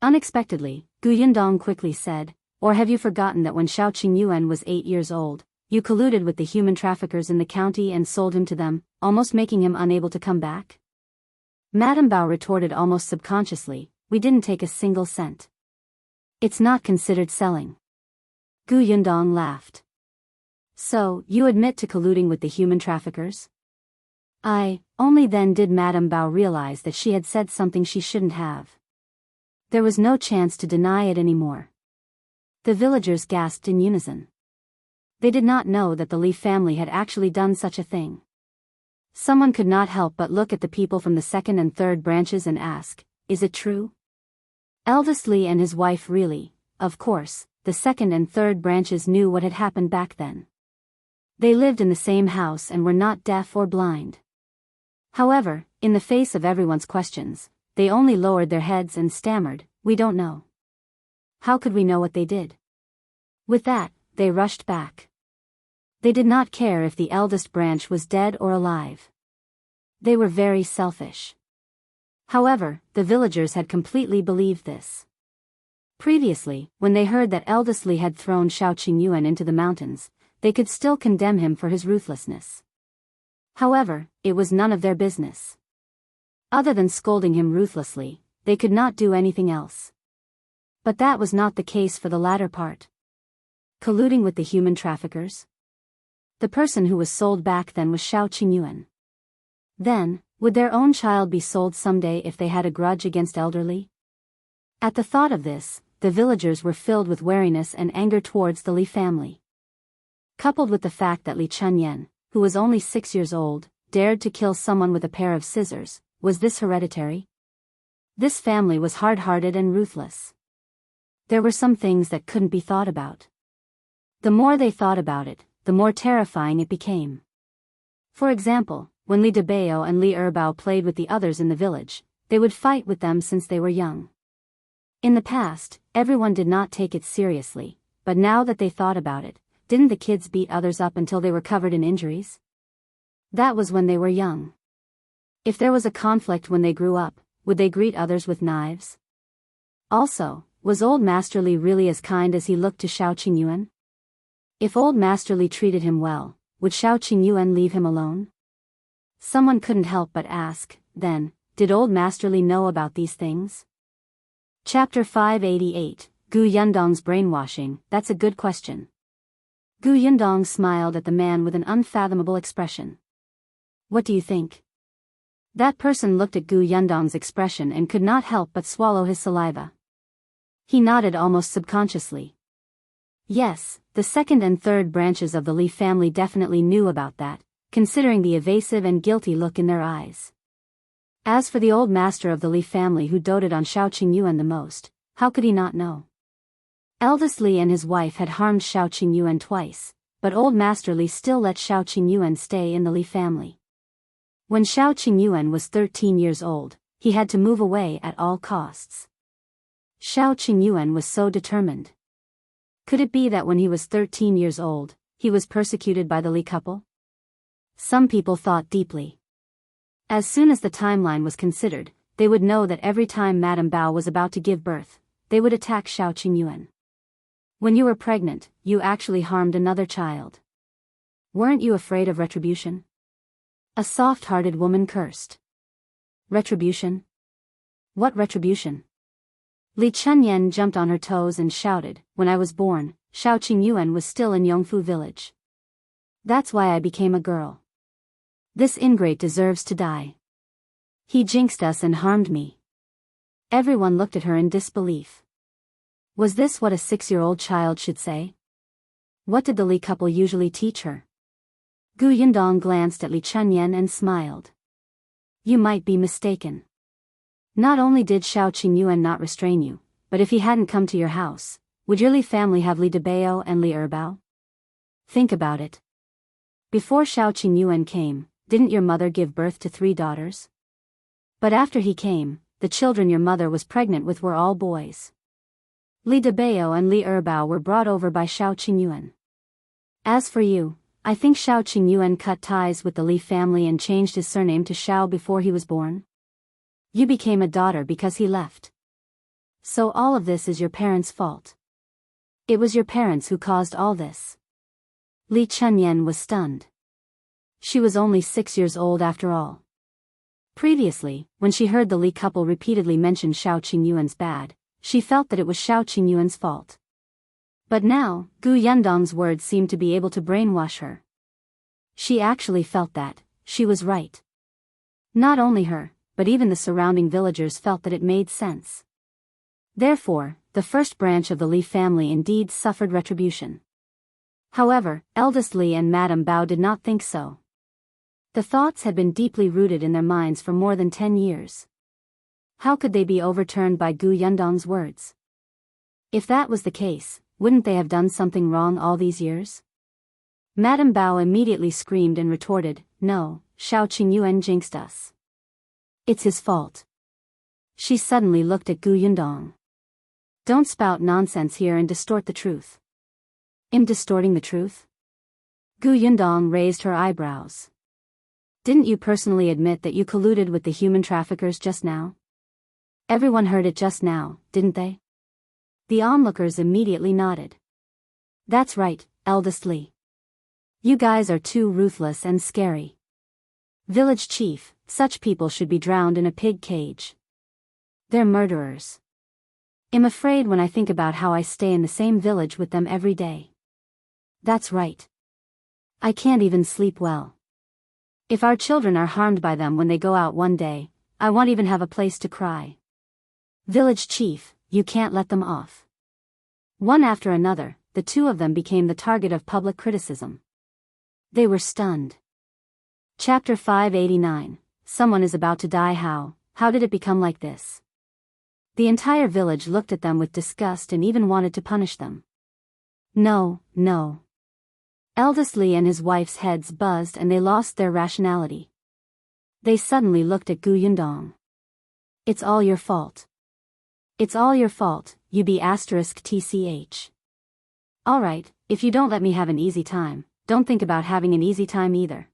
Unexpectedly, Gu Yundong quickly said, "Or have you forgotten that when Shao Qingyuan was 8 years old, you colluded with the human traffickers in the county and sold him to them, almost making him unable to come back?" Madame Bao retorted almost subconsciously, "We didn't take a single cent. It's not considered selling." Gu Yundong laughed. "So, you admit to colluding with the human traffickers?" Only then did Madame Bao realize that she had said something she shouldn't have. There was no chance to deny it anymore. The villagers gasped in unison. They did not know that the Li family had actually done such a thing. Someone could not help but look at the people from the second and third branches and ask, "Is it true?" Eldest Li and his wife really, of course, the second and third branches knew what had happened back then. They lived in the same house and were not deaf or blind. However, in the face of everyone's questions, they only lowered their heads and stammered, "We don't know. How could we know what they did?" With that, they rushed back. They did not care if the eldest branch was dead or alive. They were very selfish. However, the villagers had completely believed this. Previously, when they heard that eldest Li had thrown Shao Qingyuan into the mountains, they could still condemn him for his ruthlessness. However, it was none of their business. Other than scolding him ruthlessly, they could not do anything else. But that was not the case for the latter part. Colluding with the human traffickers? The person who was sold back then was Shao Qingyuan. Then, would their own child be sold someday if they had a grudge against elderly? At the thought of this, the villagers were filled with wariness and anger towards the Li family. Coupled with the fact that Li Chunyan, who was only 6 years old, dared to kill someone with a pair of scissors, was this hereditary? This family was hard-hearted and ruthless. There were some things that couldn't be thought about. The more they thought about it, the more terrifying it became. For example, when Li Debao and Li Erbao played with the others in the village, they would fight with them since they were young. In the past, everyone did not take it seriously, but now that they thought about it, didn't the kids beat others up until they were covered in injuries? That was when they were young. If there was a conflict when they grew up, would they greet others with knives? Also, was Old Master Li really as kind as he looked to Shao Qingyuan? If Old Master Li treated him well, would Shao Qingyuan leave him alone? Someone couldn't help but ask, then, did Old Master Li know about these things? Chapter 588, Gu Yundong's Brainwashing. That's a good question. Gu Yundong smiled at the man with an unfathomable expression. What do you think? That person looked at Gu Yundong's expression and could not help but swallow his saliva. He nodded almost subconsciously. Yes, the second and third branches of the Li family definitely knew about that, considering the evasive and guilty look in their eyes. As for the old master of the Li family who doted on Shao Qingyuan the most, how could he not know? Eldest Li and his wife had harmed Shao Qingyuan twice, but Old Master Li still let Shao Qingyuan stay in the Li family. When Shao Qingyuan was 13 years old, he had to move away at all costs. Shao Qingyuan was so determined. Could it be that when he was 13 years old, he was persecuted by the Li couple? Some people thought deeply. As soon as the timeline was considered, they would know that every time Madame Bao was about to give birth, they would attack Shao Qingyuan. When you were pregnant, you actually harmed another child. Weren't you afraid of retribution? A soft-hearted woman cursed. Retribution? What retribution? Li Chunyan jumped on her toes and shouted, "When I was born, Shao Qingyuan was still in Yongfu village. That's why I became a girl. This ingrate deserves to die. He jinxed us and harmed me." Everyone looked at her in disbelief. Was this what a 6-year-old child should say? What did the Li couple usually teach her? Gu Yundong glanced at Li Chunyan and smiled. You might be mistaken. Not only did Shao Qingyuan not restrain you, but if he hadn't come to your house, would your Li family have Li Debao and Li Erbao? Think about it. Before Shao Qingyuan came, didn't your mother give birth to 3 daughters? But after he came, the children your mother was pregnant with were all boys. Li Debao and Li Erbao were brought over by Shao Qingyuan. As for you, I think Shao Qingyuan cut ties with the Li family and changed his surname to Shao before he was born. You became a daughter because he left. So all of this is your parents' fault. It was your parents who caused all this. Li Chunyan was stunned. She was only 6 years old after all. Previously, when she heard the Li couple repeatedly mention Shao Qingyuan's bad, she felt that it was Shao Qingyuan's fault. But now, Gu Yundong's words seemed to be able to brainwash her. She actually felt that she was right. Not only her, but even the surrounding villagers felt that it made sense. Therefore, the first branch of the Li family indeed suffered retribution. However, eldest Li and Madame Bao did not think so. The thoughts had been deeply rooted in their minds for more than 10 years. How could they be overturned by Gu Yundong's words? If that was the case, wouldn't they have done something wrong all these years? Madame Bao immediately screamed and retorted, "No, Shao Qingyuan jinxed us. It's his fault." She suddenly looked at Gu Yundong. "Don't spout nonsense here and distort the truth." "I'm distorting the truth?" Gu Yundong raised her eyebrows. "Didn't you personally admit that you colluded with the human traffickers just now? Everyone heard it just now, didn't they?" The onlookers immediately nodded. "That's right, eldest Li. You guys are too ruthless and scary. Village chief, such people should be drowned in a pig cage. They're murderers. I'm afraid when I think about how I stay in the same village with them every day. That's right. I can't even sleep well. If our children are harmed by them when they go out one day, I won't even have a place to cry. Village chief, you can't let them off." One after another, the two of them became the target of public criticism. They were stunned. Chapter 589, Someone is about to die. How did it become like this? The entire village looked at them with disgust and even wanted to punish them. No. Eldest Li and his wife's heads buzzed and they lost their rationality. They suddenly looked at Gu Yundong. "It's all your fault. It's all your fault, you *tch. Alright, if you don't let me have an easy time, don't think about having an easy time either."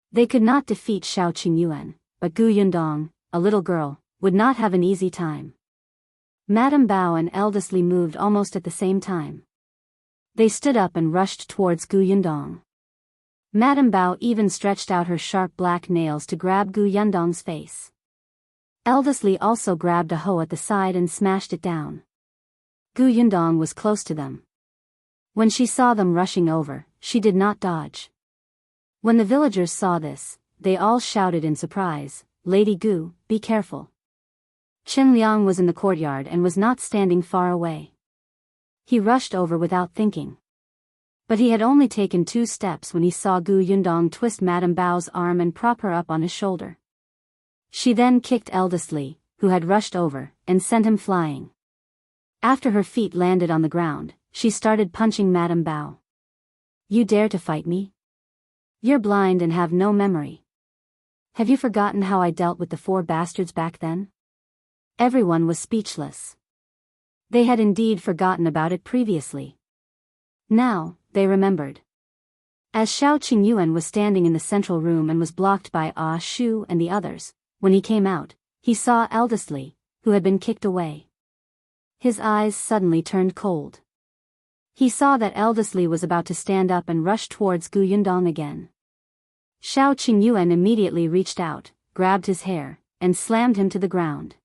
They could not defeat Shao Qingyuan, but Gu Yundong, a little girl, would not have an easy time. Madame Bao and eldest Li moved almost at the same time. They stood up and rushed towards Gu Yundong. Madame Bao even stretched out her sharp black nails to grab Gu Yundong's face. Eldest Li also grabbed a hoe at the side and smashed it down. Gu Yundong was close to them. When she saw them rushing over, she did not dodge. When the villagers saw this, they all shouted in surprise, "Lady Gu, be careful." Chen Liang was in the courtyard and was not standing far away. He rushed over without thinking. But he had only taken 2 steps when he saw Gu Yundong twist Madame Bao's arm and prop her up on his shoulder. She then kicked eldest Li, who had rushed over, and sent him flying. After her feet landed on the ground, she started punching Madame Bao. "You dare to fight me? You're blind and have no memory. Have you forgotten how I dealt with the 4 bastards back then?" Everyone was speechless. They had indeed forgotten about it previously. Now, they remembered. As Shao Qingyuan was standing in the central room and was blocked by Shu and the others, when he came out, he saw eldest Li, who had been kicked away. His eyes suddenly turned cold. He saw that eldest Li was about to stand up and rush towards Gu Yundong again. Shao Qingyuan immediately reached out, grabbed his hair, and slammed him to the ground.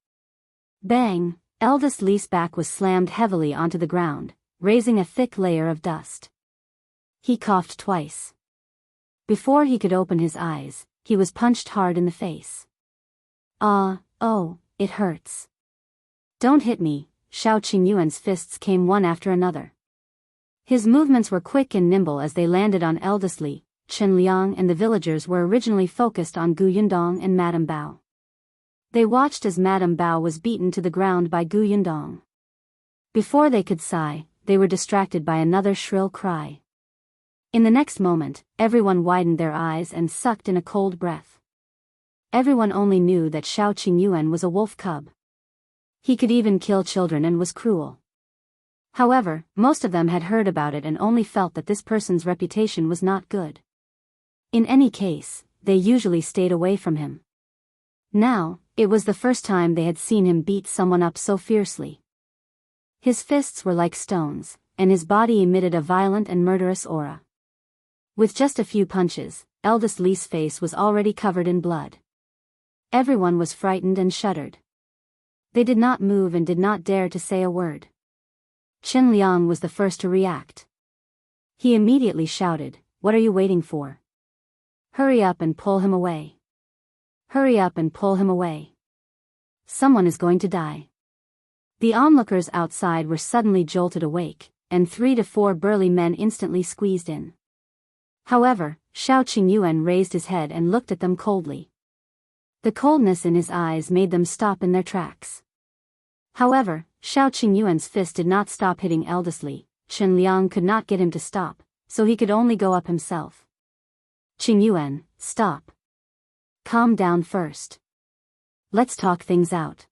Bang! Eldest Li's back was slammed heavily onto the ground, raising a thick layer of dust. He coughed twice. Before he could open his eyes, he was punched hard in the face. Oh, it hurts. Don't hit me. Shao Qingyuan's fists came one after another. His movements were quick and nimble as they landed on eldest Li. Chen Liang and the villagers were originally focused on Gu Yundong and Madame Bao. They watched as Madame Bao was beaten to the ground by Gu Yundong. Before they could sigh, they were distracted by another shrill cry. In the next moment, everyone widened their eyes and sucked in a cold breath. Everyone only knew that Shao Qingyuan was a wolf cub. He could even kill children and was cruel. However, most of them had heard about it and only felt that this person's reputation was not good. In any case, they usually stayed away from him. Now, it was the first time they had seen him beat someone up so fiercely. His fists were like stones, and his body emitted a violent and murderous aura. With just a few punches, eldest Li's face was already covered in blood. Everyone was frightened and shuddered. They did not move and did not dare to say a word. Chen Liang was the first to react. He immediately shouted, "What are you waiting for? Hurry up and pull him away." Hurry up and pull him away. Someone is going to die. The onlookers outside were suddenly jolted awake, and 3 to 4 burly men instantly squeezed in. However, Shao Qingyuan raised his head and looked at them coldly. The coldness in his eyes made them stop in their tracks. However, Shao Qingyuan's fist did not stop hitting eldest Li. Chen Liang could not get him to stop, so he could only go up himself. Qingyuan, stop. Calm down first. Let's talk things out.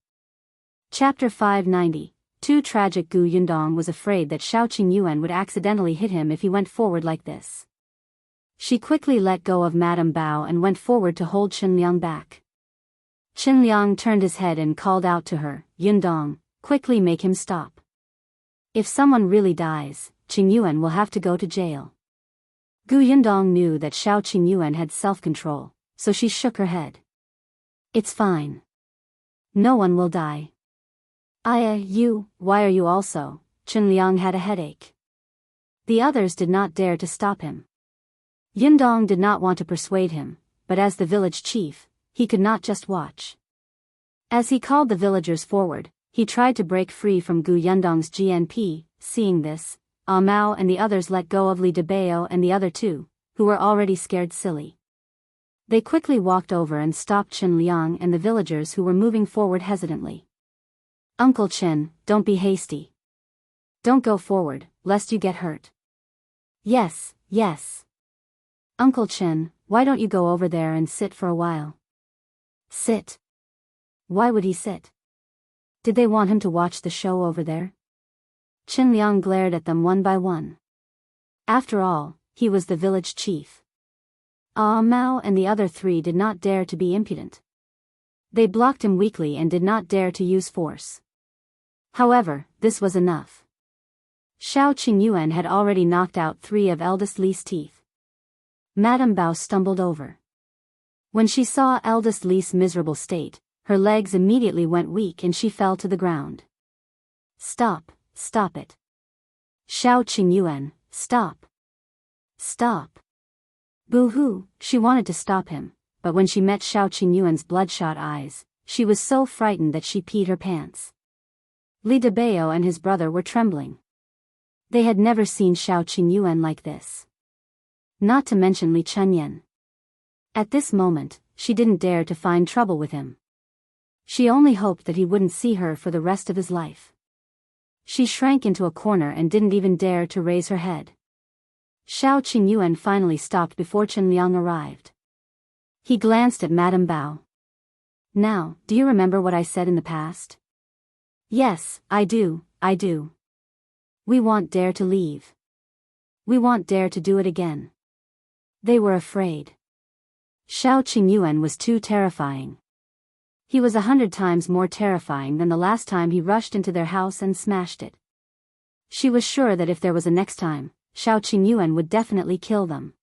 Chapter 590. Too tragic. Gu Yundong was afraid that Shao Qingyuan would accidentally hit him if he went forward like this. She quickly let go of Madame Bao and went forward to hold Chen Liang back. Chen Liang turned his head and called out to her, Yundong, quickly make him stop. If someone really dies, Qingyuan will have to go to jail. Gu Yundong knew that Shao Qingyuan had self-control, so she shook her head. It's fine. No one will die. Why are you also? Chen Liang had a headache. The others did not dare to stop him. Yundong did not want to persuade him, but as the village chief, he could not just watch. As he called the villagers forward, he tried to break free from Gu Yundong's GNP. Seeing this, Mao and the others let go of Li Debao and the other two, who were already scared silly. They quickly walked over and stopped Chen Liang and the villagers who were moving forward hesitantly. Uncle Chen, don't be hasty. Don't go forward, lest you get hurt. Yes. Uncle Chen, why don't you go over there and sit for a while? Sit? Why would he sit? Did they want him to watch the show over there? Chen Liang glared at them one by one. After all, he was the village chief. Mao and the other 3 did not dare to be impudent. They blocked him weakly and did not dare to use force. However, this was enough. Shao Qingyuan had already knocked out 3 of eldest Li's teeth. Madame Bao stumbled over. When she saw eldest Li's miserable state, her legs immediately went weak and she fell to the ground. Stop it. Shao Qingyuan, stop. Boo-hoo, she wanted to stop him, but when she met Shao Qingyuan's bloodshot eyes, she was so frightened that she peed her pants. Li Debao and his brother were trembling. They had never seen Shao Qingyuan like this. Not to mention Li Chunyan. At this moment, she didn't dare to find trouble with him. She only hoped that he wouldn't see her for the rest of his life. She shrank into a corner and didn't even dare to raise her head. Shao Qingyuan finally stopped before Chen Liang arrived. He glanced at Madame Bao. Now, do you remember what I said in the past? Yes, I do. We won't dare to leave. We won't dare to do it again. They were afraid. Shao Qingyuan was too terrifying. He was 100 times more terrifying than the last time he rushed into their house and smashed it. She was sure that if there was a next time, Shao Qingyuan would definitely kill them.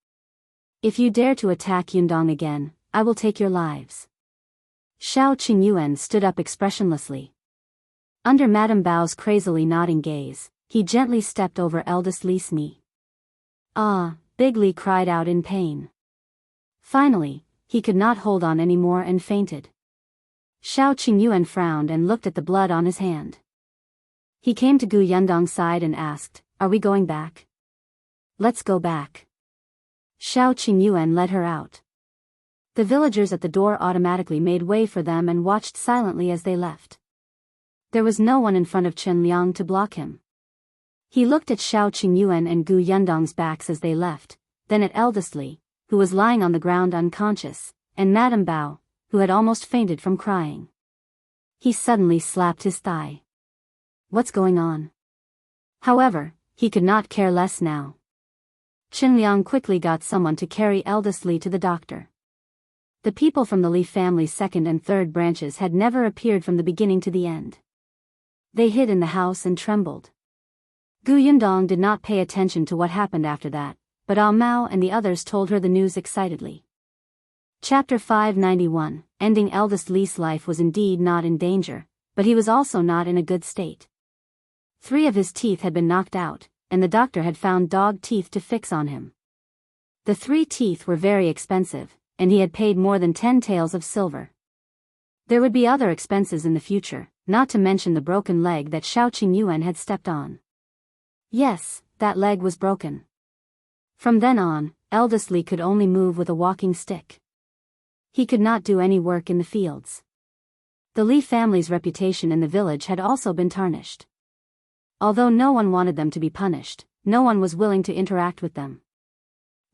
If you dare to attack Yundong again, I will take your lives. Shao Qingyuan stood up expressionlessly. Under Madame Bao's crazily nodding gaze, he gently stepped over eldest Li's knee. Big Li cried out in pain. Finally, he could not hold on anymore and fainted. Shao Qingyuan frowned and looked at the blood on his hand. He came to Gu Yundong's side and asked, Are we going back? Let's go back. Shao Qingyuan led her out. The villagers at the door automatically made way for them and watched silently as they left. There was no one in front of Chen Liang to block him. He looked at Shao Qingyuan and Gu Yundong's backs as they left, then at eldest Li, who was lying on the ground unconscious, and Madame Bao, who had almost fainted from crying. He suddenly slapped his thigh. What's going on? However, he could not care less now. Chen Liang quickly got someone to carry eldest Li to the doctor. The people from the Li family's 2nd and 3rd branches had never appeared from the beginning to the end. They hid in the house and trembled. Gu Yundong did not pay attention to what happened after that, but Mao and the others told her the news excitedly. Chapter 591. Ending eldest Li's life was indeed not in danger, but he was also not in a good state. 3 of his teeth had been knocked out, and the doctor had found dog teeth to fix on him. The 3 teeth were very expensive, and he had paid more than 10 taels of silver. There would be other expenses in the future, not to mention the broken leg that Shao Qingyuan had stepped on. Yes, that leg was broken. From then on, eldest Li could only move with a walking stick. He could not do any work in the fields. The Li family's reputation in the village had also been tarnished. Although no one wanted them to be punished, no one was willing to interact with them.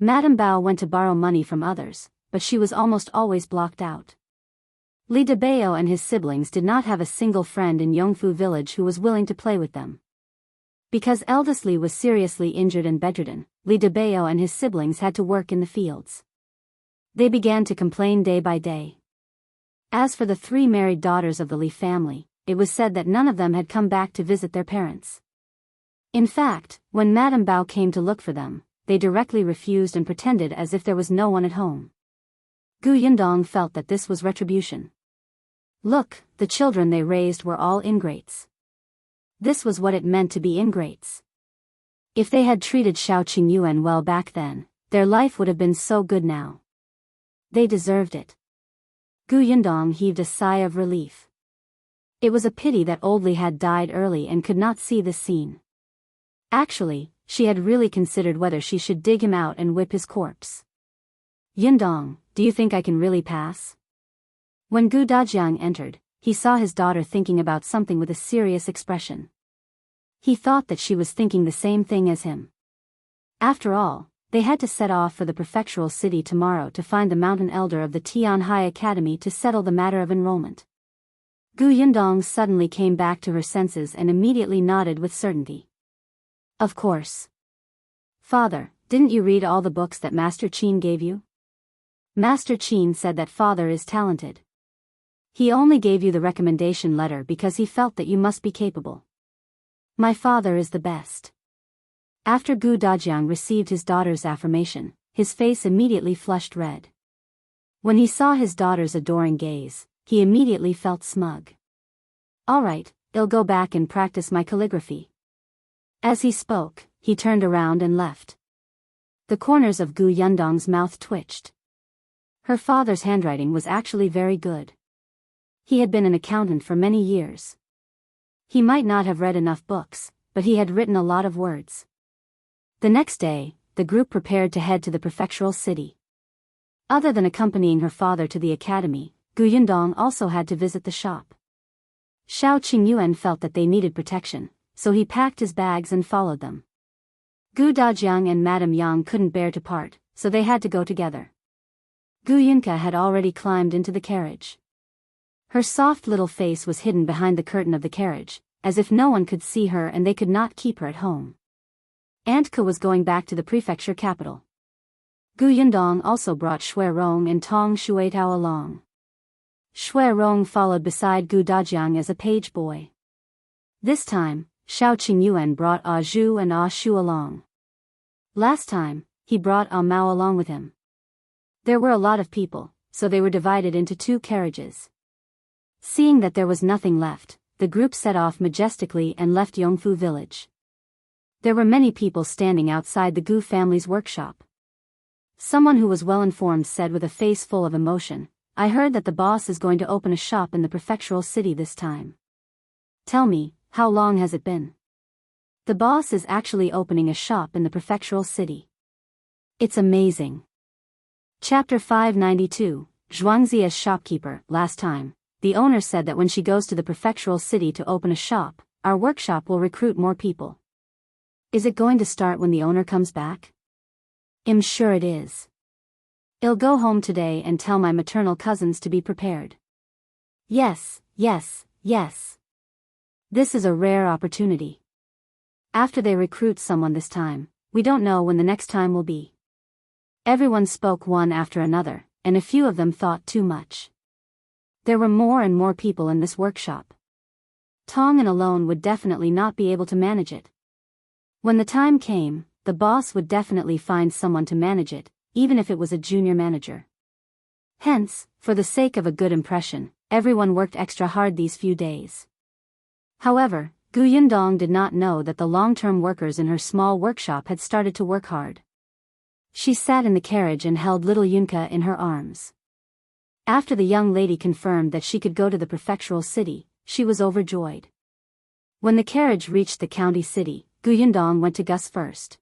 Madame Bao went to borrow money from others, but she was almost always blocked out. Li Debao and his siblings did not have a single friend in Yongfu village who was willing to play with them. Because eldest Li was seriously injured and bedridden, Li Debao and his siblings had to work in the fields. They began to complain day by day. As for the 3 married daughters of the Li family, it was said that none of them had come back to visit their parents. In fact, when Madame Bao came to look for them, they directly refused and pretended as if there was no one at home. Yundong felt that this was retribution. Look, the children they raised were all ingrates. This was what it meant to be ingrates. If they had treated Shao Qingyuan well back then, their life would have been so good now. They deserved it. Yundong heaved a sigh of relief. It was a pity that old Li had died early and could not see this scene. Actually, she had really considered whether she should dig him out and whip his corpse. Yundong, do you think I can really pass? When Dajiang entered, he saw his daughter thinking about something with a serious expression. He thought that she was thinking the same thing as him. After all, they had to set off for the Prefectural city tomorrow to find the mountain elder of the Tianhai Academy to settle the matter of enrollment. Yundong suddenly came back to her senses and immediately nodded with certainty. Of course. Father, didn't you read all the books that Master Qin gave you? Master Qin said that father is talented. He only gave you the recommendation letter because he felt that you must be capable. My father is the best. After Dajiang received his daughter's affirmation, his face immediately flushed red. When he saw his daughter's adoring gaze, he immediately felt smug. All right, I'll go back and practice my calligraphy. As he spoke, he turned around and left. The corners of Yundong's mouth twitched. Her father's handwriting was actually very good. He had been an accountant for many years. He might not have read enough books, but he had written a lot of words. The next day, the group prepared to head to the prefectural city. Other than accompanying her father to the academy, Yundong also had to visit the shop. Shao Qingyuan felt that they needed protection, so he packed his bags and followed them. Dajiang and Madame Yang couldn't bear to part, so they had to go together. Yunka had already climbed into the carriage. Her soft little face was hidden behind the curtain of the carriage, as if no one could see her and they could not keep her at home. Antka was going back to the prefecture capital. Yundong also brought Shuirong and Tong Shuitao along. Shuirong followed beside Dajiang as a page boy. This time, Shao Qingyuan brought Ah Zhu and Ah Shu along. Last time, he brought Ah Mao along with him. There were a lot of people, so they were divided into 2 carriages. Seeing that there was nothing left, the group set off majestically and left Yongfu village. There were many people standing outside the Gu family's workshop. Someone who was well informed said with a face full of emotion, I heard that the boss is going to open a shop in the prefectural city this time. Tell me, how long has it been? The boss is actually opening a shop in the prefectural city. It's amazing. Chapter 592, Zhuangzi as shopkeeper. Last time, the owner said that when she goes to the prefectural city to open a shop, our workshop will recruit more people. Is it going to start when the owner comes back? I'm sure it is. I'll go home today and tell my maternal cousins to be prepared. Yes, yes, yes. This is a rare opportunity. After they recruit someone this time, we don't know when the next time will be. Everyone spoke one after another, and a few of them thought too much. There were more and more people in this workshop. Tongan alone would definitely not be able to manage it. When the time came, the boss would definitely find someone to manage it, even if it was a junior manager. Hence, for the sake of a good impression, everyone worked extra hard these few days. However, Yundong did not know that the long-term workers in her small workshop had started to work hard. She sat in the carriage and held little Yunka in her arms. After the young lady confirmed that she could go to the prefectural city, she was overjoyed. When the carriage reached the county city, Yundong went to Gus first.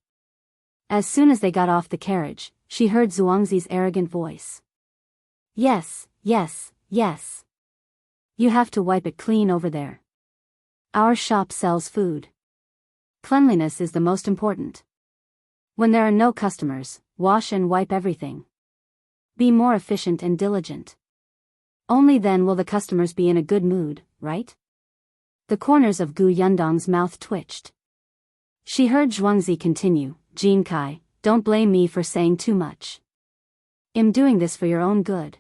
As soon as they got off the carriage, she heard Zhuangzi's arrogant voice. Yes, yes, yes. You have to wipe it clean over there. Our shop sells food. Cleanliness is the most important. When there are no customers, wash and wipe everything. Be more efficient and diligent. Only then will the customers be in a good mood, right? The corners of Yundong's mouth twitched. She heard Zhuangzi continue, Jinkai, don't blame me for saying too much. I'm doing this for your own good.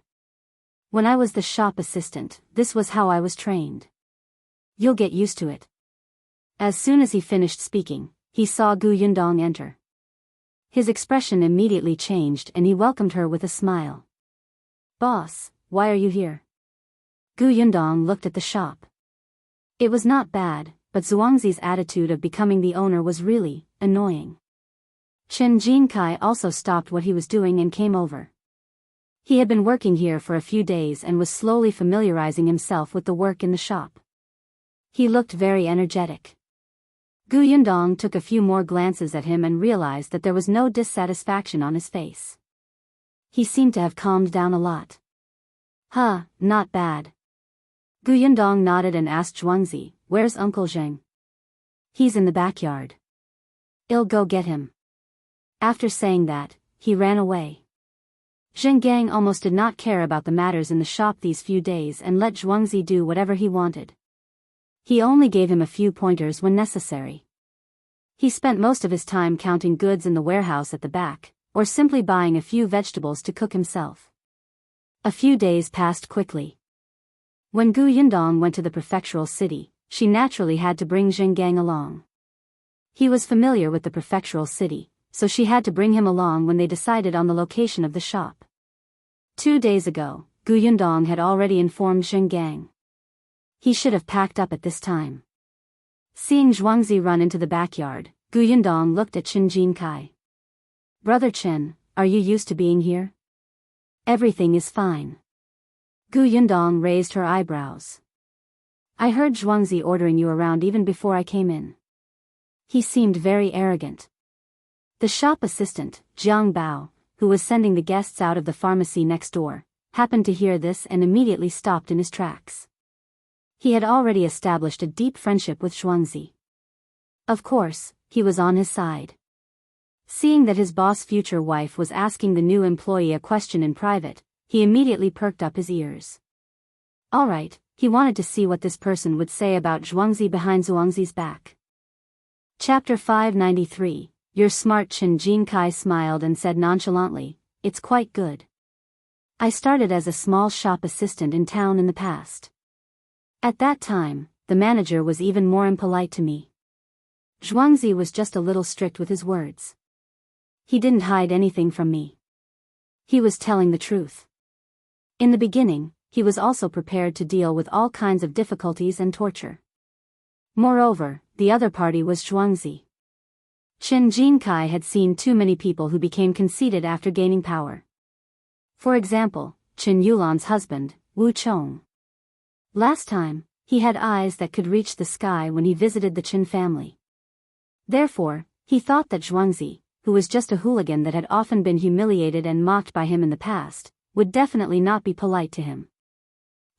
When I was the shop assistant, this was how I was trained. You'll get used to it. As soon as he finished speaking, he saw Yundong enter. His expression immediately changed and he welcomed her with a smile. Boss, why are you here? Yundong looked at the shop. It was not bad, but Zhuangzi's attitude of becoming the owner was really annoying. Jinkai also stopped what he was doing and came over. He had been working here for a few days and was slowly familiarizing himself with the work in the shop. He looked very energetic. Yundong took a few more glances at him and realized that there was no dissatisfaction on his face. He seemed to have calmed down a lot. Huh, not bad. Yundong nodded and asked Zhuangzi, where's Uncle Zheng? He's in the backyard. I'll go get him. After saying that, he ran away. Zheng almost did not care about the matters in the shop these few days and let Zhuangzi do whatever he wanted. He only gave him a few pointers when necessary. He spent most of his time counting goods in the warehouse at the back, or simply buying a few vegetables to cook himself. A few days passed quickly. When Yundong went to the prefectural city, she naturally had to bring Zheng along. He was familiar with the prefectural city, so she had to bring him along when they decided on the location of the shop. 2 days ago, Yundong had already informed Zheng. He should have packed up at this time. Seeing Zhuangzi run into the backyard, Yundong looked at Jinkai. Brother Chen, are you used to being here? Everything is fine. Yundong raised her eyebrows. I heard Zhuangzi ordering you around even before I came in. He seemed very arrogant. The shop assistant, Jiang Bao, who was sending the guests out of the pharmacy next door, happened to hear this and immediately stopped in his tracks. He had already established a deep friendship with Zhuangzi. Of course, he was on his side. Seeing that his boss' future wife was asking the new employee a question in private, he immediately perked up his ears. Alright, he wanted to see what this person would say about Zhuangzi behind Zhuangzi's back. Chapter 593, You're smart. Jinkai smiled and said nonchalantly, it's quite good. I started as a small shop assistant in town in the past. At that time, the manager was even more impolite to me. Zhuangzi was just a little strict with his words. He didn't hide anything from me. He was telling the truth. In the beginning, he was also prepared to deal with all kinds of difficulties and torture. Moreover, the other party was Zhuangzi. Jinkai had seen too many people who became conceited after gaining power. For example, Yulan's husband, Wu Chong. Last time, he had eyes that could reach the sky when he visited the Qin family. Therefore, he thought that Zhuangzi, who was just a hooligan that had often been humiliated and mocked by him in the past, would definitely not be polite to him.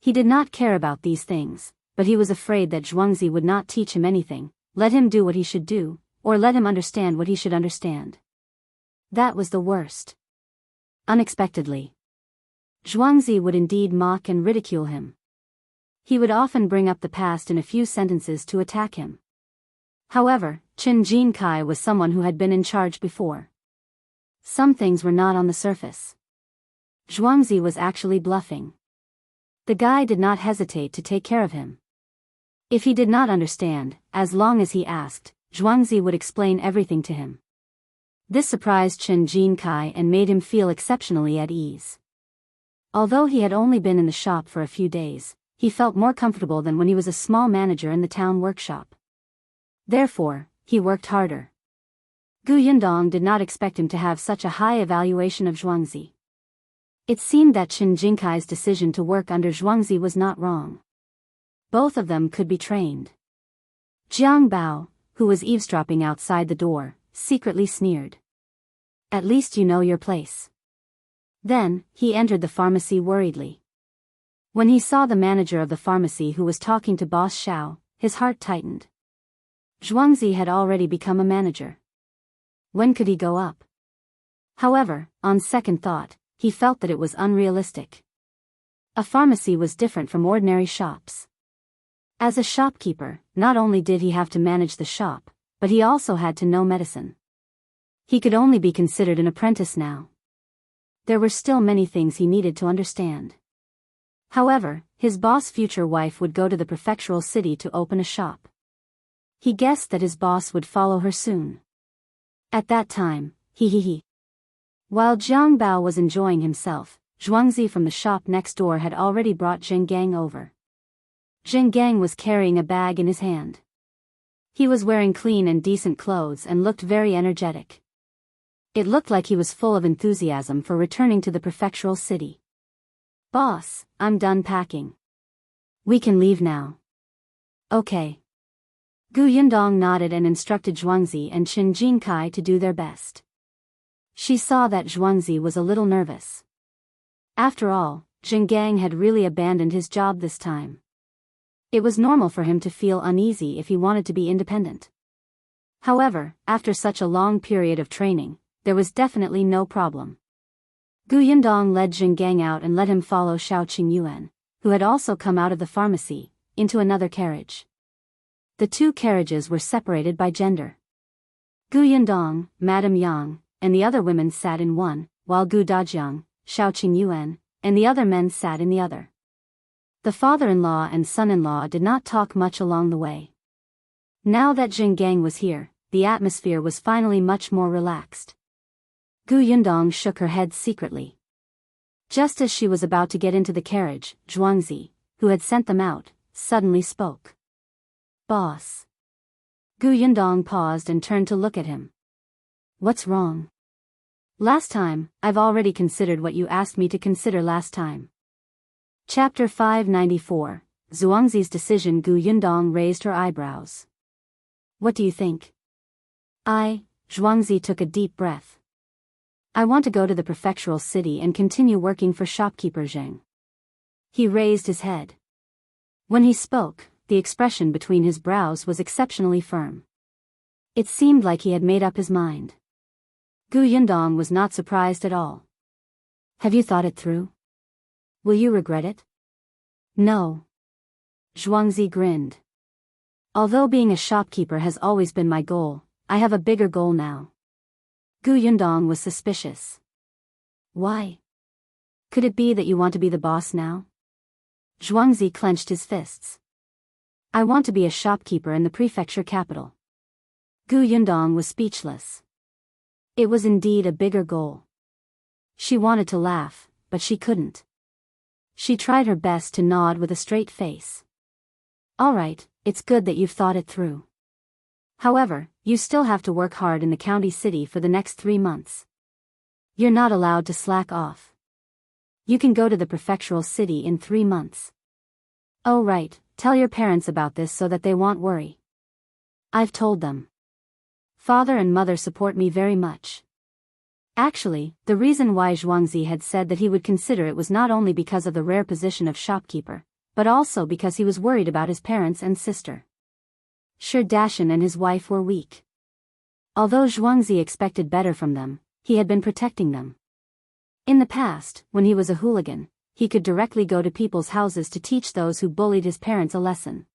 He did not care about these things, but he was afraid that Zhuangzi would not teach him anything, let him do what he should do, or let him understand what he should understand. That was the worst. Unexpectedly, Zhuangzi would indeed mock and ridicule him. He would often bring up the past in a few sentences to attack him. However, Jinkai was someone who had been in charge before. Some things were not on the surface. Zhuangzi was actually bluffing. The guy did not hesitate to take care of him. If he did not understand, as long as he asked, Zhuangzi would explain everything to him. This surprised Jinkai and made him feel exceptionally at ease. Although he had only been in the shop for a few days, he felt more comfortable than when he was a small manager in the town workshop. Therefore, he worked harder. Gu Yundong did not expect him to have such a high evaluation of Zhuangzi. It seemed that Chen Jingkai's decision to work under Zhuangzi was not wrong. Both of them could be trained. Jiang Bao, who was eavesdropping outside the door, secretly sneered. At least you know your place. Then, he entered the pharmacy worriedly. When he saw the manager of the pharmacy who was talking to boss Shao, his heart tightened. Zhuangzi had already become a manager. When could he go up? However, on second thought, he felt that it was unrealistic. A pharmacy was different from ordinary shops. As a shopkeeper, not only did he have to manage the shop, but he also had to know medicine. He could only be considered an apprentice now. There were still many things he needed to understand. However, his boss' future wife would go to the prefectural city to open a shop. He guessed that his boss would follow her soon. At that time, While Jiang Bao was enjoying himself, Zhuangzi from the shop next door had already brought Zhenggang over. Zhenggang was carrying a bag in his hand. He was wearing clean and decent clothes and looked very energetic. It looked like he was full of enthusiasm for returning to the prefectural city. "Boss, I'm done packing. We can leave now." "Okay." Gu Yundong nodded and instructed Zhuangzi and Chen Jingkai to do their best. She saw that Zhuangzi was a little nervous. After all, Zhenggang had really abandoned his job this time. It was normal for him to feel uneasy if he wanted to be independent. However, after such a long period of training, there was definitely no problem. Gu Yundong led Zhenggang out and let him follow Shao Qingyuan, who had also come out of the pharmacy, into another carriage. The two carriages were separated by gender. Gu Yundong, Madame Yang, and the other women sat in one, while Gu Dajiang, Shao Qingyuan, and the other men sat in the other. The father-in-law and son-in-law did not talk much along the way. Now that Zhenggang was here, the atmosphere was finally much more relaxed. Gu Yundong shook her head secretly. Just as she was about to get into the carriage, Zhuangzi, who had sent them out, suddenly spoke. "Boss." Gu Yundong paused and turned to look at him. "What's wrong?" "Last time, I've already considered what you asked me to consider last time." Chapter 594, Zhuangzi's decision. Gu Yundong raised her eyebrows. "What do you think?" Zhuangzi took a deep breath. "I want to go to the prefectural city and continue working for shopkeeper Zheng." He raised his head. When he spoke, the expression between his brows was exceptionally firm. It seemed like he had made up his mind. Gu Yundong was not surprised at all. "Have you thought it through? Will you regret it?" "No." Zhuangzi grinned. "Although being a shopkeeper has always been my goal, I have a bigger goal now." Gu Yundong was suspicious. "Why? Could it be that you want to be the boss now?" Zhuangzi clenched his fists. "I want to be a shopkeeper in the prefecture capital." Gu Yundong was speechless. It was indeed a bigger goal. She wanted to laugh, but she couldn't. She tried her best to nod with a straight face. "All right, it's good that you've thought it through. However, you still have to work hard in the county city for the next 3 months. You're not allowed to slack off. You can go to the prefectural city in 3 months. Oh right, tell your parents about this so that they won't worry." "I've told them. Father and mother support me very much." Actually, the reason why Zhuangzi had said that he would consider it was not only because of the rare position of shopkeeper, but also because he was worried about his parents and sister. Sherdashan and his wife were weak. Although Zhuangzi expected better from them, he had been protecting them. In the past, when he was a hooligan, he could directly go to people's houses to teach those who bullied his parents a lesson.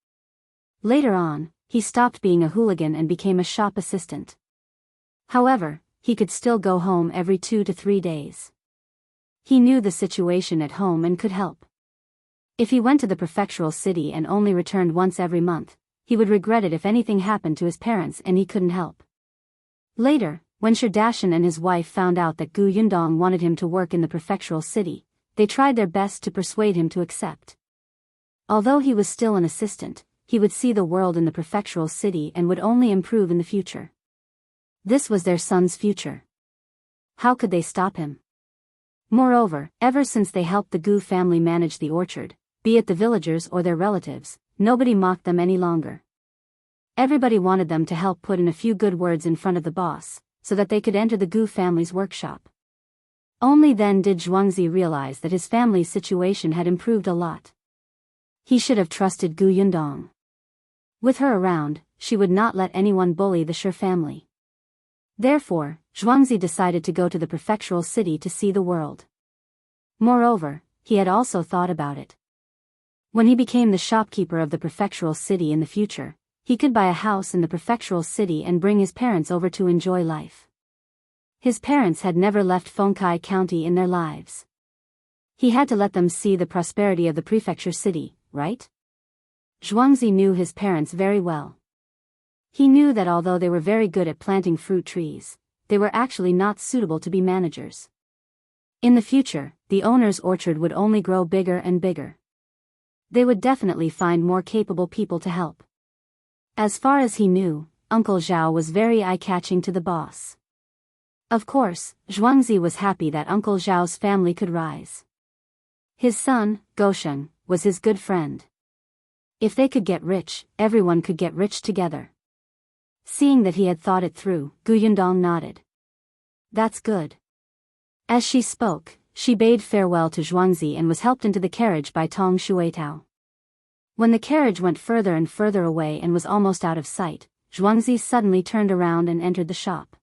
Later on, he stopped being a hooligan and became a shop assistant. However, he could still go home every 2 to 3 days. He knew the situation at home and could help. If he went to the prefectural city and only returned once every month, he would regret it if anything happened to his parents and he couldn't help. Later, when Sherdashan and his wife found out that Gu Yundong wanted him to work in the prefectural city, they tried their best to persuade him to accept. Although he was still an assistant, he would see the world in the prefectural city and would only improve in the future. This was their son's future. How could they stop him? Moreover, ever since they helped the Gu family manage the orchard, be it the villagers or their relatives, nobody mocked them any longer. Everybody wanted them to help put in a few good words in front of the boss, so that they could enter the Gu family's workshop. Only then did Zhuangzi realize that his family's situation had improved a lot. He should have trusted Gu Yundong. With her around, she would not let anyone bully the Shi family. Therefore, Zhuangzi decided to go to the prefectural city to see the world. Moreover, he had also thought about it. When he became the shopkeeper of the prefectural city in the future, he could buy a house in the prefectural city and bring his parents over to enjoy life. His parents had never left Fengkai County in their lives. He had to let them see the prosperity of the prefecture city, right? Zhuangzi knew his parents very well. He knew that although they were very good at planting fruit trees, they were actually not suitable to be managers. In the future, the owner's orchard would only grow bigger and bigger. They would definitely find more capable people to help. As far as he knew, Uncle Zhao was very eye-catching to the boss. Of course, Zhuangzi was happy that Uncle Zhao's family could rise. His son, Gosheng, was his good friend. If they could get rich, everyone could get rich together. Seeing that he had thought it through, Gu Yundong nodded. That's good. As she spoke, she bade farewell to Zhuangzi and was helped into the carriage by Tong Shuitao. When the carriage went further and further away and was almost out of sight, Zhuangzi suddenly turned around and entered the shop.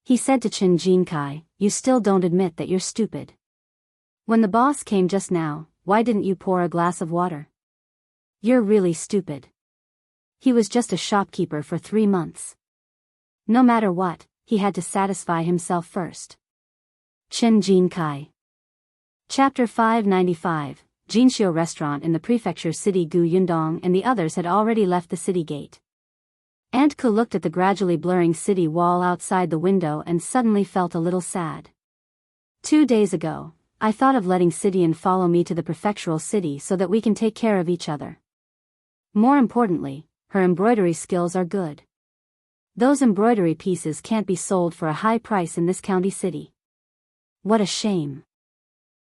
He said to Qin Jinkai, "You still don't admit that you're stupid. When the boss came just now, why didn't you pour a glass of water? You're really stupid." He was just a shopkeeper for 3 months. No matter what, he had to satisfy himself first. Qin Jinkai. Chapter 595, Jinxiu restaurant in the prefecture city. Gu Yundong and the others had already left the city gate. Aunt Ku looked at the gradually blurring city wall outside the window and suddenly felt a little sad. 2 days ago, I thought of letting Sidian follow me to the prefectural city so that we can take care of each other. More importantly, her embroidery skills are good. Those embroidery pieces can't be sold for a high price in this county city. What a shame.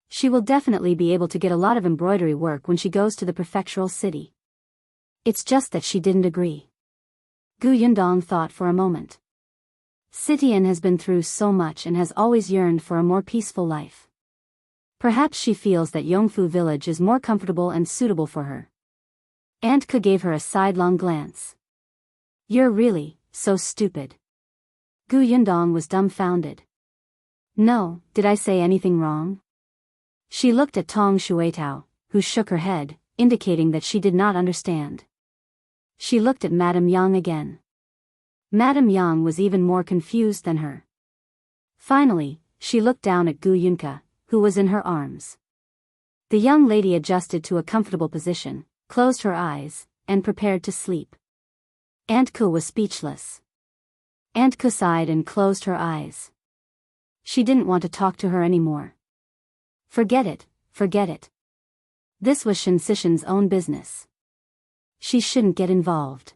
She will definitely be able to get a lot of embroidery work when she goes to the prefectural city. It's just that she didn't agree. Gu Yundong thought for a moment. Sidian has been through so much and has always yearned for a more peaceful life. Perhaps she feels that Yongfu village is more comfortable and suitable for her. Aunt Ke gave her a sidelong glance. You're really so stupid. Gu Yundong was dumbfounded. No, did I say anything wrong? She looked at Tong Shuitao, who shook her head, indicating that she did not understand. She looked at Madame Yang again. Madame Yang was even more confused than her. Finally, she looked down at Gu Yunke, who was in her arms. The young lady adjusted to a comfortable position, closed her eyes, and prepared to sleep. Aunt Ku was speechless. Aunt Ku sighed and closed her eyes. She didn't want to talk to her anymore. Forget it, forget it. This was Shen Sishan's own business. She shouldn't get involved.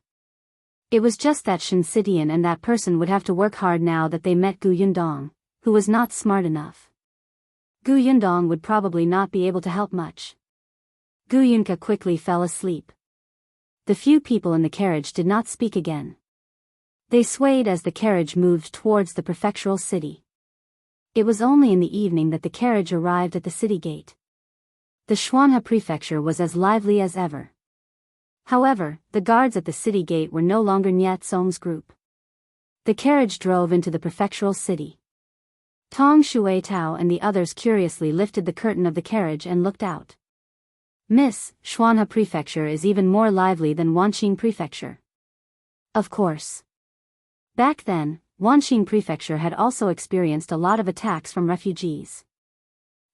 It was just that Shen Sidian and that person would have to work hard now that they met Gu Yundong, who was not smart enough. Gu Yundong would probably not be able to help much. Gu Yunke quickly fell asleep. The few people in the carriage did not speak again. They swayed as the carriage moved towards the prefectural city. It was only in the evening that the carriage arrived at the city gate. The Tianhai prefecture was as lively as ever. However, the guards at the city gate were no longer Nyat Song's group. The carriage drove into the prefectural city. Tong Shuitao and the others curiously lifted the curtain of the carriage and looked out. Miss, Tianhai Prefecture is even more lively than Wanqing Prefecture. Of course. Back then, Wanqing Prefecture had also experienced a lot of attacks from refugees.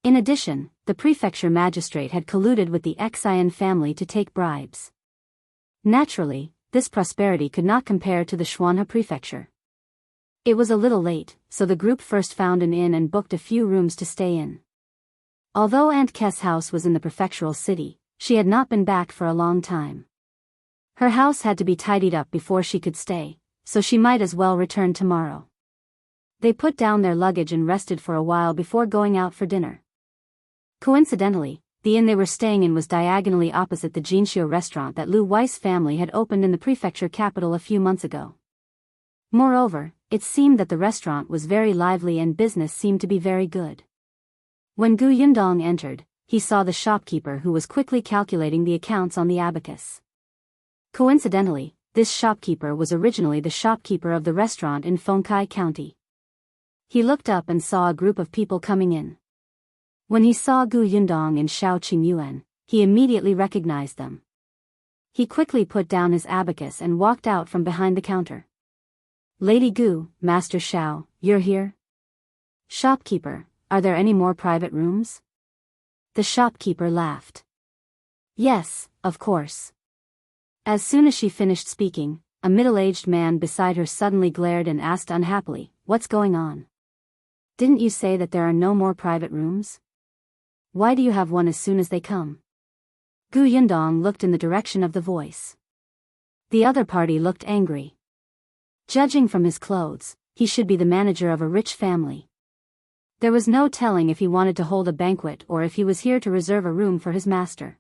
In addition, the prefecture magistrate had colluded with the Xian family to take bribes. Naturally, this prosperity could not compare to the Tianhai Prefecture. It was a little late, so the group first found an inn and booked a few rooms to stay in. Although Aunt Ke's house was in the prefectural city, she had not been back for a long time. Her house had to be tidied up before she could stay, so she might as well return tomorrow. They put down their luggage and rested for a while before going out for dinner. Coincidentally, the inn they were staying in was diagonally opposite the Jinxiu restaurant that Lu Wei's family had opened in the prefecture capital a few months ago. Moreover, it seemed that the restaurant was very lively and business seemed to be very good. When Yundong entered, he saw the shopkeeper who was quickly calculating the accounts on the abacus. Coincidentally, this shopkeeper was originally the shopkeeper of the restaurant in Fengkai County. He looked up and saw a group of people coming in. When he saw Yundong and Shao Qingyuan, he immediately recognized them. He quickly put down his abacus and walked out from behind the counter. Lady Gu, Master Shao, you're here? Shopkeeper, are there any more private rooms? The shopkeeper laughed. Yes, of course. As soon as she finished speaking, a middle-aged man beside her suddenly glared and asked unhappily, what's going on? Didn't you say that there are no more private rooms? Why do you have one as soon as they come? Yundong looked in the direction of the voice. The other party looked angry. Judging from his clothes, he should be the manager of a rich family. There was no telling if he wanted to hold a banquet or if he was here to reserve a room for his master.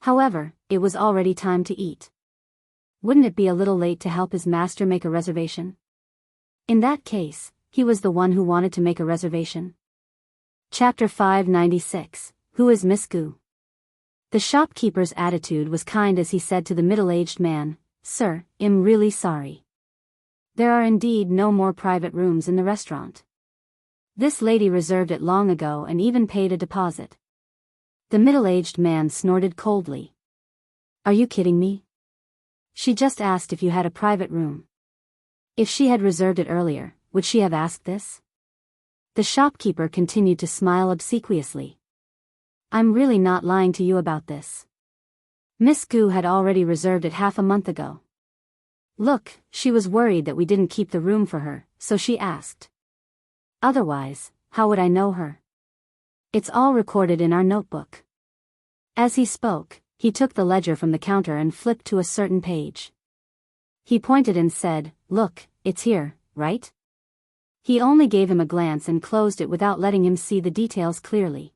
However, it was already time to eat. Wouldn't it be a little late to help his master make a reservation? In that case, he was the one who wanted to make a reservation. Chapter 596, Who is Miss Gu? The shopkeeper's attitude was kind as he said to the middle-aged man, Sir, I'm really sorry. There are indeed no more private rooms in the restaurant. This lady reserved it long ago and even paid a deposit. The middle-aged man snorted coldly. Are you kidding me? She just asked if you had a private room. If she had reserved it earlier, would she have asked this? The shopkeeper continued to smile obsequiously. I'm really not lying to you about this. Miss Gu had already reserved it half a month ago. Look, she was worried that we didn't keep the room for her, so she asked. Otherwise, how would I know her? It's all recorded in our notebook. As he spoke, he took the ledger from the counter and flipped to a certain page. He pointed and said, Look, it's here, right? He only gave him a glance and closed it without letting him see the details clearly.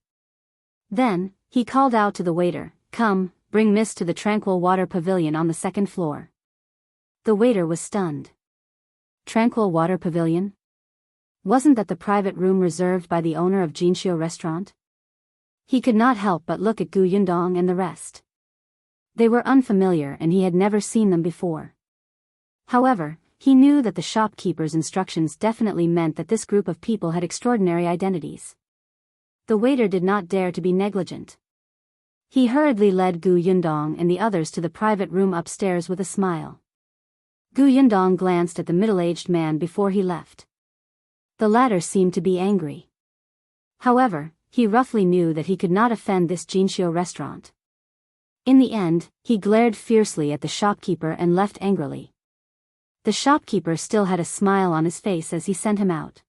Then, he called out to the waiter, Come, bring Miss to the Tranquil Water Pavilion on the second floor. The waiter was stunned. Tranquil Water Pavilion? Wasn't that the private room reserved by the owner of Jinxiu restaurant? He could not help but look at Yundong and the rest. They were unfamiliar and he had never seen them before. However, he knew that the shopkeeper's instructions definitely meant that this group of people had extraordinary identities. The waiter did not dare to be negligent. He hurriedly led Yundong and the others to the private room upstairs with a smile. Yundong glanced at the middle-aged man before he left. The latter seemed to be angry. However, he roughly knew that he could not offend this Jinxiu restaurant. In the end, he glared fiercely at the shopkeeper and left angrily. The shopkeeper still had a smile on his face as he sent him out.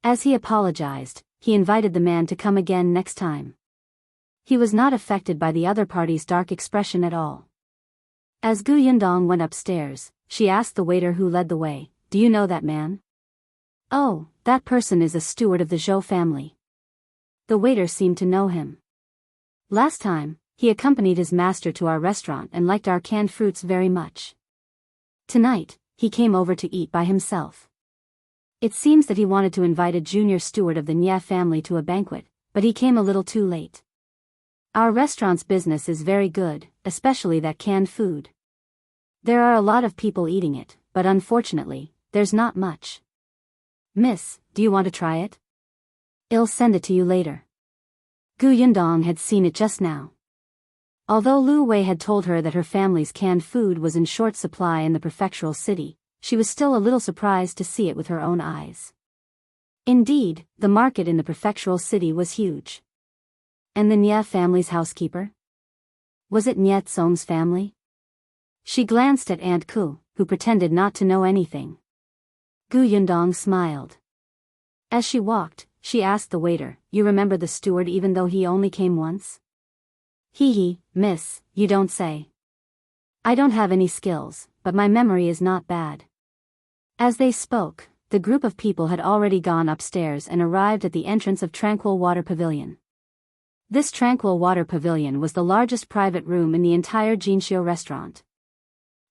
As he apologized, he invited the man to come again next time. He was not affected by the other party's dark expression at all. As Yundong went upstairs, she asked the waiter who led the way, Do you know that man? Oh, that person is a steward of the Zhou family. The waiter seemed to know him. Last time, he accompanied his master to our restaurant and liked our canned fruits very much. Tonight, he came over to eat by himself. It seems that he wanted to invite a junior steward of the Nye family to a banquet, but he came a little too late. Our restaurant's business is very good, especially that canned food. There are a lot of people eating it, but unfortunately, there's not much. Miss, do you want to try it? I'll send it to you later. Yundong had seen it just now. Although Lu Wei had told her that her family's canned food was in short supply in the prefectural city, she was still a little surprised to see it with her own eyes. Indeed, the market in the prefectural city was huge. And the Nye family's housekeeper? Was it Nye Tsong's family? She glanced at Aunt Ku, who pretended not to know anything. Yundong smiled. As she walked, she asked the waiter, You remember the steward even though he only came once? Hee, miss, you don't say. I don't have any skills, but my memory is not bad. As they spoke, the group of people had already gone upstairs and arrived at the entrance of Tranquil Water Pavilion. This Tranquil Water Pavilion was the largest private room in the entire Jinxiu restaurant.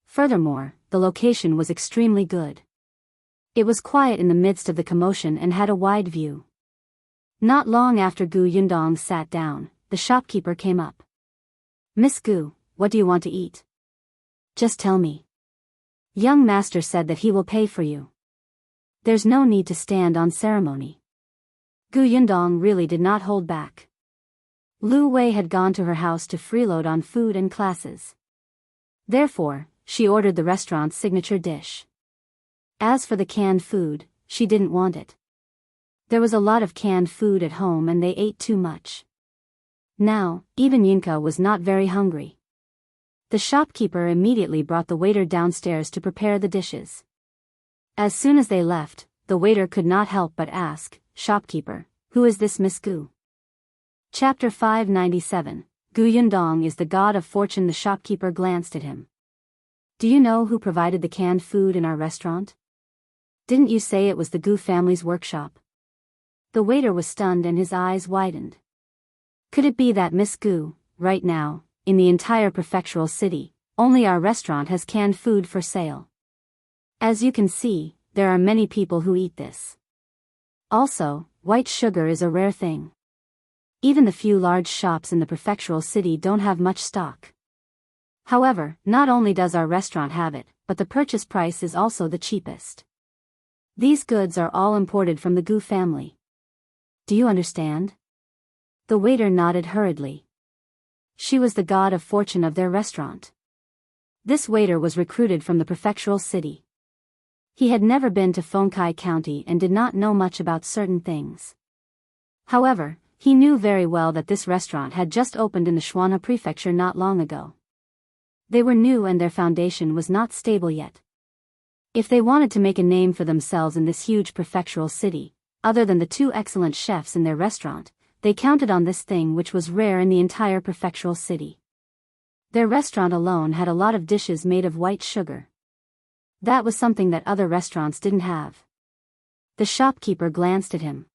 Furthermore, the location was extremely good. It was quiet in the midst of the commotion and had a wide view. Not long after Yundong sat down, the shopkeeper came up. "Miss Gu, what do you want to eat?" "Just tell me." "Young master said that he will pay for you. There's no need to stand on ceremony." Yundong really did not hold back. Lu Wei had gone to her house to freeload on food and classes. Therefore, she ordered the restaurant's signature dish. As for the canned food, she didn't want it. There was a lot of canned food at home and they ate too much. Now, even Yinka was not very hungry. The shopkeeper immediately brought the waiter downstairs to prepare the dishes. As soon as they left, the waiter could not help but ask, "Shopkeeper, who is this Miss Gu?" Chapter 597, Yundong is the god of fortune. The shopkeeper glanced at him. "Do you know who provided the canned food in our restaurant? Didn't you say it was the Gu family's workshop?" The waiter was stunned and his eyes widened. Could it be that Miss Gu, right now, in the entire prefectural city, only our restaurant has canned food for sale? As you can see, there are many people who eat this. Also, white sugar is a rare thing. Even the few large shops in the prefectural city don't have much stock. However, not only does our restaurant have it, but the purchase price is also the cheapest. These goods are all imported from the Gu family. Do you understand? The waiter nodded hurriedly. She was the god of fortune of their restaurant. This waiter was recruited from the prefectural city. He had never been to Fengkai County and did not know much about certain things. However, he knew very well that this restaurant had just opened in the Tianhai Prefecture not long ago. They were new and their foundation was not stable yet. If they wanted to make a name for themselves in this huge prefectural city, other than the two excellent chefs in their restaurant, they counted on this thing which was rare in the entire prefectural city. Their restaurant alone had a lot of dishes made of white sugar. That was something that other restaurants didn't have. The shopkeeper glanced at him.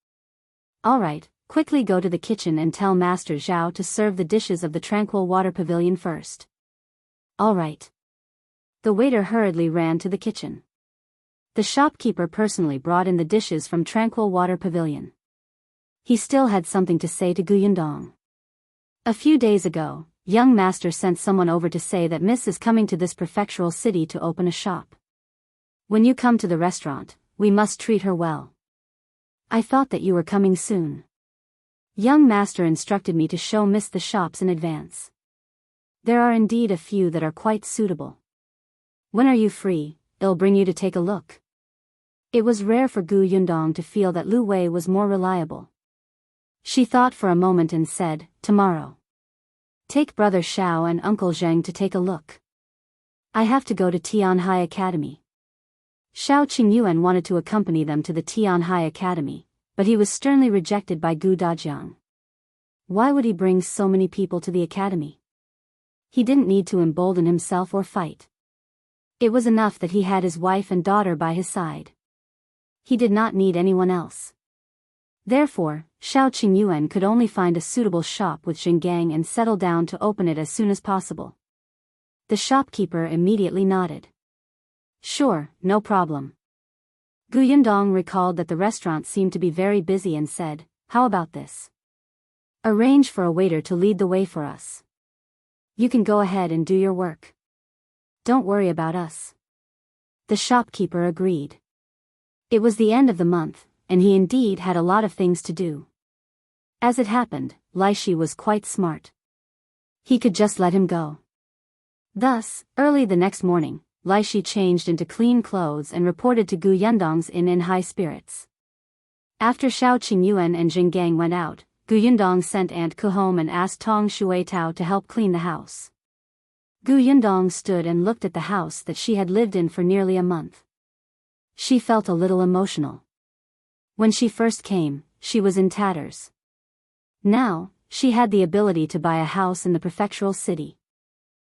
"All right, quickly go to the kitchen and tell Master Zhao to serve the dishes of the Tranquil Water Pavilion first." "All right." The waiter hurriedly ran to the kitchen. The shopkeeper personally brought in the dishes from Tranquil Water Pavilion. He still had something to say to Yundong. "A few days ago, young master sent someone over to say that Miss is coming to this prefectural city to open a shop. When you come to the restaurant, we must treat her well. I thought that you were coming soon. Young master instructed me to show Miss the shops in advance. There are indeed a few that are quite suitable. When are you free? I'll bring you to take a look." It was rare for Yundong to feel that Lu Wei was more reliable. She thought for a moment and said, "Tomorrow. Take brother Shao and uncle Zheng to take a look. I have to go to Tianhai Academy." Shao Qingyuan wanted to accompany them to the Tianhai Academy, but he was sternly rejected by Dajiang. Why would he bring so many people to the academy? He didn't need to embolden himself or fight. It was enough that he had his wife and daughter by his side. He did not need anyone else. Therefore, Shao Qingyuan could only find a suitable shop with Zhenggang and settle down to open it as soon as possible. The shopkeeper immediately nodded. "Sure, no problem." Yundong recalled that the restaurant seemed to be very busy and said, "How about this? Arrange for a waiter to lead the way for us. You can go ahead and do your work. Don't worry about us." The shopkeeper agreed. It was the end of the month, and he indeed had a lot of things to do. As it happened, Shi was quite smart. He could just let him go. Thus, early the next morning, Shi changed into clean clothes and reported to Yundong's inn in high spirits. After Shao Qingyuan and Zhenggang went out, Yundong sent Aunt Ku home and asked Tong Shuitao to help clean the house. Yundong stood and looked at the house that she had lived in for nearly a month. She felt a little emotional. When she first came, she was in tatters. Now, she had the ability to buy a house in the prefectural city.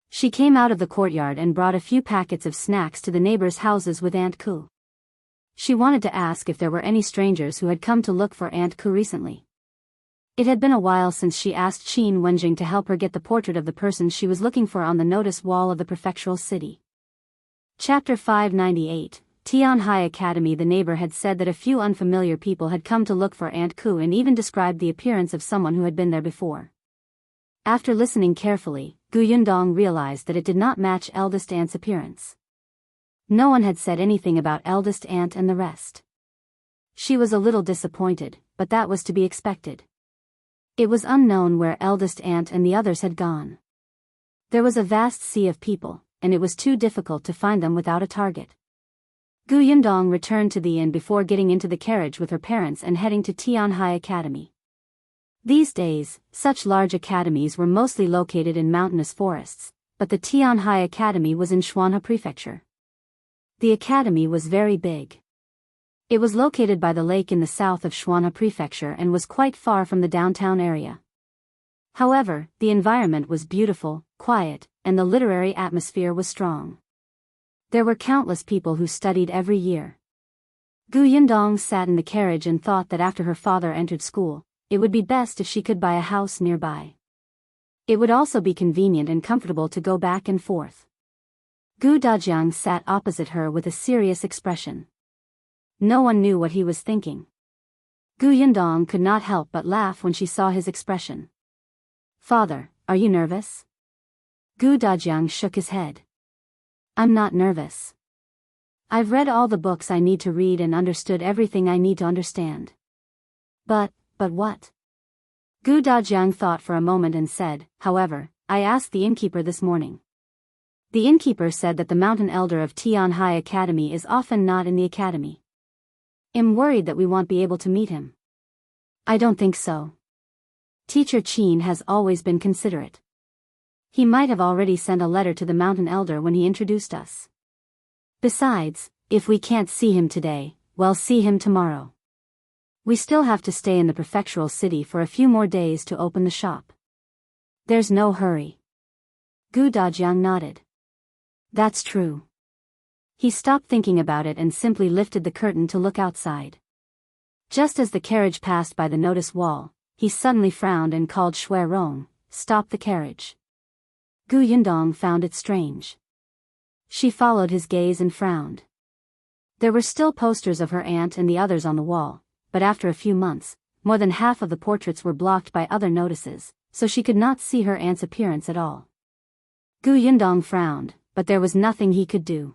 She came out of the courtyard and brought a few packets of snacks to the neighbors' houses with Aunt Ku. She wanted to ask if there were any strangers who had come to look for Aunt Ku recently. It had been a while since she asked Qin Wenjing to help her get the portrait of the person she was looking for on the notice wall of the prefectural city. Chapter 598, Tianhai Academy. The neighbor had said that a few unfamiliar people had come to look for Aunt Ku and even described the appearance of someone who had been there before. After listening carefully, Yundong realized that it did not match eldest aunt's appearance. No one had said anything about eldest aunt and the rest. She was a little disappointed, but that was to be expected. It was unknown where eldest aunt and the others had gone. There was a vast sea of people, and it was too difficult to find them without a target. Yundong returned to the inn before getting into the carriage with her parents and heading to Tianhai Academy. These days, such large academies were mostly located in mountainous forests, but the Tianhai Academy was in Shuanha Prefecture. The academy was very big. It was located by the lake in the south of Shuanha Prefecture and was quite far from the downtown area. However, the environment was beautiful, quiet, and the literary atmosphere was strong. There were countless people who studied every year. Yundong sat in the carriage and thought that after her father entered school, it would be best if she could buy a house nearby. It would also be convenient and comfortable to go back and forth. Dajiang sat opposite her with a serious expression. No one knew what he was thinking. Yundong could not help but laugh when she saw his expression. "Father, are you nervous?" Dajiang shook his head. "I'm not nervous. I've read all the books I need to read and understood everything I need to understand." But what? Dajiang thought for a moment and said, "However, I asked the innkeeper this morning. The innkeeper said that the mountain elder of Tianhai Academy is often not in the academy. I'm worried that we won't be able to meet him." "I don't think so. Teacher Qin has always been considerate. He might have already sent a letter to the mountain elder when he introduced us. Besides, if we can't see him today, we'll see him tomorrow. We still have to stay in the prefectural city for a few more days to open the shop. There's no hurry." Dajiang nodded. "That's true." He stopped thinking about it and simply lifted the curtain to look outside. Just as the carriage passed by the notice wall, he suddenly frowned and called Shui Rong, "Stop the carriage." Yundong found it strange. She followed his gaze and frowned. There were still posters of her aunt and the others on the wall, but after a few months, more than half of the portraits were blocked by other notices, so she could not see her aunt's appearance at all. Yundong frowned, but there was nothing he could do.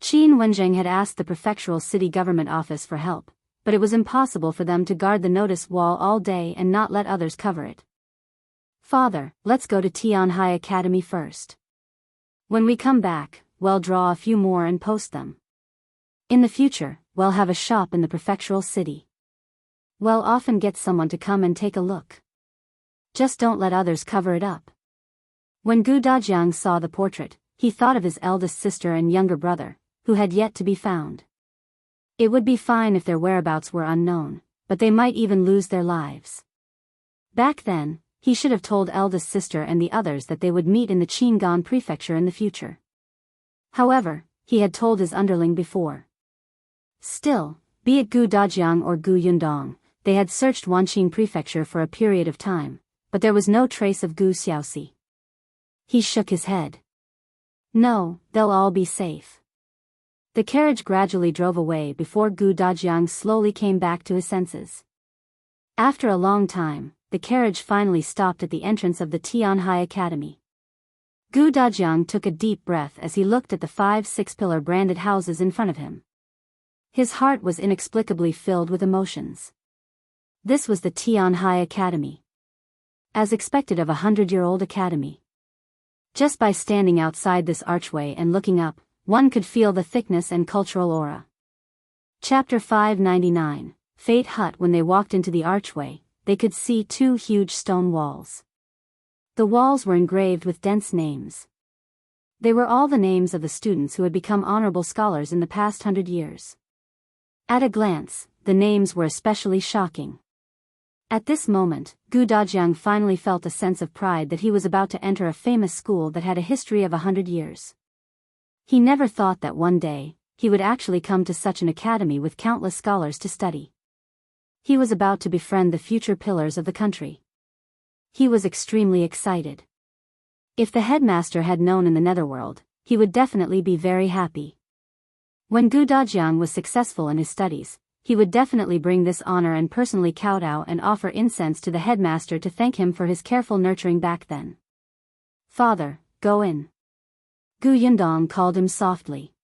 Qin Wenjing had asked the prefectural city government office for help, but it was impossible for them to guard the notice wall all day and not let others cover it. "Father, let's go to Tianhai Academy first. When we come back, we'll draw a few more and post them. In the future, we'll have a shop in the prefectural city. We'll often get someone to come and take a look. Just don't let others cover it up." When Dajiang saw the portrait, he thought of his eldest sister and younger brother, who had yet to be found. It would be fine if their whereabouts were unknown, but they might even lose their lives. Back then, he should have told eldest sister and the others that they would meet in the Qingyuan Prefecture in the future. However, he had told his underling before. Still, be it Dajiang or Yundong, they had searched Wanqing Prefecture for a period of time, but there was no trace of Xiaoxi. He shook his head. "No, they'll all be safe." The carriage gradually drove away before Dajiang slowly came back to his senses. After a long time, the carriage finally stopped at the entrance of the Tianhai Academy. Dajiang took a deep breath as he looked at the 5 6-pillar branded houses in front of him. His heart was inexplicably filled with emotions. This was the Tianhai Academy. As expected of a 100-year-old academy. Just by standing outside this archway and looking up, one could feel the thickness and cultural aura. Chapter 599, Fate Hut. When they walked into the archway, they could see 2 huge stone walls. The walls were engraved with dense names. They were all the names of the students who had become honorable scholars in the past 100 years. At a glance, the names were especially shocking. At this moment, Dajiang finally felt a sense of pride that he was about to enter a famous school that had a history of 100 years. He never thought that one day, he would actually come to such an academy with countless scholars to study. He was about to befriend the future pillars of the country. He was extremely excited. If the headmaster had known in the netherworld, he would definitely be very happy. When Dajiang was successful in his studies, he would definitely bring this honor and personally kowtow and offer incense to the headmaster to thank him for his careful nurturing back then. "Father, go in." Yundong called him softly.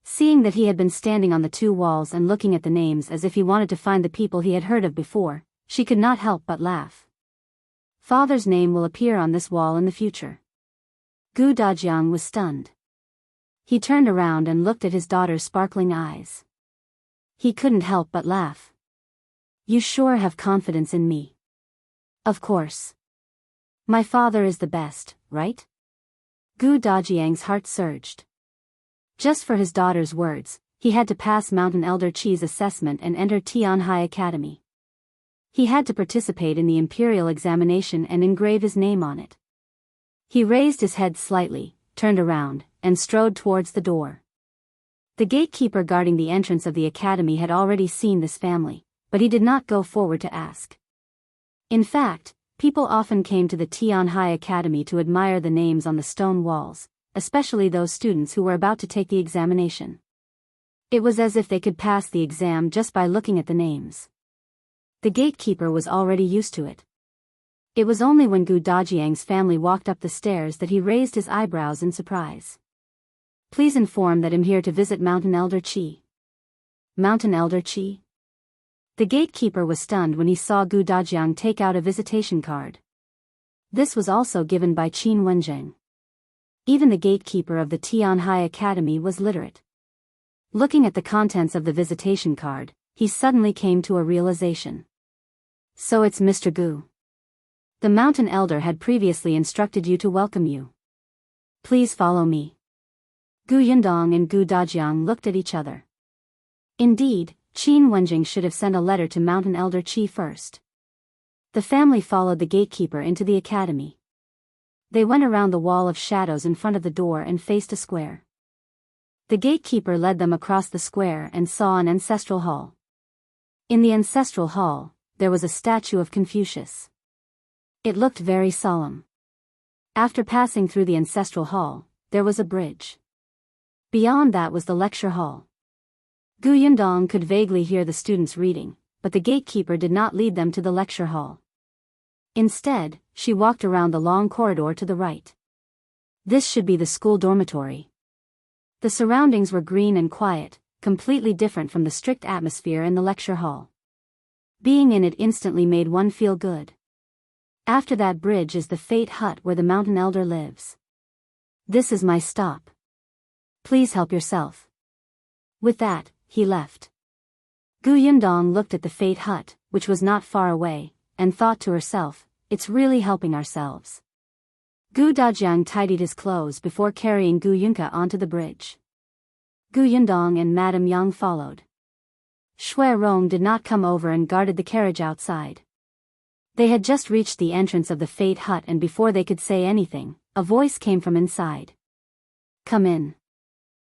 Seeing that he had been standing on the two walls and looking at the names as if he wanted to find the people he had heard of before, she could not help but laugh. "Father's name will appear on this wall in the future." Dajiang was stunned. He turned around and looked at his daughter's sparkling eyes. He couldn't help but laugh. "You sure have confidence in me." "Of course. My father is the best, right?" Dajiang's heart surged. Just for his daughter's words, he had to pass Mountain Elder Qi's assessment and enter Tianhai Academy. He had to participate in the imperial examination and engrave his name on it. He raised his head slightly, turned around, and strode towards the door. The gatekeeper guarding the entrance of the academy had already seen this family, but he did not go forward to ask. In fact, people often came to the Tianhai Academy to admire the names on the stone walls, especially those students who were about to take the examination. It was as if they could pass the exam just by looking at the names. The gatekeeper was already used to it. It was only when Dajiang's family walked up the stairs that he raised his eyebrows in surprise. "Please inform that I'm here to visit Mountain Elder Qi." "Mountain Elder Qi?" The gatekeeper was stunned when he saw Dajiang take out a visitation card. This was also given by Qin Wenjing. Even the gatekeeper of the Tianhai Academy was literate. Looking at the contents of the visitation card, he suddenly came to a realization. "So it's Mr. Gu. The Mountain Elder had previously instructed you to welcome you. Please follow me." Yundong and Dajiang looked at each other. Indeed, Qin Wenjing should have sent a letter to Mountain Elder Qi first. The family followed the gatekeeper into the academy. They went around the wall of shadows in front of the door and faced a square. The gatekeeper led them across the square and saw an ancestral hall. In the ancestral hall, there was a statue of Confucius. It looked very solemn. After passing through the ancestral hall, there was a bridge. Beyond that was the lecture hall. Yundong could vaguely hear the students reading, but the gatekeeper did not lead them to the lecture hall. Instead, she walked around the long corridor to the right. This should be the school dormitory. The surroundings were green and quiet, completely different from the strict atmosphere in the lecture hall. Being in it instantly made one feel good. After that bridge is the Fate Hut where the Mountain Elder lives. This is my stop. Please help yourself. With that, he left. Yundong looked at the Fate Hut, which was not far away, and thought to herself, "It's really helping ourselves." Dajiang tidied his clothes before carrying Yunka onto the bridge. Yundong and Madame Yang followed. Shui Rong did not come over and guarded the carriage outside. They had just reached the entrance of the Fate Hut, and before they could say anything, a voice came from inside. "Come in."